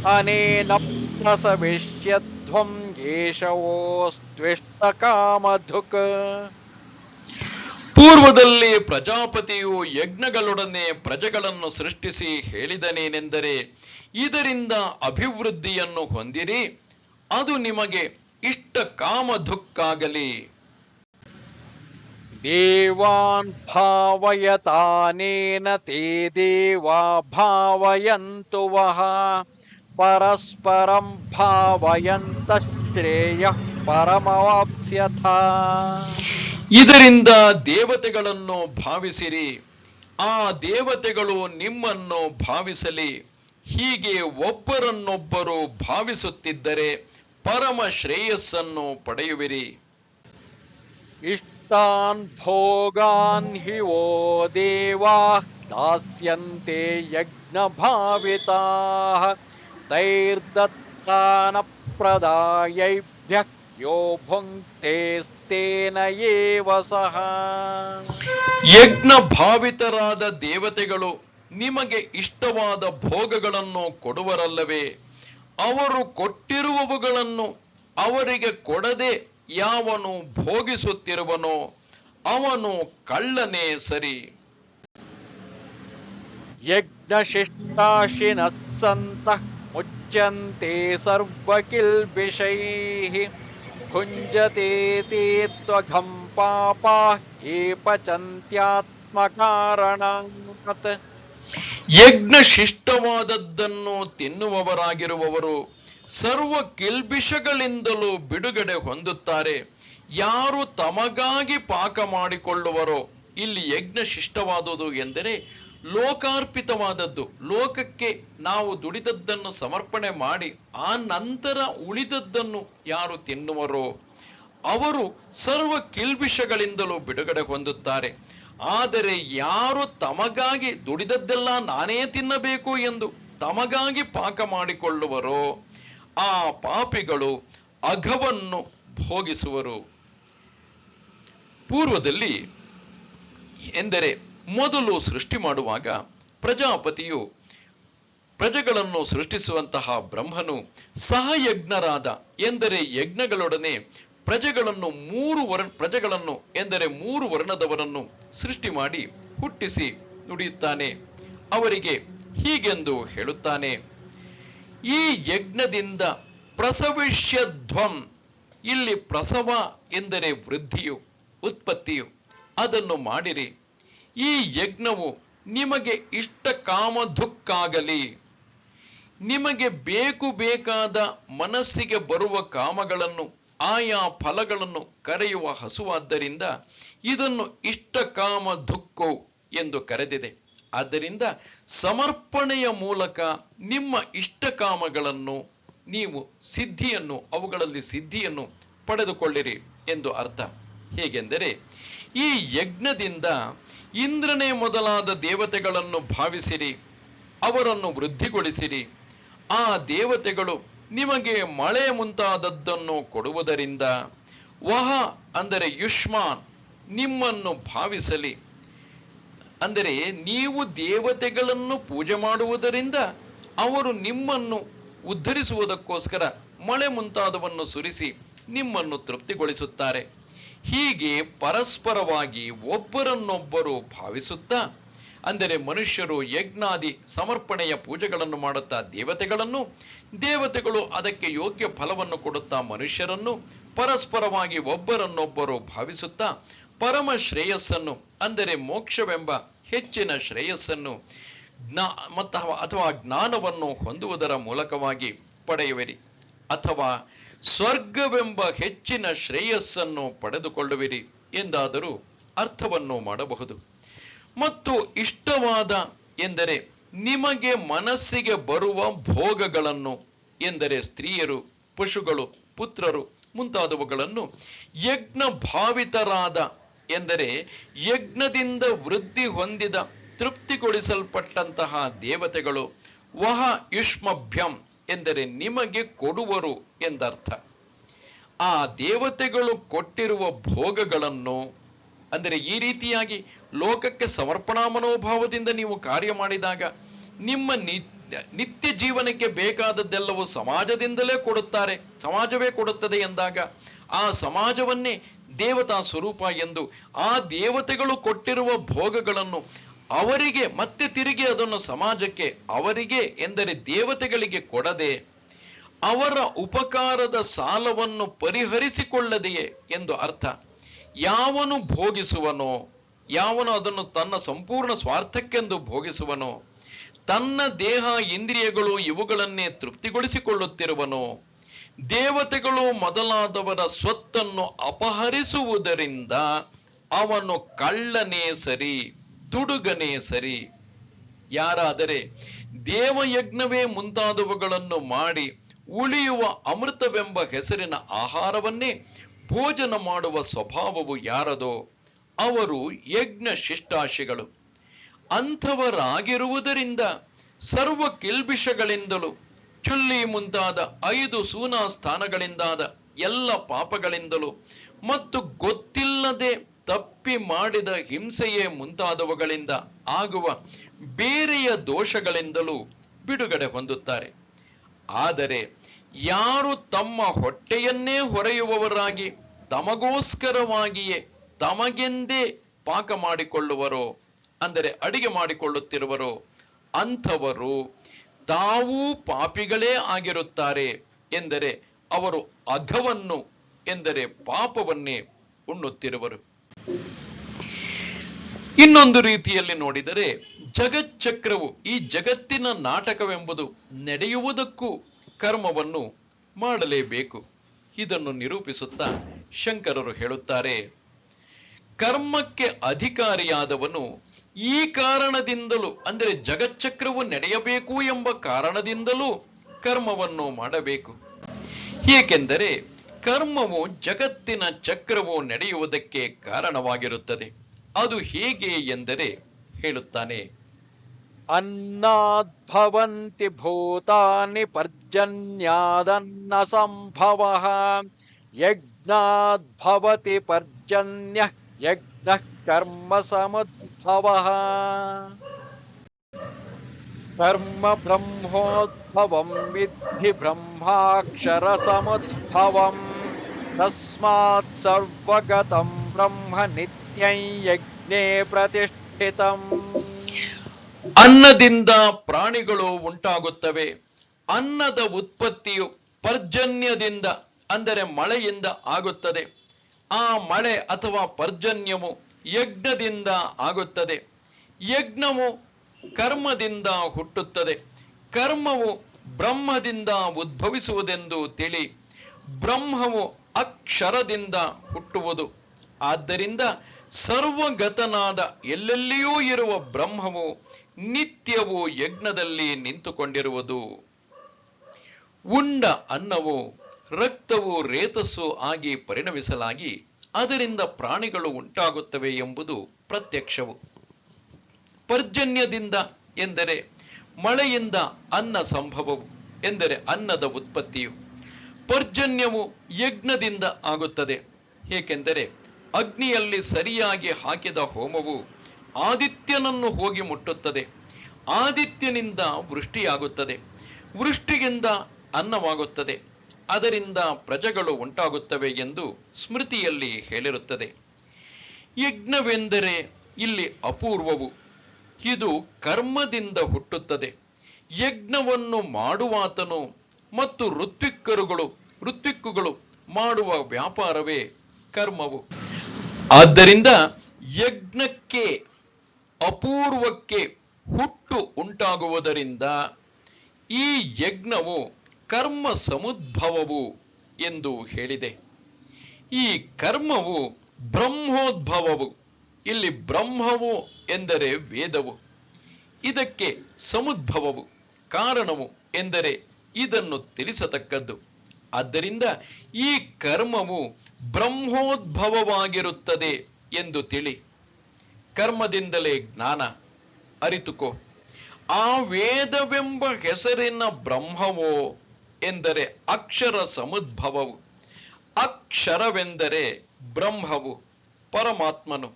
ಅನೇನ ಪ್ರಸವಿಷ್ಯಧ್ವಂ ಯೇಷವೋಸ್ತ್ವಿಷ್ಟ ಕಾಮಧುಕ್. ಪೂರ್ವದಲ್ಲಿ ಪ್ರಜಾಪತಿಯು ಯಜ್ಞಗಳೊಡನೆ ಪ್ರಜೆಗಳನ್ನು ಸೃಷ್ಟಿಸಿ ಹೇಳಿದನೇನೆಂದರೆ, ಇದರಿಂದ ಅಭಿವೃದ್ಧಿಯನ್ನು ಹೊಂದಿರಿ, ಅದು ನಿಮಗೆ ಇಷ್ಟ ಕಾಮಧುಕ್ಕಾಗಲಿ. ದೇವಾನ್ ಭಾವಯತಾನೇನ ತೇ ದೇವಾ ಭಾವಯಂತು ವಃ ಪರಸ್ಪರಂ ಭಾವಯಂತ ಶ್ರೇಯಃ ಪರಮವಾಪ್ಸ್ಯಥ. ಇದರಿಂದ ದೇವತೆಗಳನ್ನು ಭಾವಿಸಿರಿ, ಆ ದೇವತೆಗಳು ನಿಮ್ಮನ್ನು ಭಾವಿಸಲಿ. ಹೀಗೆ ಒಬ್ಬರನ್ನೊಬ್ಬರು ಭಾವಿಸುತ್ತಿದ್ದರೆ ಪರಮ ಶ್ರೇಯಸ್ಸನ್ನು ಪಡೆಯುವಿರಿ. ಇಷ್ಟಾನ್ ಭೋಗಾನ್ ಹಿ ವೋ ದೇವಾಃ ದಾಸ್ಯಂತೆ ಯಜ್ಞ ಭಾವಿತಾಃ ತೈರ್ದತ್ತಾನ ಪ್ರದಾಯೈಭ್ಯಃ ಯೋ ಭುಂಕ್ತೇಸ್ತೇನ ಏವ ಸಹ. ಯಜ್ಞ ಭಾವಿತರಾದ ದೇವತೆಗಳು ನಿಮಗೆ ಇಷ್ಟವಾದ ಭೋಗಗಳನ್ನು ಕೊಡುವರಲ್ಲವೇ? ಅವರು ಕೊಟ್ಟಿರುವವುಗಳನ್ನು ಅವರಿಗೆ ಕೊಡದೆ ಯಾವನು ಭೋಗಿಸುತ್ತಿರುವನೋ ಅವನು ಕಳ್ಳನೇ ಸರಿ. ಯಜ್ಞಶಿಷ್ಟಾಶಿನಃ ಸಂತಃ ಮುಚ್ಯಂತೆ ಸರ್ವಕಿಲ್ಬಿಷೈಃ ಭುಂಜತೆ ತೇ ತ್ವಘಂ ಪಾಪಾಃ ಯೇ ಪಚಂತ್ಯಾತ್ಮಕಾರಣಾತ್. ಯಜ್ಞ ಶಿಷ್ಟವಾದದ್ದನ್ನು ತಿನ್ನುವವರಾಗಿರುವವರು ಸರ್ವ ಕಿಲ್ಬಿಷಗಳಿಂದಲೂ ಬಿಡುಗಡೆ ಹೊಂದುತ್ತಾರೆ. ಯಾರು ತಮಗಾಗಿ ಪಾಕ ಮಾಡಿಕೊಳ್ಳುವರೋ, ಇಲ್ಲಿ ಯಜ್ಞ ಶಿಷ್ಟವಾದುದು ಎಂದರೆ ಲೋಕಾರ್ಪಿತವಾದದ್ದು, ಲೋಕಕ್ಕೆ ನಾವು ದುಡಿದದ್ದನ್ನು ಸಮರ್ಪಣೆ ಮಾಡಿ ಆ ನಂತರ ಉಳಿದದ್ದನ್ನು ಯಾರು ತಿನ್ನುವರೋ ಅವರು ಸರ್ವ ಕಿಲ್ಬಿಷಗಳಿಂದಲೂ ಬಿಡುಗಡೆ ಹೊಂದುತ್ತಾರೆ. ಆದರೆ ಯಾರು ತಮಗಾಗಿ ದುಡಿದದ್ದೆಲ್ಲ ನಾನೇ ತಿನ್ನಬೇಕು ಎಂದು ತಮಗಾಗಿ ಪಾಕ ಮಾಡಿಕೊಳ್ಳುವರೋ ಆ ಪಾಪಿಗಳು ಅಘವನ್ನು ಭೋಗಿಸುವರು. ಪೂರ್ವದಲ್ಲಿ ಎಂದರೆ ಮೊದಲು ಸೃಷ್ಟಿ ಮಾಡುವಾಗ ಪ್ರಜಾಪತಿಯು ಪ್ರಜೆಗಳನ್ನು ಸೃಷ್ಟಿಸುವಂತಹ ಬ್ರಹ್ಮನು ಸಹಯಜ್ಞರಾದ ಎಂದರೆ ಯಜ್ಞಗಳೊಡನೆ ಪ್ರಜೆಗಳನ್ನು ಎಂದರೆ 3 ವರ್ಣದವರನ್ನು ಸೃಷ್ಟಿ ಮಾಡಿ ಹುಟ್ಟಿಸಿ ನುಡಿಯುತ್ತಾನೆ. ಅವರಿಗೆ ಹೀಗೆಂದು ಹೇಳುತ್ತಾನೆ, ಈ ಯಜ್ಞದಿಂದ ಪ್ರಸವಿಷ್ಯಧ್ವಂ, ಇಲ್ಲಿ ಪ್ರಸವ ಎಂದರೆ ವೃದ್ಧಿಯು, ಉತ್ಪತ್ತಿಯು, ಅದನ್ನು ಮಾಡಿರಿ. ಈ ಯಜ್ಞವು ನಿಮಗೆ ಇಷ್ಟ ಕಾಮಧುಕ್ಕಾಗಲಿ. ನಿಮಗೆ ಬೇಕಾದ ಮನಸ್ಸಿಗೆ ಬರುವ ಕಾಮಗಳನ್ನು, ಆಯಾ ಫಲಗಳನ್ನು ಕರೆಯುವ ಹಸುವಾದ್ದರಿಂದ ಇದನ್ನು ಇಷ್ಟಕಾಮ ದುಃಖೋ ಎಂದು ಕರೆದಿದೆ. ಆದ್ದರಿಂದ ಸಮರ್ಪಣೆಯ ಮೂಲಕ ನಿಮ್ಮ ಇಷ್ಟಕಾಮಗಳನ್ನು ನೀವು ಅವುಗಳಲ್ಲಿ ಸಿದ್ಧಿಯನ್ನು ಪಡೆದುಕೊಳ್ಳಿರಿ ಎಂದು ಅರ್ಥ. ಹೇಗೆಂದರೆ, ಈ ಯಜ್ಞದಿಂದ ಇಂದ್ರನೇ ಮೊದಲಾದ ದೇವತೆಗಳನ್ನು ಭಾವಿಸಿರಿ, ಅವರನ್ನು ವೃದ್ಧಿಗೊಳಿಸಿರಿ. ಆ ದೇವತೆಗಳು ನಿಮಗೆ ಮಳೆ ಮುಂತಾದದ್ದನ್ನು ಕೊಡುವುದರಿಂದ ವಹ ಅಂದರೆ ಯುಷ್ಮಾನ್ ನಿಮ್ಮನ್ನು ಭಾವಿಸಲಿ. ಅಂದರೆ ನೀವು ದೇವತೆಗಳನ್ನು ಪೂಜೆ ಮಾಡುವುದರಿಂದ ಅವರು ನಿಮ್ಮನ್ನು ಉದ್ಧರಿಸುವುದಕ್ಕೋಸ್ಕರ ಮಳೆ ಮುಂತಾದವನ್ನು ಸುರಿಸಿ ನಿಮ್ಮನ್ನು ತೃಪ್ತಿಗೊಳಿಸುತ್ತಾರೆ. ಹೀಗೆ ಪರಸ್ಪರವಾಗಿ ಒಬ್ಬರನ್ನೊಬ್ಬರು ಭಾವಿಸುತ್ತಾ, ಅಂದರೆ ಮನುಷ್ಯರು ಯಜ್ಞಾದಿ ಸಮರ್ಪಣೆಯ ಪೂಜೆಗಳನ್ನು ಮಾಡುತ್ತಾ ದೇವತೆಗಳು ಅದಕ್ಕೆ ಯೋಗ್ಯ ಫಲವನ್ನು ಕೊಡುತ್ತಾ ಮನುಷ್ಯರನ್ನು ಪರಸ್ಪರವಾಗಿ ಒಬ್ಬರನ್ನೊಬ್ಬರು ಭಾವಿಸುತ್ತಾ ಪರಮ ಶ್ರೇಯಸ್ಸನ್ನು, ಅಂದರೆ ಮೋಕ್ಷವೆಂಬ ಹೆಚ್ಚಿನ ಶ್ರೇಯಸ್ಸನ್ನು ಅಥವಾ ಜ್ಞಾನವನ್ನು ಹೊಂದುವುದರ ಮೂಲಕವಾಗಿ ಪಡೆಯುವಿರಿ, ಅಥವಾ ಸ್ವರ್ಗವೆಂಬ ಹೆಚ್ಚಿನ ಶ್ರೇಯಸ್ಸನ್ನು ಪಡೆದುಕೊಳ್ಳುವಿರಿ ಎಂದಾದರೂ ಅರ್ಥವನ್ನು ಮಾಡಬಹುದು. ಮತ್ತು ಇಷ್ಟವಾದ ಎಂದರೆ ನಿಮಗೆ ಮನಸ್ಸಿಗೆ ಬರುವ ಭೋಗಗಳನ್ನು, ಎಂದರೆ ಸ್ತ್ರೀಯರು, ಪಶುಗಳು, ಪುತ್ರರು ಮುಂತಾದವುಗಳನ್ನು ಯಜ್ಞ ಭಾವಿತರಾದ, ಎಂದರೆ ಯಜ್ಞದಿಂದ ವೃದ್ಧಿ ಹೊಂದಿದ ತೃಪ್ತಿಗೊಳಿಸಲ್ಪಟ್ಟಂತಹ ದೇವತೆಗಳು ವಹ ಯುಷ್ಮಭ್ಯಂ ಎಂದರೆ ನಿಮಗೆ ಕೊಡುವರು ಎಂದರ್ಥ. ಆ ದೇವತೆಗಳು ಕೊಟ್ಟಿರುವ ಭೋಗಗಳನ್ನು, ಅಂದರೆ ಈ ರೀತಿಯಾಗಿ ಲೋಕಕ್ಕೆ ಸಮರ್ಪಣಾ ಮನೋಭಾವದಿಂದ ನೀವು ಕಾರ್ಯ ಮಾಡಿದಾಗ ನಿಮ್ಮ ನಿತ್ಯ ಜೀವನಕ್ಕೆ ಬೇಕಾದದ್ದೆಲ್ಲವೂ ಸಮಾಜದಿಂದಲೇ ಕೊಡುತ್ತಾರೆ, ಸಮಾಜವೇ ಕೊಡುತ್ತದೆ ಎಂದಾಗ ಆ ಸಮಾಜವನ್ನೇ ದೇವತಾ ಸ್ವರೂಪ ಎಂದು ಆ ದೇವತೆಗಳು ಕೊಟ್ಟಿರುವ ಭೋಗಗಳನ್ನು ಅವರಿಗೆ ಮತ್ತೆ ತಿರುಗಿ ಅದನ್ನು ಸಮಾಜಕ್ಕೆ, ಅವರಿಗೆ ಎಂದರೆ ದೇವತೆಗಳಿಗೆ ಕೊಡದೆ ಅವರ ಉಪಕಾರದ ಸಾಲವನ್ನು ಪರಿಹರಿಸಿಕೊಳ್ಳದೆಯೇ ಎಂದು ಅರ್ಥ. ಯಾವನು ಭೋಗಿಸುವನೋ, ಯಾವನು ಅದನ್ನು ತನ್ನ ಸಂಪೂರ್ಣ ಸ್ವಾರ್ಥಕ್ಕೆಂದು ಭೋಗಿಸುವನೋ, ತನ್ನ ದೇಹ ಇಂದ್ರಿಯಗಳು ಇವುಗಳನ್ನೇ ತೃಪ್ತಿಗೊಳಿಸಿಕೊಳ್ಳುತ್ತಿರುವನೋ, ದೇವತೆಗಳು ಮೊದಲಾದವರ ಸ್ವತ್ತನ್ನು ಅಪಹರಿಸುವುದರಿಂದ ಅವನು ಕಳ್ಳನೇ ಸರಿ, ತುಡುಗನೇ ಸರಿ. ಯಾರಾದರೆ ದೇವಯಜ್ಞವೇ ಮುಂತಾದವುಗಳನ್ನು ಮಾಡಿ ಉಳಿಯುವ ಅಮೃತವೆಂಬ ಹೆಸರಿನ ಆಹಾರವನ್ನೇ ಭೋಜನ ಮಾಡುವ ಸ್ವಭಾವವು ಯಾರದೋ ಅವರು ಯಜ್ಞ ಶಿಷ್ಟಾಶಿಗಳು. ಅಂಥವರಾಗಿರುವುದರಿಂದ ಸರ್ವ ಕಿಲ್ಬಿಷಗಳಿಂದಲೂ, ಚುಲ್ಲಿ ಮುಂತಾದ 5 ಸೂನಾ ಸ್ಥಾನಗಳಿಂದಾದ ಎಲ್ಲ ಪಾಪಗಳಿಂದಲೂ ಮತ್ತು ಗೊತ್ತಿಲ್ಲದೆ ತಪ್ಪಿ ಮಾಡಿದ ಹಿಂಸೆಯೇ ಮುಂತಾದವುಗಳಿಂದ ಆಗುವ ಬೇರೆಯ ದೋಷಗಳಿಂದಲೂ ಬಿಡುಗಡೆ ಹೊಂದುತ್ತಾರೆ. ಆದರೆ ಯಾರು ತಮ್ಮ ಹೊಟ್ಟೆಯನ್ನೇ ಹೊರೆಯುವವರಾಗಿ ತಮಗೋಸ್ಕರವಾಗಿಯೇ ತಮಗೆಂದೇ ಪಾಕ ಮಾಡಿಕೊಳ್ಳುವರೋ, ಅಂದರೆ ಅಡಿಗೆ ಮಾಡಿಕೊಳ್ಳುತ್ತಿರುವರೋ, ಅಂಥವರು ತಾವೂ ಪಾಪಿಗಳೇ ಆಗಿರುತ್ತಾರೆ. ಎಂದರೆ ಅವರು ಅಘವನ್ನು, ಎಂದರೆ ಪಾಪವನ್ನೇ ಉಣ್ಣುತ್ತಿರುವರು. ಇನ್ನೊಂದು ರೀತಿಯಲ್ಲಿ ನೋಡಿದರೆ ಜಗಚ್ಚಕ್ರವು, ಈ ಜಗತ್ತಿನ ನಾಟಕವೆಂಬುದು ನಡೆಯುವುದಕ್ಕೂ ಕರ್ಮವನ್ನು ಮಾಡಲೇಬೇಕು. ಇದನ್ನು ನಿರೂಪಿಸುತ್ತಾ ಶಂಕರರು ಹೇಳುತ್ತಾರೆ, ಕರ್ಮಕ್ಕೆ ಅಧಿಕಾರಿಯಾದವನು ಈ ಕಾರಣದಿಂದಲೂ, ಅಂದರೆ ಜಗಚ್ಚಕ್ರವು ನಡೆಯಬೇಕು ಎಂಬ ಕಾರಣದಿಂದಲೂ ಕರ್ಮವನ್ನು ಮಾಡಬೇಕು. ಏಕೆಂದರೆ ಕರ್ಮವು ಜಗತ್ತಿನ ಚಕ್ರವು ನಡೆಯುವುದಕ್ಕೆ ಕಾರಣವಾಗಿರುತ್ತದೆ. ಅದು ಹೇಗೆ ಎಂದರೆ ಹೇಳುತ್ತಾನೆ, ಅನ್ನದ್ಭವಂತಿ ಭೂತಾನಿ ಪರ್ಜನ್ಯಾದನ್ನ ಸಂಭವಃ ಯಜ್ಞಾದ್ಭವತಿ ಪರ್ಜನ್ಯಃ ಯಜ್ಞಃ ಕರ್ಮ ಸಮುದ್ಭವಃ ಕರ್ಮ ಬ್ರಹ್ಮೋದ್ಭವಂ ವಿದ್ಧಿ ಬ್ರಹ್ಮಾಕ್ಷರ ಸಮುದ್ಭವಂ ತಸ್ಮಾತ್ ಸರ್ವಗತಂ ಬ್ರಹ್ಮ ನಿತ್ಯಂ ಯಜ್ಞೇ ಪ್ರತಿಷ್ಠಿತಂ. ಅನ್ನದಿಂದ ಪ್ರಾಣಿಗಳು ಉಂಟಾಗುತ್ತವೆ. ಅನ್ನದ ಉತ್ಪತ್ತಿಯು ಪರ್ಜನ್ಯದಿಂದ, ಅಂದರೆ ಮಳೆಯಿಂದ ಆಗುತ್ತದೆ. ಆ ಮಳೆ ಅಥವಾ ಪರ್ಜನ್ಯವು ಯಜ್ಞದಿಂದ ಆಗುತ್ತದೆ. ಯಜ್ಞವು ಕರ್ಮದಿಂದ ಹುಟ್ಟುತ್ತದೆ. ಕರ್ಮವು ಬ್ರಹ್ಮದಿಂದ ಉದ್ಭವಿಸುವುದೆಂದು ತಿಳಿ. ಬ್ರಹ್ಮವು ಅಕ್ಷರದಿಂದ ಹುಟ್ಟುವುದು. ಆದ್ದರಿಂದ ಸರ್ವಗತನಾದ ಎಲ್ಲೆಲ್ಲಿಯೂ ಇರುವ ಬ್ರಹ್ಮವು ನಿತ್ಯವೂ ಯಜ್ಞದಲ್ಲಿ ನಿಂತುಕೊಂಡಿರುವುದು. ಉಂಡ ಅನ್ನವು ರಕ್ತವು ರೇತಸ್ಸು ಆಗಿ ಪರಿಣಮಿಸಲಾಗಿ ಅದರಿಂದ ಪ್ರಾಣಿಗಳು ಉಂಟಾಗುತ್ತವೆ ಎಂಬುದು ಪ್ರತ್ಯಕ್ಷವು. ಪರ್ಜನ್ಯದಿಂದ ಎಂದರೆ ಮಳೆಯಿಂದ ಅನ್ನ ಸಂಭವವು, ಎಂದರೆ ಅನ್ನದ ಉತ್ಪತ್ತಿಯು. ಪರ್ಜನ್ಯವು ಯಜ್ಞದಿಂದ ಆಗುತ್ತದೆ, ಏಕೆಂದರೆ ಅಗ್ನಿಯಲ್ಲಿ ಸರಿಯಾಗಿ ಹಾಕಿದ ಹೋಮವು ಆದಿತ್ಯನನ್ನು ಹೋಗಿ ಮುಟ್ಟುತ್ತದೆ. ಆದಿತ್ಯನಿಂದ ವೃಷ್ಟಿಯಾಗುತ್ತದೆ, ವೃಷ್ಟಿಯಿಂದ ಅನ್ನವಾಗುತ್ತದೆ, ಅದರಿಂದ ಪ್ರಜೆಗಳು ಉಂಟಾಗುತ್ತವೆ ಎಂದು ಸ್ಮೃತಿಯಲ್ಲಿ ಹೇಳಿರುತ್ತದೆ. ಯಜ್ಞವೆಂದರೆ ಇಲ್ಲಿ ಅಪೂರ್ವವು, ಇದು ಕರ್ಮದಿಂದ ಹುಟ್ಟುತ್ತದೆ. ಯಜ್ಞವನ್ನು ಮಾಡುವಾತನು ಮತ್ತು ಋತ್ವಿಕ್ಕುಗಳು ಮಾಡುವ ವ್ಯಾಪಾರವೇ ಕರ್ಮವು. ಆದ್ದರಿಂದ ಯಜ್ಞಕ್ಕೆ ಅಪೂರ್ವಕ್ಕೆ ಹುಟ್ಟು ಉಂಟಾಗುವುದರಿಂದ ಈ ಯಜ್ಞವು ಕರ್ಮ ಸಮುದ್ಭವವು ಎಂದು ಹೇಳಿದೆ. ಈ ಕರ್ಮವು ಬ್ರಹ್ಮೋದ್ಭವವು. ಇಲ್ಲಿ ಬ್ರಹ್ಮವು ಎಂದರೆ ವೇದವು, ಇದಕ್ಕೆ ಸಮುದ್ಭವವು ಕಾರಣವು ಎಂದರೆ ಇದನ್ನು ತಿಳಿಸತಕ್ಕದ್ದು. ಆದ್ದರಿಂದ ಈ ಕರ್ಮವು ಬ್ರಹ್ಮೋದ್ಭವವಾಗಿರುತ್ತದೆ ಎಂದು ತಿಳಿ. ಕರ್ಮದಿಂದಲೇ ಜ್ಞಾನ ಅರಿತುಕೋ. ಆ ವೇದವೆಂಬ ಹೆಸರಿನ ಬ್ರಹ್ಮವೋ ಎಂದರೆ ಅಕ್ಷರ ಸಮುದ್ಭವವು. ಅಕ್ಷರವೆಂದರೆ ಬ್ರಹ್ಮವು, ಪರಮಾತ್ಮನು.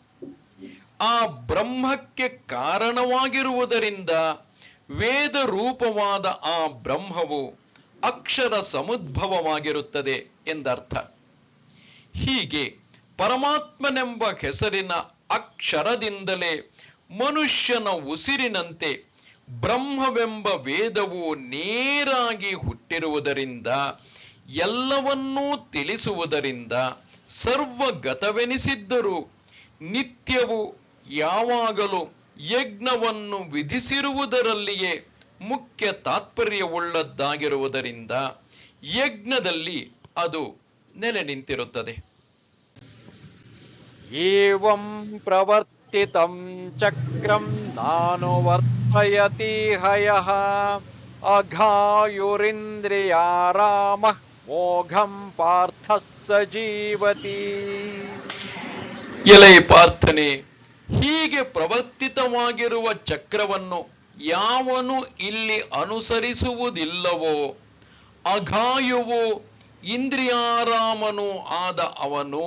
ಆ ಬ್ರಹ್ಮಕ್ಕೆ ಕಾರಣವಾಗಿರುವುದರಿಂದ ವೇದ ರೂಪವಾದ ಆ ಬ್ರಹ್ಮವು ಅಕ್ಷರ ಸಮುದ್ಭವವಾಗಿರುತ್ತದೆ ಎಂದರ್ಥ. ಹೀಗೆ ಪರಮಾತ್ಮನೆಂಬ ಹೆಸರಿನ ಅಕ್ಷರದಿಂದಲೇ ಮನುಷ್ಯನ ಉಸಿರಿನಂತೆ ಬ್ರಹ್ಮವೆಂಬ ವೇದವು ನೇರಾಗಿ ಹುಟ್ಟಿರುವುದರಿಂದ, ಎಲ್ಲವನ್ನೂ ತಿಳಿಸುವುದರಿಂದ ಸರ್ವಗತವೆನಿಸಿದ್ದರೂ ನಿತ್ಯವೂ ಯಾವಾಗಲೂ ಯಜ್ಞವನ್ನು ವಿಧಿಸಿರುವುದರಲ್ಲಿಯೇ ಮುಖ್ಯ ತಾತ್ಪರ್ಯವುಳ್ಳದ್ದಾಗಿರುವುದರಿಂದ ಯಜ್ಞದಲ್ಲಿ ಅದು ನೆಲೆ ನಿಂತಿರುತ್ತದೆ. ಏವಂ ಪ್ರವರ್ತಿತಂ ಚಕ್ರಂ ನಾನುವರ್ತಯತಿ ಹಯಃ ಅಘಾಯುರಿಂದ್ರಿಯಾರಾಮಃ ಮೋಘಂ ಪಾರ್ಥಃ ಸ ಜೀವತಿ. ಎಲೈ ಪಾರ್ಥನೆ, ಹೀಗೆ ಪ್ರವರ್ತಿತವಾಗಿರುವ ಚಕ್ರವನ್ನು ಯಾವನು ಇಲ್ಲಿ ಅನುಸರಿಸುವುದಿಲ್ಲವೋ, ಅಘಾಯುವು ಇಂದ್ರಿಯಾರಾಮನು ಆದ ಅವನು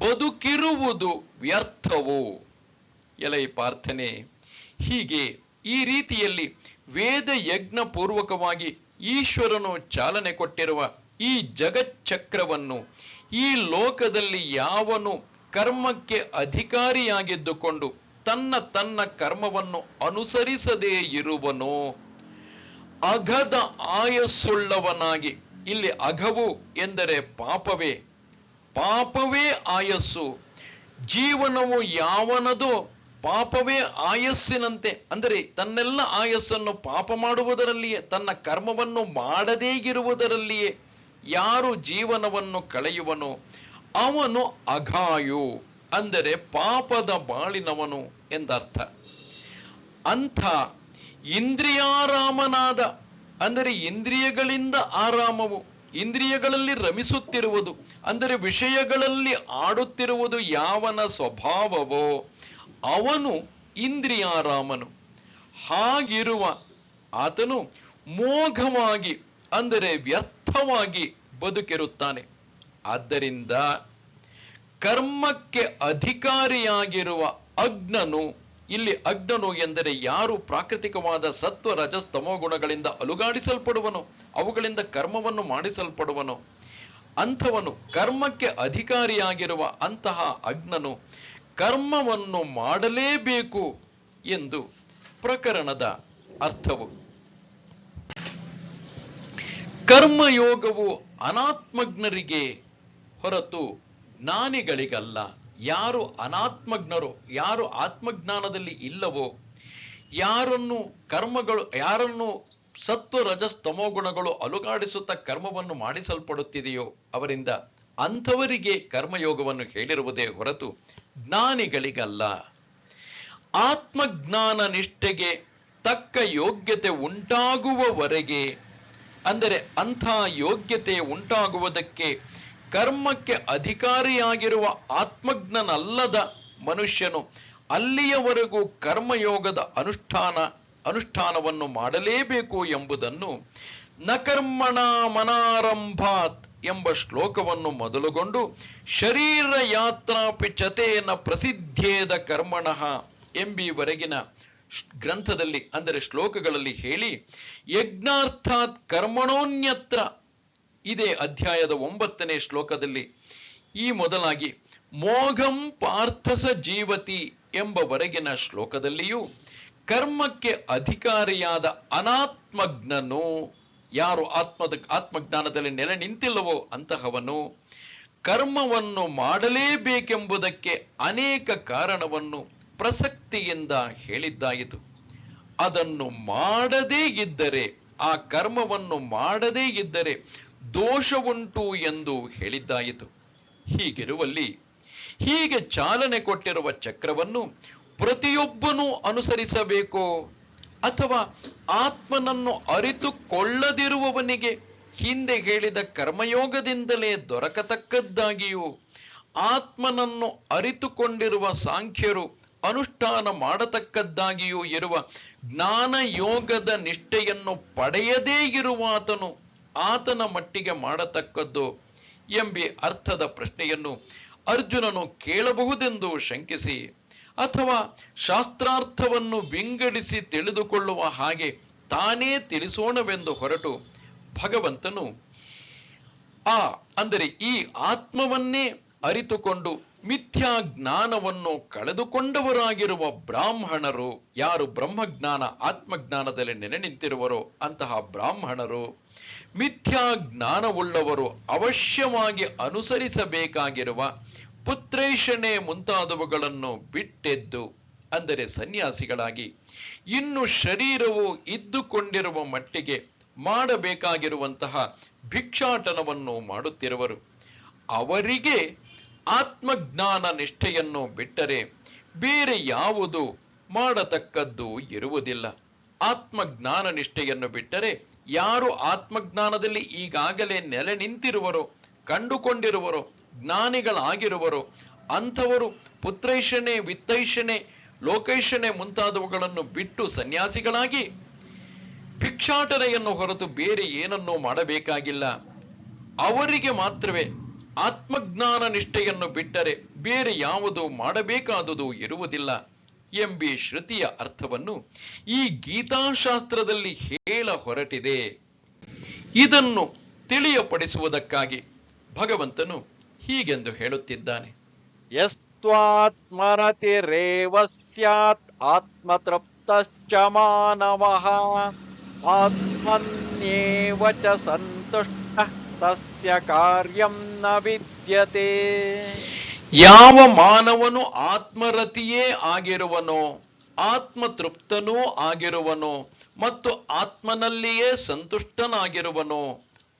ಬದುಕಿರುವುದು ವ್ಯರ್ಥವು. ಎಲೈ ಪಾರ್ಥನೆ, ಹೀಗೆ ಈ ರೀತಿಯಲ್ಲಿ ವೇದ ಯಜ್ಞ ಪೂರ್ವಕವಾಗಿ ಈಶ್ವರನು ಚಾಲನೆ ಕೊಟ್ಟಿರುವ ಈ ಜಗಚ್ಚಕ್ರವನ್ನು ಈ ಲೋಕದಲ್ಲಿ ಯಾವನು ಕರ್ಮಕ್ಕೆ ಅಧಿಕಾರಿಯಾಗಿದ್ದುಕೊಂಡು ತನ್ನ ಕರ್ಮವನ್ನು ಅನುಸರಿಸದೇ ಇರುವನೋ, ಅಘದ ಆಯಸ್ಸುಳ್ಳವನಾಗಿ, ಇಲ್ಲಿ ಅಘವು ಎಂದರೆ ಪಾಪವೇ, ಪಾಪವೇ ಆಯಸ್ಸು. ಜೀವನವು ಯಾವನದೋ ಪಾಪವೇ ಆಯಸ್ಸಿನಂತೆ, ಅಂದರೆ ತನ್ನೆಲ್ಲ ಆಯಸ್ಸನ್ನು ಪಾಪ ಮಾಡುವುದರಲ್ಲಿಯೇ, ತನ್ನ ಕರ್ಮವನ್ನು ಮಾಡದೇ ಇರುವುದರಲ್ಲಿಯೇ ಯಾರು ಜೀವನವನ್ನು ಕಳೆಯುವನೋ ಅವನು ಅಘಾಯು, ಅಂದರೆ ಪಾಪದ ಬಾಳಿನವನು ಎಂದರ್ಥ. ಅಂಥ ಇಂದ್ರಿಯಾರಾಮನಾದ, ಅಂದರೆ ಇಂದ್ರಿಯಗಳಿಂದ ಆರಾಮವು, ಇಂದ್ರಿಯಗಳಲ್ಲಿ ರಮಿಸುತ್ತಿರುವುದು, ಅಂದರೆ ವಿಷಯಗಳಲ್ಲಿ ಆಡುತ್ತಿರುವುದು ಯಾವನ ಸ್ವಭಾವವೋ ಅವನು ಇಂದ್ರಿಯಾರಾಮನು. ಹಾಗಿರುವ ಆತನು ಮೋಘವಾಗಿ, ಅಂದರೆ ವ್ಯರ್ಥವಾಗಿ ಬದುಕಿರುತ್ತಾನೆ. ಆದ್ದರಿಂದ ಕರ್ಮಕ್ಕೆ ಅಧಿಕಾರಿಯಾಗಿರುವ ಅಜ್ಞನು, ಇಲ್ಲಿ ಅಜ್ಞನು ಎಂದರೆ ಯಾರು ಪ್ರಾಕೃತಿಕವಾದ ಸತ್ವ ರಜಸ್ತಮೋ ಗುಣಗಳಿಂದ ಅಲುಗಾಡಿಸಲ್ಪಡುವನೋ, ಅವುಗಳಿಂದ ಕರ್ಮವನ್ನು ಮಾಡಿಸಲ್ಪಡುವನೋ ಅಂಥವನು, ಕರ್ಮಕ್ಕೆ ಅಧಿಕಾರಿಯಾಗಿರುವ ಅಂತಹ ಅಜ್ಞನು ಕರ್ಮವನ್ನು ಮಾಡಲೇಬೇಕು ಎಂದು ಪ್ರಕರಣದ ಅರ್ಥವು. ಕರ್ಮಯೋಗವು ಅನಾತ್ಮಜ್ಞರಿಗೆ ಹೊರತು ಜ್ಞಾನಿಗಳಿಗಲ್ಲ. ಯಾರು ಅನಾತ್ಮಜ್ಞರು, ಯಾರು ಆತ್ಮಜ್ಞಾನದಲ್ಲಿ ಇಲ್ಲವೋ, ಯಾರನ್ನು ಸತ್ವ ರಜಸ್ತಮೋ ಗುಣಗಳು ಅಲುಗಾಡಿಸುತ್ತಾ ಕರ್ಮವನ್ನು ಮಾಡಿಸಲ್ಪಡುತ್ತಿದೆಯೋ ಅವರಿಂದ ಅಂಥವರಿಗೆ ಕರ್ಮಯೋಗವನ್ನು ಹೇಳಿರುವುದೇ ಹೊರತು ಜ್ಞಾನಿಗಳಿಗಲ್ಲ. ಆತ್ಮಜ್ಞಾನ ನಿಷ್ಠೆಗೆ ತಕ್ಕ ಯೋಗ್ಯತೆ ಉಂಟಾಗುವವರೆಗೆ, ಅಂದರೆ ಅಂಥ ಯೋಗ್ಯತೆ ಉಂಟಾಗುವುದಕ್ಕೆ ಕರ್ಮಕ್ಕೆ ಅಧಿಕಾರಿಯಾಗಿರುವ ಆತ್ಮಜ್ಞನಲ್ಲದ ಮನುಷ್ಯನು ಅಲ್ಲಿಯವರೆಗೂ ಕರ್ಮಯೋಗದ ಅನುಷ್ಠಾನವನ್ನು ಮಾಡಲೇಬೇಕು ಎಂಬುದನ್ನು ನಕರ್ಮಣ ಮನಾರಂಭಾತ್ ಎಂಬ ಶ್ಲೋಕವನ್ನು ಮೊದಲುಗೊಂಡು ಶರೀರ ಯಾತ್ರಾಪಿ ಚತೇನ ಪ್ರಸಿದ್ಧೇದ ಕರ್ಮಣಃ ಎಂಬೀವರೆಗಿನ ಗ್ರಂಥದಲ್ಲಿ, ಅಂದರೆ ಶ್ಲೋಕಗಳಲ್ಲಿ ಹೇಳಿ, ಯಜ್ಞಾರ್ಥಾತ್ ಕರ್ಮಣೋನ್ಯತ್ರ ಇದೇ ಅಧ್ಯಾಯದ 9ನೇ ಶ್ಲೋಕದಲ್ಲಿ ಈ ಮೊದಲಾಗಿ ಮೋಘಂ ಪಾರ್ಥಸ ಜೀವತಿ ಎಂಬವರೆಗಿನ ಶ್ಲೋಕದಲ್ಲಿಯೂ ಕರ್ಮಕ್ಕೆ ಅಧಿಕಾರಿಯಾದ ಅನಾತ್ಮಜ್ಞನು, ಯಾರು ಆತ್ಮಜ್ಞಾನದಲ್ಲಿ ನೆಲೆ ನಿಂತಿಲ್ಲವೋ ಅಂತಹವನು ಕರ್ಮವನ್ನು ಮಾಡಲೇಬೇಕೆಂಬುದಕ್ಕೆ ಅನೇಕ ಕಾರಣವನ್ನು ಪ್ರಸಕ್ತಿಯಿಂದ ಹೇಳಿದ್ದಾಯಿತು. ಅದನ್ನು ಮಾಡದೇ ಇದ್ದರೆ, ಆ ಕರ್ಮವನ್ನು ಮಾಡದೇ ಇದ್ದರೆ ದೋಷವುಂಟು ಎಂದು ಹೇಳಿದ್ದಾಯಿತು. ಹೀಗಿರುವಲ್ಲಿ ಹೀಗೆ ಚಾಲನೆ ಕೊಟ್ಟಿರುವ ಚಕ್ರವನ್ನು ಪ್ರತಿಯೊಬ್ಬನೂ ಅನುಸರಿಸಬೇಕೋ, ಅಥವಾ ಆತ್ಮನನ್ನು ಅರಿತುಕೊಳ್ಳದಿರುವವನಿಗೆ ಹಿಂದೆ ಹೇಳಿದ ಕರ್ಮಯೋಗದಿಂದಲೇ ದೊರಕತಕ್ಕದ್ದಾಗಿಯೂ ಆತ್ಮನನ್ನು ಅರಿತುಕೊಂಡಿರುವ ಸಾಂಖ್ಯರು ಅನುಷ್ಠಾನ ಮಾಡತಕ್ಕದ್ದಾಗಿಯೂ ಇರುವ ಜ್ಞಾನಯೋಗದ ನಿಷ್ಠೆಯನ್ನು ಪಡೆಯದೇ ಇರುವಾತನು ಆತನ ಮಟ್ಟಿಗೆ ಮಾಡತಕ್ಕದ್ದು ಎಂಬಿ ಅರ್ಥದ ಪ್ರಶ್ನೆಯನ್ನು ಅರ್ಜುನನು ಕೇಳಬಹುದೆಂದು ಶಂಕಿಸಿ, ಅಥವಾ ಶಾಸ್ತ್ರಾರ್ಥವನ್ನು ವಿಂಗಡಿಸಿ ತಿಳಿದುಕೊಳ್ಳುವ ಹಾಗೆ ತಾನೇ ತಿಳಿಸೋಣವೆಂದು ಹೊರಟು ಭಗವಂತನು ಅಂದರೆ ಈ ಆತ್ಮವನ್ನೇ ಅರಿತುಕೊಂಡು ಮಿಥ್ಯಾ ಜ್ಞಾನವನ್ನು ಕಳೆದುಕೊಂಡವರಾಗಿರುವ ಬ್ರಾಹ್ಮಣರು, ಯಾರು ಬ್ರಹ್ಮಜ್ಞಾನ ಆತ್ಮಜ್ಞಾನದಲ್ಲಿ ನೆಲೆ ನಿಂತಿರುವರೋ ಅಂತಹ ಬ್ರಾಹ್ಮಣರು, ಮಿಥ್ಯಾ ಜ್ಞಾನವುಳ್ಳವರು ಅವಶ್ಯವಾಗಿ ಅನುಸರಿಸಬೇಕಾಗಿರುವ ಪುತ್ರೈಷಣೆ ಮುಂತಾದವುಗಳನ್ನು ಬಿಟ್ಟೆದ್ದು, ಅಂದರೆ ಸನ್ಯಾಸಿಗಳಾಗಿ ಇನ್ನು ಶರೀರವು ಇದ್ದುಕೊಂಡಿರುವ ಮಟ್ಟಿಗೆ ಮಾಡಬೇಕಾಗಿರುವಂತಹ ಭಿಕ್ಷಾಟನವನ್ನು ಮಾಡುತ್ತಿರುವರು. ಅವರಿಗೆ ಆತ್ಮಜ್ಞಾನ ನಿಷ್ಠೆಯನ್ನು ಬಿಟ್ಟರೆ ಬೇರೆ ಯಾವುದು ಮಾಡತಕ್ಕದ್ದು ಇರುವುದಿಲ್ಲ. ಆತ್ಮಜ್ಞಾನ ನಿಷ್ಠೆಯನ್ನು ಬಿಟ್ಟರೆ ಯಾರು ಆತ್ಮಜ್ಞಾನದಲ್ಲಿ ಈಗಾಗಲೇ ನೆಲೆ ನಿಂತಿರುವರೋ, ಕಂಡುಕೊಂಡಿರುವರೋ, ಜ್ಞಾನಿಗಳಾಗಿರುವರೋ ಅಂಥವರು ಪುತ್ರೈಷಣೆ, ವಿತ್ತೈಷಣೆ, ಲೋಕೈಷಣೆ ಮುಂತಾದವುಗಳನ್ನು ಬಿಟ್ಟು ಸನ್ಯಾಸಿಗಳಾಗಿ ಭಿಕ್ಷಾಟನೆಯನ್ನು ಹೊರತು ಬೇರೆ ಏನನ್ನೂ ಮಾಡಬೇಕಾಗಿಲ್ಲ. ಅವರಿಗೆ ಮಾತ್ರವೇ ಆತ್ಮಜ್ಞಾನ ನಿಷ್ಠೆಯನ್ನು ಬಿಟ್ಟರೆ ಬೇರೆ ಯಾವುದು ಮಾಡಬೇಕಾದುದು ಇರುವುದಿಲ್ಲ ಎಂಬಿ ಶ್ರುತಿಯ ಅರ್ಥವನ್ನು ಈ ಗೀತಾಶಾಸ್ತ್ರದಲ್ಲಿ ಹೇಳ ಹೊರಟಿದೆ. ಇದನ್ನು ತಿಳಿಯಪಡಿಸುವುದಕ್ಕಾಗಿ ಭಗವಂತನು ಹೀಗೆಂದು ಹೇಳುತ್ತಿದ್ದಾನೆ. ಯಸ್ತ್ವಾತ್ಮರತಿರೇವ ಸ್ಯಾತ್ ಆತ್ಮತೃಪ್ತಶ್ಚ ಮಾನವಃ ಆತ್ಮನ್ಯೇವ ಚ ಸಂತುಷ್ಟಃ ತಸ್ಯ ಕಾರ್ಯಂ ನ ವಿದ್ಯತೆ. ಯಾವ ಮಾನವನು ಆತ್ಮರತಿಯೇ ಆಗಿರುವನೋ, ಆತ್ಮತೃಪ್ತನೂ ಆಗಿರುವನೋ ಮತ್ತು ಆತ್ಮನಲ್ಲಿಯೇ ಸಂತುಷ್ಟನಾಗಿರುವನೋ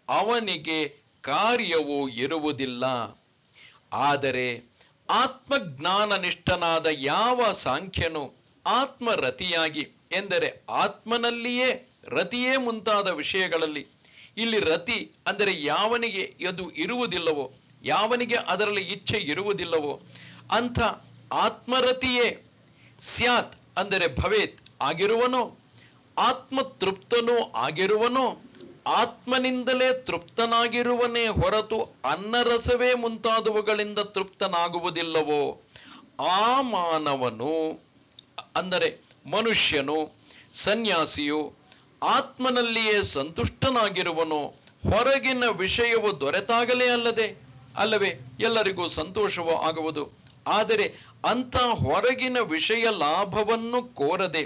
ಅವನಿಗೆ ಕಾರ್ಯವು ಇರುವುದಿಲ್ಲ. ಆದರೆ ಆತ್ಮಜ್ಞಾನನಿಷ್ಠನಾದ ಯಾವ ಸಾಂಖ್ಯನು ಆತ್ಮರತಿಯಾಗಿ, ಎಂದರೆ ಆತ್ಮನಲ್ಲಿಯೇ ರತಿಯೇ ಮುಂತಾದ ವಿಷಯಗಳಲ್ಲಿ, ಇಲ್ಲಿ ರತಿ ಅಂದರೆ ಯಾವನಿಗೆ ಅದು ಇರುವುದಿಲ್ಲವೋ, ಯಾವನಿಗೆ ಅದರಲ್ಲಿ ಇಚ್ಛೆ ಇರುವುದಿಲ್ಲವೋ ಅಂಥ ಆತ್ಮರತಿಯೇ ಸ್ಯಾತ್ ಅಂದರೆ ಭವೇತ್ ಆಗಿರುವನೋ, ಆತ್ಮತೃಪ್ತನೂ ಆಗಿರುವನೋ, ಆತ್ಮನಿಂದಲೇ ತೃಪ್ತನಾಗಿರುವನೇ ಹೊರತು ಅನ್ನರಸವೇ ಮುಂತಾದವುಗಳಿಂದ ತೃಪ್ತನಾಗುವುದಿಲ್ಲವೋ ಆ ಮಾನವನು, ಅಂದರೆ ಮನುಷ್ಯನು, ಸನ್ಯಾಸಿಯು ಆತ್ಮನಲ್ಲಿಯೇ ಸಂತುಷ್ಟನಾಗಿರುವನೋ ಹೊರಗಿನ ವಿಷಯವು ದೊರೆತಾಗಲೇ ಅಲ್ಲವೇ ಎಲ್ಲರಿಗೂ ಸಂತೋಷವೂ ಆಗುವುದು. ಆದರೆ ಅಂಥ ಹೊರಗಿನ ವಿಷಯ ಲಾಭವನ್ನು ಕೋರದೆ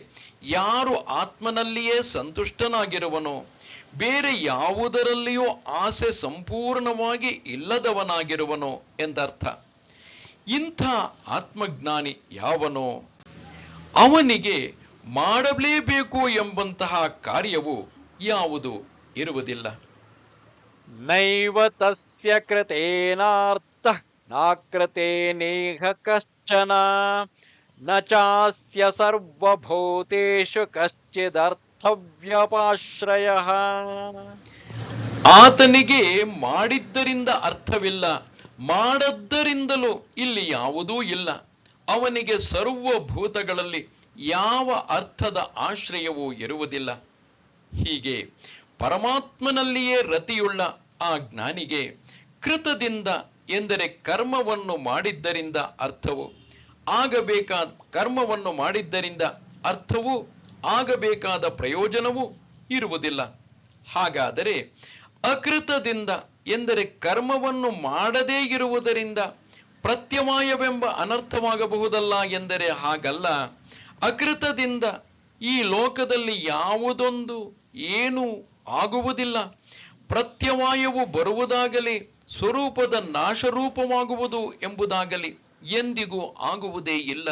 ಯಾರು ಆತ್ಮನಲ್ಲಿಯೇ ಸಂತುಷ್ಟನಾಗಿರುವನೋ, ಬೇರೆ ಯಾವುದರಲ್ಲಿಯೂ ಆಸೆ ಸಂಪೂರ್ಣವಾಗಿ ಇಲ್ಲದವನಾಗಿರುವನೋ ಎಂದರ್ಥ. ಇಂಥ ಆತ್ಮಜ್ಞಾನಿ ಯಾವನೋ ಅವನಿಗೆ ಮಾಡಲೇಬೇಕು ಎಂಬಂತಹ ಕಾರ್ಯವು ಯಾವುದು ಇರುವುದಿಲ್ಲ. ನೈವ ತಸ್ಯ ಕೃತೇನಾರ್ಥಃ ನಾಕೃತೇನೇಹ ಕಶ್ಚನ ನ ಚಾಸ್ಯ ಸರ್ವಭೂತೇಷು ಕಶ್ಚಿದರ್ಥವ್ಯಪಾಶ್ರಯಃ. ಆತನಿಗೆ ಮಾಡಿದ್ದರಿಂದ ಅರ್ಥವಿಲ್ಲ, ಮಾಡದ್ದರಿಂದಲೂ ಇಲ್ಲಿ ಯಾವುದೂ ಇಲ್ಲ. ಅವನಿಗೆ ಸರ್ವಭೂತಗಳಲ್ಲಿ ಯಾವ ಅರ್ಥದ ಆಶ್ರಯವೂ ಇರುವುದಿಲ್ಲ. ಹೀಗೆ ಪರಮಾತ್ಮನಲ್ಲಿಯೇ ರತಿಯುಳ್ಳ ಆ ಜ್ಞಾನಿಗೆ ಕೃತದಿಂದ ಎಂದರೆ ಕರ್ಮವನ್ನು ಮಾಡಿದ್ದರಿಂದ ಅರ್ಥವು, ಆಗಬೇಕಾದ ಕರ್ಮವನ್ನು ಮಾಡಿದ್ದರಿಂದ ಅರ್ಥವೂ ಆಗಬೇಕಾದ ಪ್ರಯೋಜನವೂ ಇರುವುದಿಲ್ಲ. ಹಾಗಾದರೆ ಅಕೃತದಿಂದ ಎಂದರೆ ಕರ್ಮವನ್ನು ಮಾಡದೇ ಇರುವುದರಿಂದ ಪ್ರತ್ಯವಾಯವೆಂಬ ಅನರ್ಥವಾಗಬಹುದಲ್ಲ ಎಂದರೆ ಹಾಗಲ್ಲ. ಅಕೃತದಿಂದ ಈ ಲೋಕದಲ್ಲಿ ಯಾವುದೊಂದು ಏನೂ ಆಗುವುದಿಲ್ಲ. ಪ್ರತ್ಯವಾಯವು ಬರುವುದಾಗಲಿ ಸ್ವರೂಪದ ನಾಶರೂಪವಾಗುವುದು ಎಂಬುದಾಗಲಿ ಎಂದಿಗೂ ಆಗುವುದೇ ಇಲ್ಲ.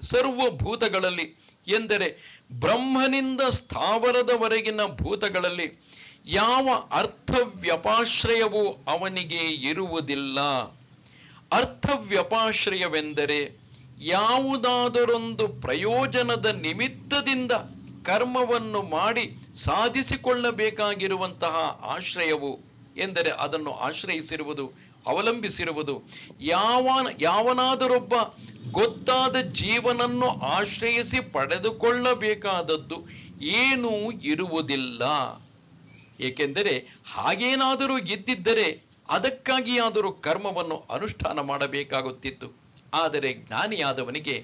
ಸರ್ವಭೂತಗಳಲ್ಲಿ ಎಂದರೆ ಬ್ರಹ್ಮನಿಂದ ಸ್ಥಾವರದವರೆಗಿನ ಭೂತಗಳಲ್ಲಿ ಯಾವ ಅರ್ಥವ್ಯಪಾಶ್ರಯವೂ ಅವನಿಗೆ ಇರುವುದಿಲ್ಲ. ಅರ್ಥವ್ಯಪಾಶ್ರಯವೆಂದರೆ ಯಾವುದಾದರೊಂದು ಪ್ರಯೋಜನದ ನಿಮಿತ್ತದಿಂದ ಕರ್ಮವನ್ನು ಮಾಡಿ ಸಾಧಿಸಿಕೊಳ್ಳಬೇಕಾಗಿರುವಂತಹ ಆಶ್ರಯವು ಎಂದರೆ ಅದನ್ನು ಆಶ್ರಯಿಸಿರುವುದು, ಅವಲಂಬಿಸಿರುವುದು. ಯಾವನಾದರೊಬ್ಬ ಗೊತ್ತಾದ ಜೀವನನ್ನು ಆಶ್ರಯಿಸಿ ಪಡೆದುಕೊಳ್ಳಬೇಕಾದದ್ದು ಏನೂ ಇರುವುದಿಲ್ಲ. ಏಕೆಂದರೆ ಹಾಗೇನಾದರೂ ಇದ್ದಿದ್ದರೆ ಅದಕ್ಕಾಗಿಯಾದರೂ ಕರ್ಮವನ್ನು ಅನುಷ್ಠಾನ ಮಾಡಬೇಕಾಗುತ್ತಿತ್ತು. ಆದರೆ ಜ್ಞಾನಿಯಾದವನಿಗೆ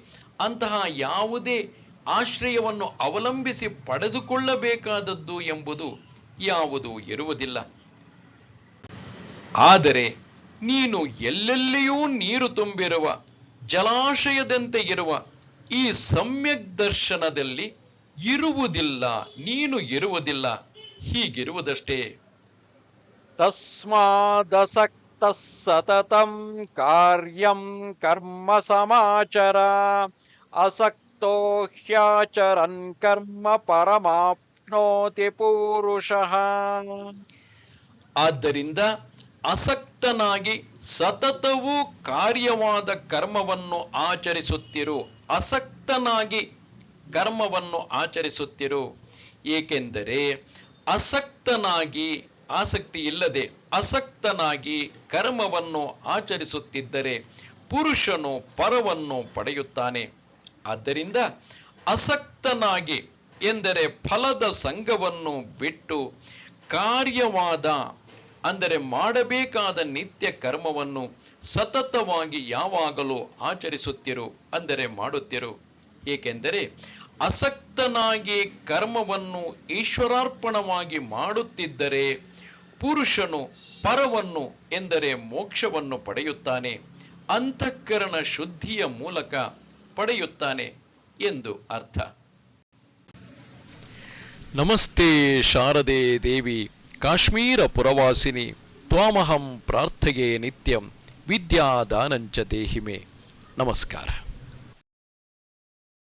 ಅಂತಹ ಯಾವುದೇ ಆಶ್ರಯವನ್ನು ಅವಲಂಬಿಸಿ ಪಡೆದುಕೊಳ್ಳಬೇಕಾದದ್ದು ಎಂಬುದು ಯಾವುದೂ ಇರುವುದಿಲ್ಲ. ಆದರೆ ನೀನು ಎಲ್ಲೆಲ್ಲಿಯೂ ನೀರು ತುಂಬಿರುವ ಜಲಾಶಯದಂತೆ ಇರುವ ಈ ಸಮ್ಯಕ್ ದರ್ಶನದಲ್ಲಿ ಇರುವುದಿಲ್ಲ, ನೀನು ಇರುವುದಿಲ್ಲ. ಹೀಗಿರುವುದಷ್ಟೇ. ತಸ್ಮಾದಸಕ್ತಃ ಸತತಂ ಕಾರ್ಯಂ ಕರ್ಮ ಸಮಾಚರ ಅಸಕ್ತೋ ಹ್ಯಾಚರನ್ ಕರ್ಮ ಪರಮಾಪ್ನೋತಿ ಪೂರುಷಃ. ಆದ್ದರಿಂದ ಅಸಕ್ತನಾಗಿ ಸತತವೂ ಕಾರ್ಯವಾದ ಕರ್ಮವನ್ನು ಆಚರಿಸುತ್ತಿರು. ಅಸಕ್ತನಾಗಿ ಕರ್ಮವನ್ನು ಆಚರಿಸುತ್ತಿರು. ಏಕೆಂದರೆ ಅಸಕ್ತನಾಗಿ, ಆಸಕ್ತಿ ಇಲ್ಲದೆ ಅಸಕ್ತನಾಗಿ ಕರ್ಮವನ್ನು ಆಚರಿಸುತ್ತಿದ್ದರೆ ಪುರುಷನು ಪರವನ್ನು ಪಡೆಯುತ್ತಾನೆ. ಆದ್ದರಿಂದ ಅಸಕ್ತನಾಗಿ ಎಂದರೆ ಫಲದ ಸಂಘವನ್ನು ಬಿಟ್ಟು ಕಾರ್ಯವಾದ ಅಂದರೆ ಮಾಡಬೇಕಾದ ನಿತ್ಯ ಕರ್ಮವನ್ನು ಸತತವಾಗಿ ಯಾವಾಗಲೂ ಆಚರಿಸುತ್ತಿರು, ಅಂದರೆ ಮಾಡುತ್ತಿರು. ಏಕೆಂದರೆ ಅಸಕ್ತನಾಗಿ ಕರ್ಮವನ್ನು ಈಶ್ವರಾರ್ಪಣವಾಗಿ ಮಾಡುತ್ತಿದ್ದರೆ ಪುರುಷನು ಪರವನ್ನು ಎಂದರೆ ಮೋಕ್ಷವನ್ನು ಪಡೆಯುತ್ತಾನೆ, ಅಂತಃಕರಣ ಶುದ್ಧಿಯ ಮೂಲಕ ಪಡೆಯುತ್ತಾನೆ ಎಂದು ಅರ್ಥ. ನಮಸ್ತೆ ಶಾರದೆ ದೇವಿ ಕಾಶ್ಮೀರ ಪುರವಾಸಿನಿ ತ್ವಾಮಹಂ ಪ್ರಾರ್ಥಯೇ ನಿತ್ಯಂ ವಿದ್ಯಾದಾನಂಚ ದೇಹಿಮೆ. ನಮಸ್ಕಾರ.